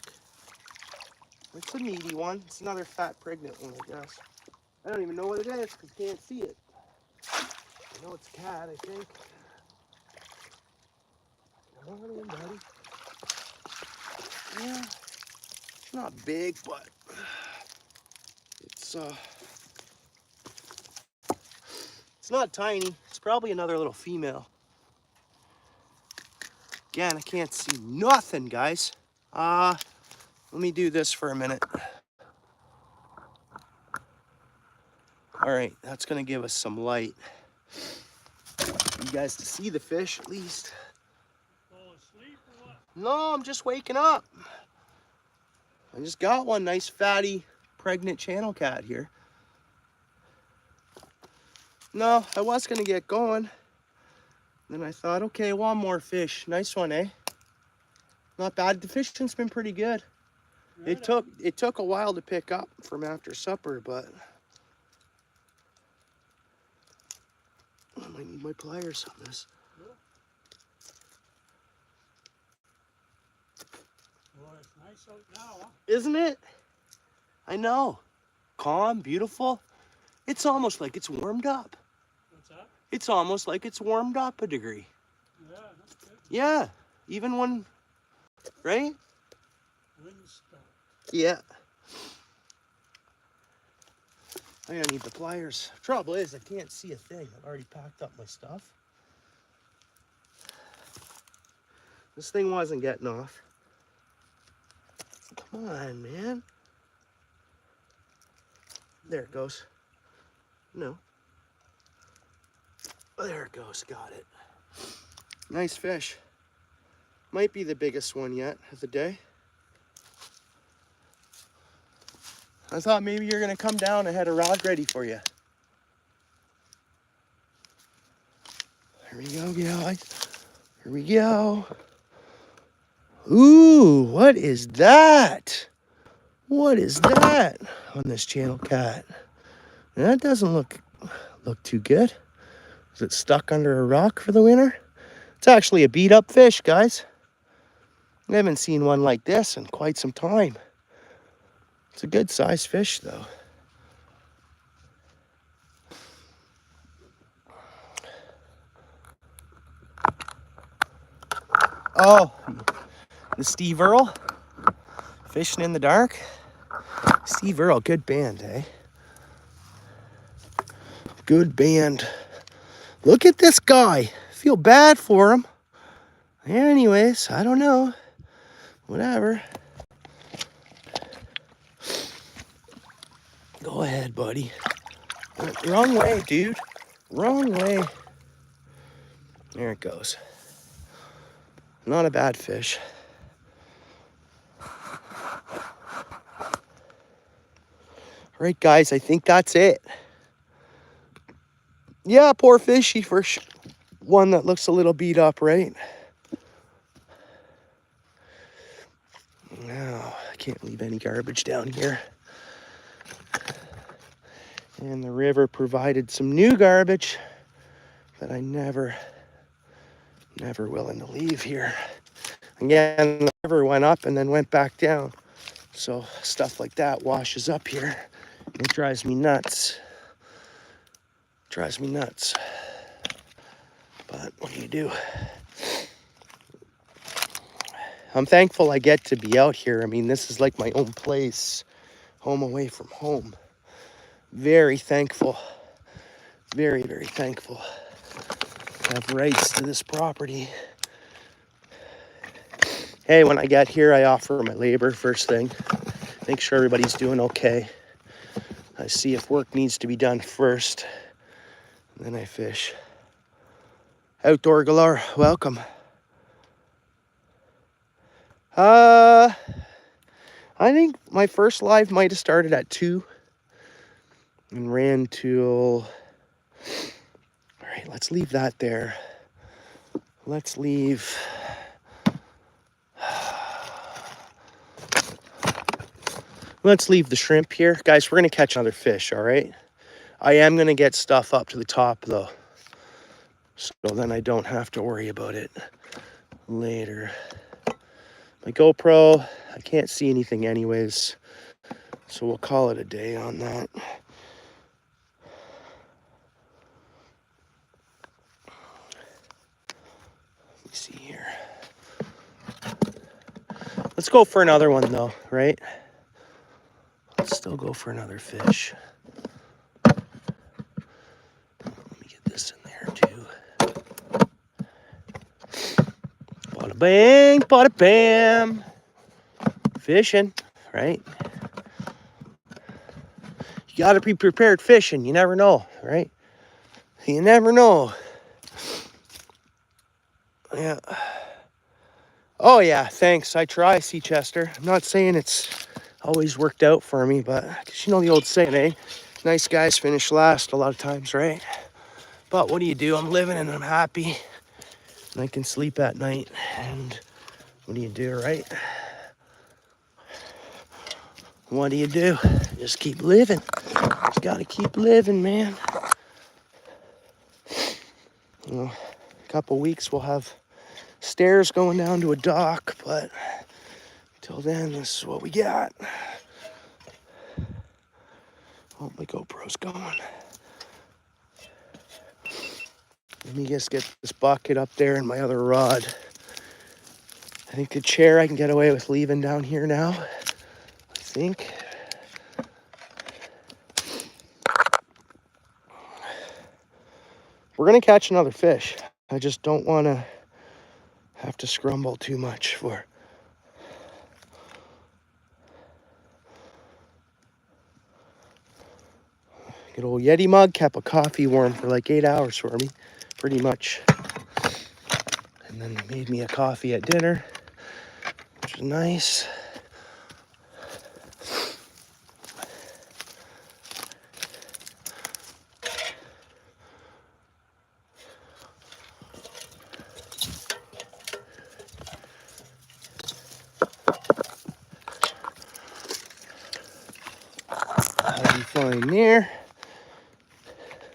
It's a meaty one. It's another fat, pregnant one, I guess. I don't even know what it is because I can't see it. I know it's a cat, I think. Come on in, buddy. Yeah, it's not big, but it's not tiny. It's probably another little female. Again, I can't see nothing, guys. Let Let me do this for a minute. All right, that's gonna give us some light. You guys to see the fish at least. Fall asleep or what? No, I'm just waking up. I just got one nice fatty pregnant channel cat here. No, I was gonna get going. Then I thought, okay, one more fish. Nice one, eh? Not bad. The fishing's been pretty good. It took a while to pick up from after supper, but I might need my pliers on this. Boy, it's nice out now, huh? Isn't it? I know. Calm, beautiful. It's almost like it's warmed up. What's that? It's almost like it's warmed up a degree. Yeah, that's good. Yeah, even when, right? Wind stopped. Yeah. I gotta need the pliers. Trouble is, I can't see a thing. I've already packed up my stuff. This thing wasn't getting off. Come on, man. There it goes. No. There it goes, got it. Nice fish. Might be the biggest one yet of the day. I thought maybe you're gonna come down. I had a rod ready for you. Here we go, guys. Here we go. Ooh, what is that? What is that on this channel cat? That doesn't look too good. Is it stuck under a rock for the winter? It's actually a beat up fish, guys. I haven't seen one like this in quite some time. It's a good sized fish though. Oh, the Steve Earle, fishing in the dark. Steve Earle, good band, eh? Good band. Look at this guy. Feel bad for him. Anyways, I don't know. Whatever. Go ahead, buddy. Wrong way, dude. Wrong way. There it goes. Not a bad fish. All right, guys, I think that's it. Yeah, poor fishy for one that looks a little beat up, right? No, I can't leave any garbage down here. And the river provided some new garbage that I never willing to leave here. Again, the river went up and then went back down. So stuff like that washes up here. It drives me nuts. Drives me nuts. But what do you do? I'm thankful I get to be out here. I mean, this is like my own place. Home away from home. Very thankful. Very, very thankful to have rights to this property. Hey, when I get here, I offer my labor first thing. Make sure everybody's doing okay. I see if work needs to be done first. And then I fish. Outdoor galore, welcome. I think my first live might have started at 2 and ran till... All right, let's leave that there. Let's leave... Let's leave the shrimp here. Guys, we're going to catch another fish, all right? I am going to get stuff up to the top, though. So then I don't have to worry about it later. My GoPro, I can't see anything anyways. So we'll call it a day on that. Let me see here. Let's go for another one, though, right? Let's still go for another fish. Let me get this in there, too. Bada bang, bada bam. Fishing. right? You got to be prepared fishing. You never know, right? You never know. Yeah. Oh, yeah, thanks. I try, Sea Chester. I'm not saying it's always worked out for me, but cause you know the old saying, eh? Nice guys finish last a lot of times, right? But what do you do? I'm living and I'm happy. And I can sleep at night. And what do you do, right? What do you do? Just keep living. Just gotta keep living, man. You know, a couple weeks we'll have stairs going down to a dock, but until then, this is what we got. Oh, my GoPro's going. Let me just get this bucket up there and my other rod. I think the chair I can get away with leaving down here now. I think. We're gonna catch another fish. I just don't want to have to scrumble too much for. Good old Yeti mug kept a coffee warm for like 8 hours for me, pretty much. And then made me a coffee at dinner, which is nice. That'll be fine there.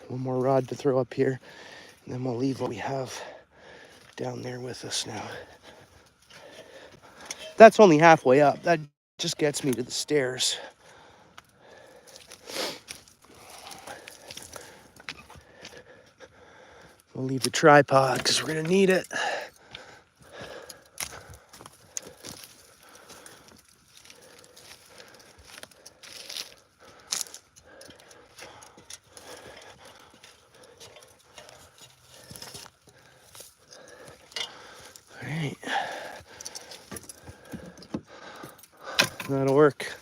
One more rod to throw up here, and then we'll leave what we have down there with us now. That's only halfway up. That just gets me to the stairs. We'll leave the tripod because we're gonna need it. All right. That'll work.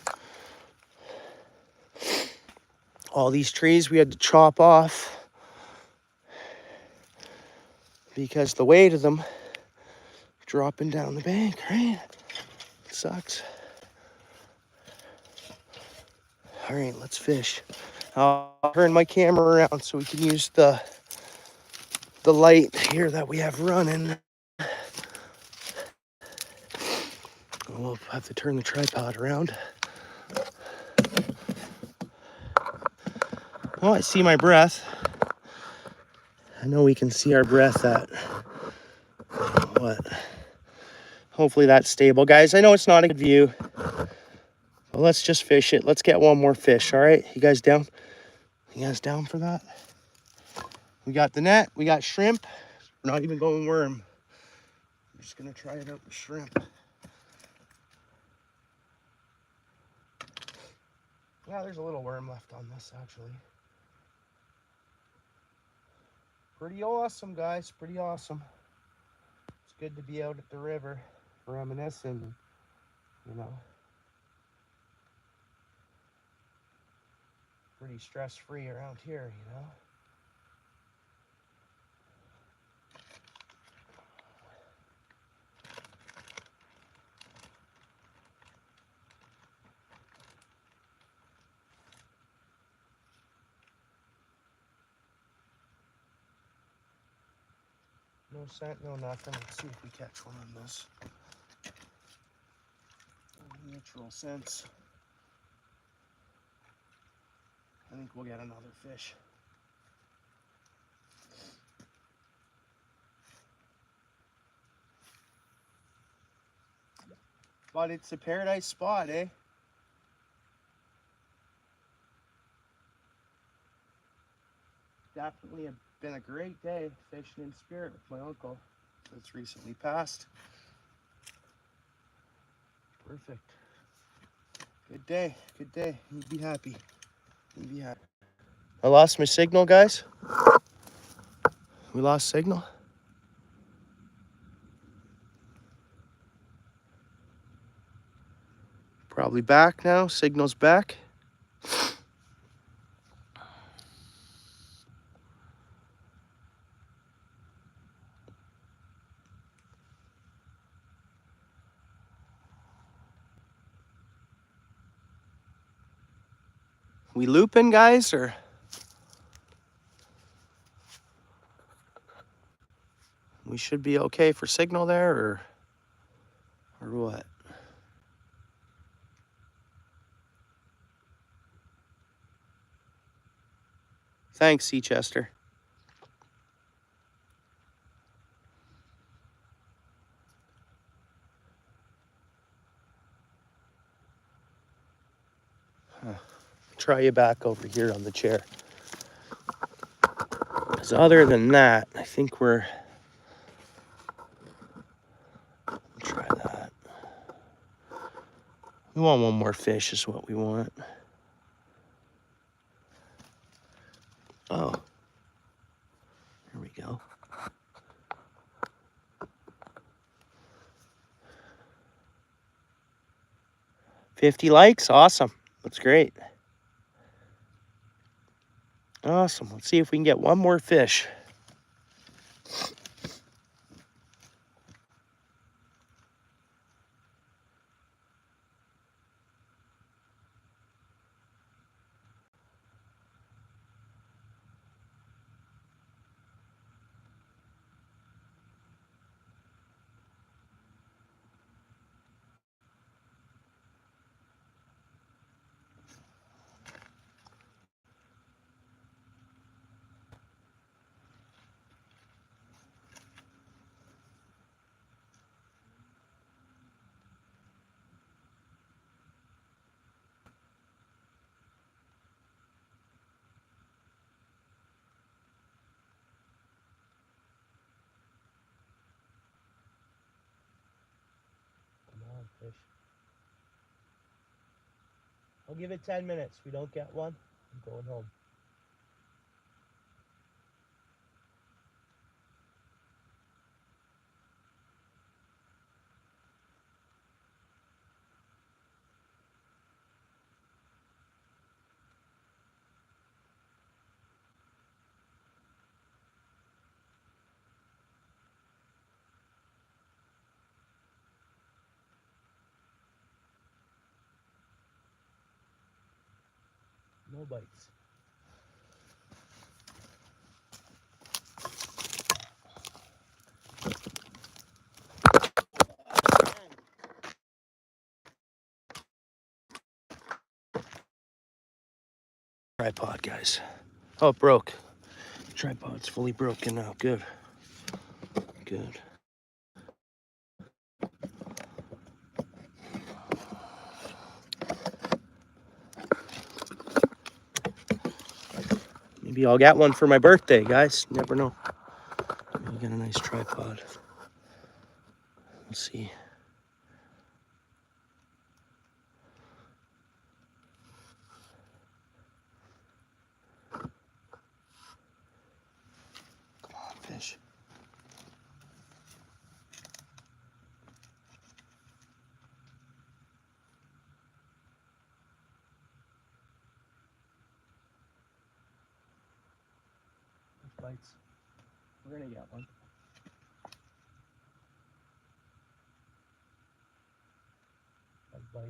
All these trees we had to chop off because the weight of them dropping down the bank, right? It sucks. All right, let's fish. I'll turn my camera around so we can use the light here that we have running. We'll have to turn the tripod around. Oh, I see my breath. I know we can see our breath at what? Hopefully that's stable. Guys, I know it's not a good view, but let's just fish it. Let's get one more fish, all right? You guys down? You guys down for that? We got the net. We got shrimp. We're not even going worm. We're just going to try it out with shrimp. Yeah, there's a little worm left on this, actually. Pretty awesome, guys. Pretty awesome. It's good to be out at the river, reminiscing, you know. Pretty stress-free around here, you know. No scent, no nothing. Let's see if we catch one on this. Natural sense. I think we'll get another fish. But it's a paradise spot, eh? Definitely been a great day fishing in spirit with my uncle that's recently passed. Perfect. Good day, good day. You'd be happy. You'd be happy. I lost my signal, guys. We lost signal. Probably back now. Signal's back. We looping, guys, or we should be okay for signal there, or what? Thanks, Seachester. Try you back over here on the chair. Because other than that, I think we're... Try that. We want one more fish is what we want. Oh. Here we go. $50 likes? Awesome. That's great. Awesome. Let's see if we can get one more fish. Come on, fish. I'll give it 10 minutes. If we don't get one, I'm going home. No bites. Tripod, guys. Oh, it broke. Tripod's fully broken now. Good. Good. Maybe I'll get one for my birthday, guys. Never know. Maybe I'll get a nice tripod. We'll see. Come on, fish. Bites. We're gonna get one. Bite.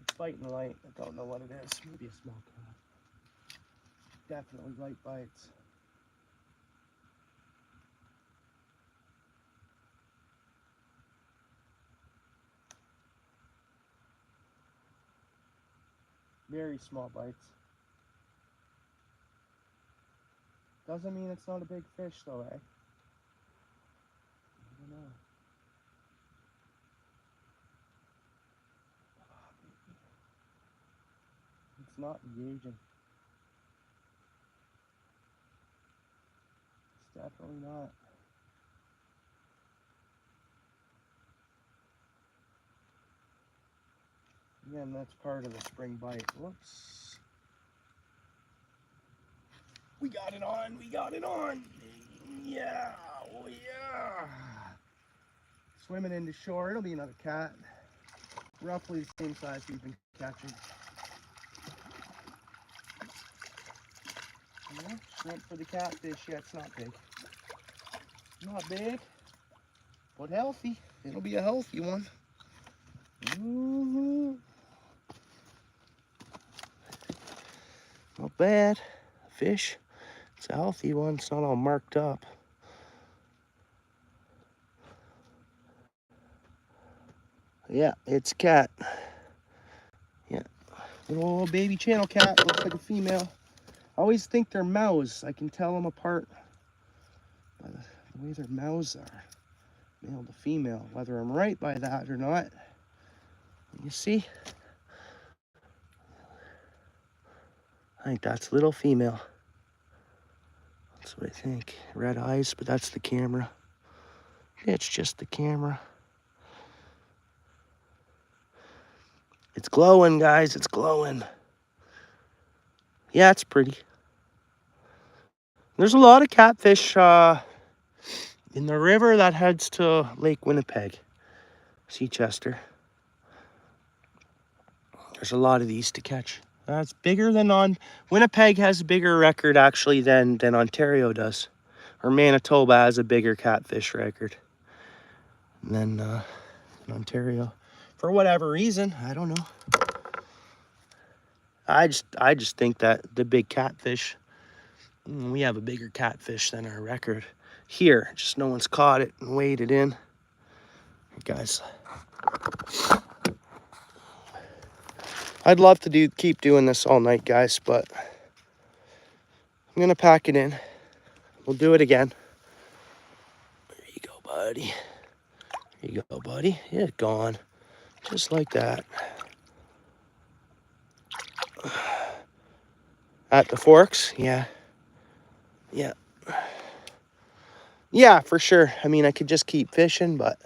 It's biting light. I don't know what it is. Maybe a small cod. Definitely light bites. Very small bites. Doesn't mean it's not a big fish though, eh? I don't know. It's not engaging. It's definitely not. Again, that's part of the spring bite. Whoops. We got it on. We got it on. Yeah. Oh, yeah. Swimming into shore. It'll be another cat. roughly the same size we've been catching. Yeah, shrimp for the catfish. Yeah, it's not big. Not big, but healthy. It'll be a healthy one. Not bad. Fish. It's a healthy one. It's not all marked up. Yeah, it's a cat. Yeah, little baby channel cat. Looks like a female. I always think they're mouse. I can tell them apart by the way their mouths are. Male to female. Whether I'm right by that or not. You see? I think that's little female. That's what I think. Red eyes, but that's the camera. It's just the camera. It's glowing, guys. It's glowing. Yeah, it's pretty. There's a lot of catfish in the river that heads to Lake Winnipeg, Seachester. There's a lot of these to catch. That's bigger than on... Winnipeg has a bigger record, actually, than Ontario does. Or Manitoba has a bigger catfish record than Ontario. For whatever reason, I don't know. I just think that the big catfish, we have a bigger catfish than our record here. Just no one's caught it and weighed it in. Guys, I'd love to keep doing this all night, guys, but I'm gonna pack it in. We'll do it again. There you go, buddy. There you go, buddy. Yeah, gone. Just like that. At the forks, yeah. Yeah. Yeah, for sure. I mean, I could just keep fishing, but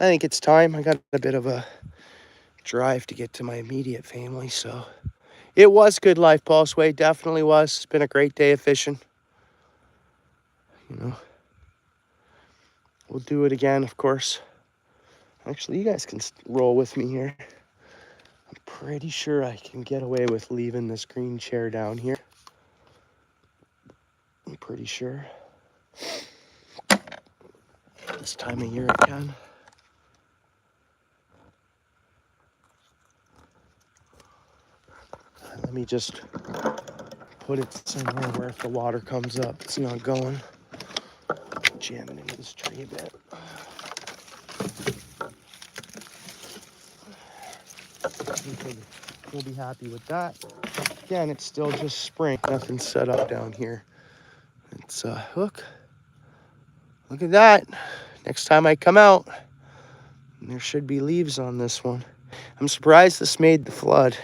I think it's time. I got a bit of a drive to get to my immediate family, so it was good life, Pulse Way. Definitely was. It's been a great day of fishing. You know, we'll do it again, of course. Actually, you guys can roll with me here. I'm pretty sure I can get away with leaving this green chair down here. I'm pretty sure. This time of year I can. Let me just put it somewhere where if the water comes up, it's not going. Jamming into this tree a bit. We'll be happy with that. Again, it's still just spring. Nothing set up down here. It's a hook. Look at that. Next time I come out, there should be leaves on this one. I'm surprised this made the flood.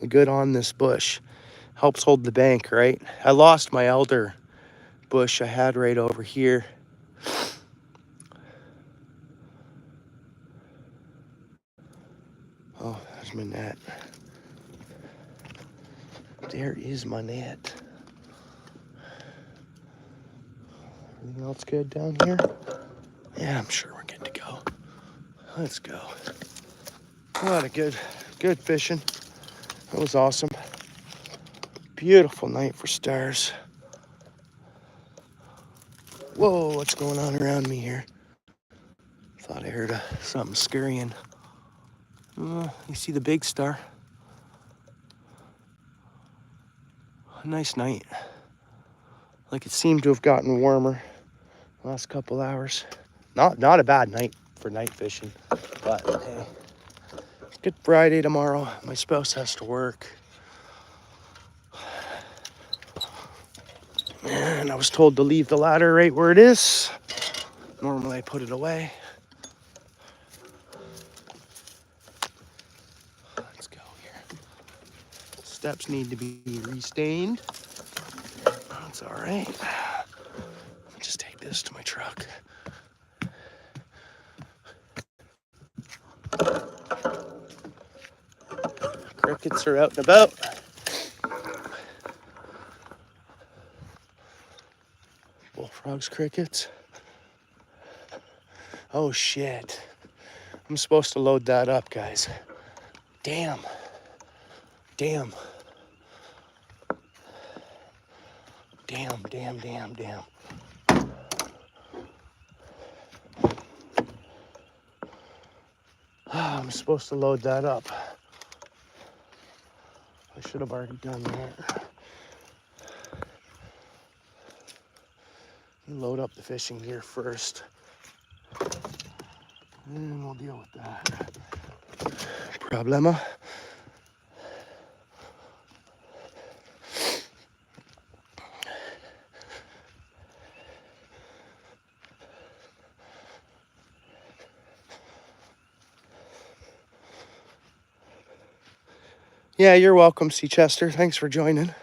Good on this bush. Helps hold the bank, right? I lost my elder bush I had right over here. Oh, there's my net. There is my net. Everything else good down here? Yeah, I'm sure we're good to go. Let's go. What a good fishing. That was awesome. Beautiful night for stars. Whoa, what's going on around me here? Thought I heard something scurrying. You see the big star? A nice night. Like it seemed to have gotten warmer the last couple hours. Not a bad night for night fishing, but hey, Good Friday tomorrow. My spouse has to work. And I was told to leave the ladder right where it is. Normally I put it away. Let's go here. Steps need to be restained. That's all right. Let me just take this to my truck. Crickets are out and about. Bullfrogs, crickets. Oh shit. I'm supposed to load that up, guys. Damn. Damn. Damn, damn, damn, damn. I'm supposed to load that up. I should have already done that. Load up the fishing gear first. And we'll deal with that. Problema. Yeah, you're welcome, Seachester. Thanks for joining.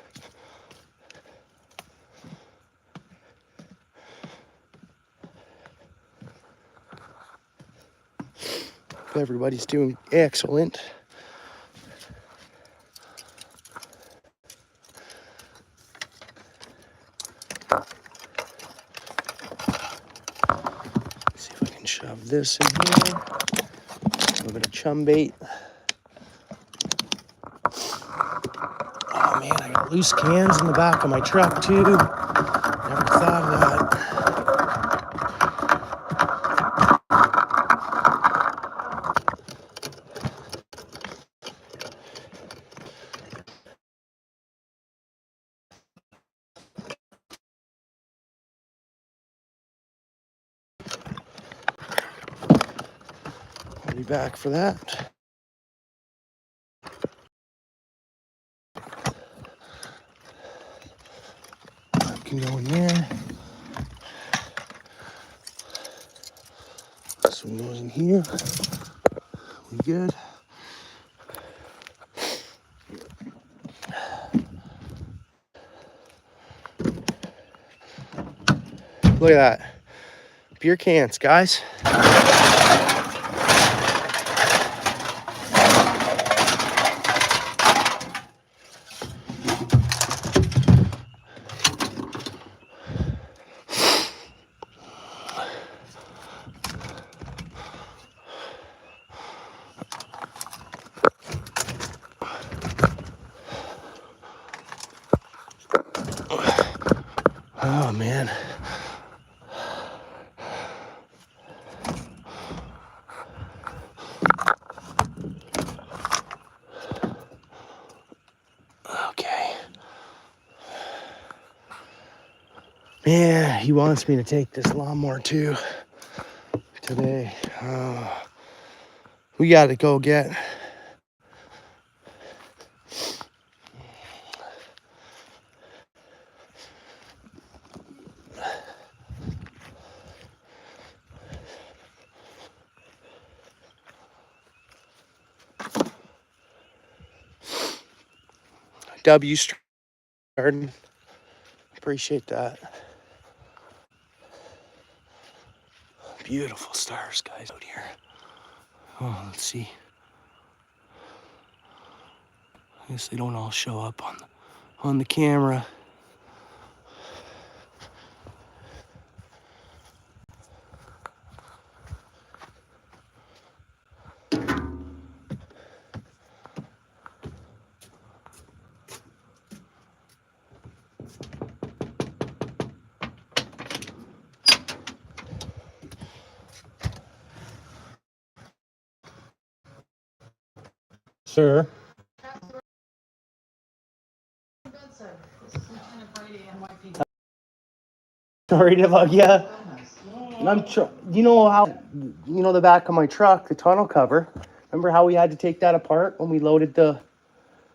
Everybody's doing excellent. Let's see if I can shove this in here. A little bit of chum bait. Oh man, I got loose cans in the back of my truck too. Never thought of that. I'll be back for that. I can go in there. This one goes in here. We good? Look at that. Beer cans, guys. Oh man. Okay. Man, he wants me to take this lawnmower too today. We got to go get W starting. Appreciate that. Beautiful stars, guys, out here. Oh, let's see. I guess they don't all show up on the camera. Sir. Sorry to bug you. You know how, the back of my truck, the tonneau cover. Remember how we had to take that apart when we loaded the.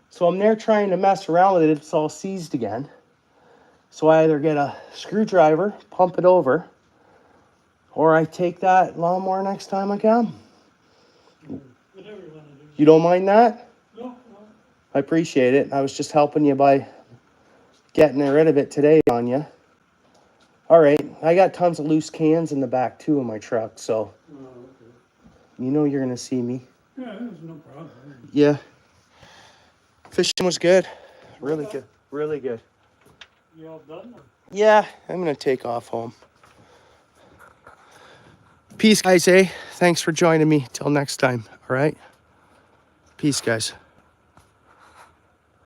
So I'm there trying to mess around with it. It's all seized again. So I either get a screwdriver, pump it over, or I take that lawnmower next time I come. Whatever you want to do. You don't mind that? No. I appreciate it. I was just helping you by getting rid of it today on you. All right. I got tons of loose cans in the back too in my truck, so Oh, okay. you know you're gonna see me. Yeah, there's no problem. Yeah. Fishing was good. Really good. Really good. You all done? Or? Yeah, I'm gonna take off home. Peace, guys, eh? Thanks for joining me. Till next time, all right? Peace. Peace, guys.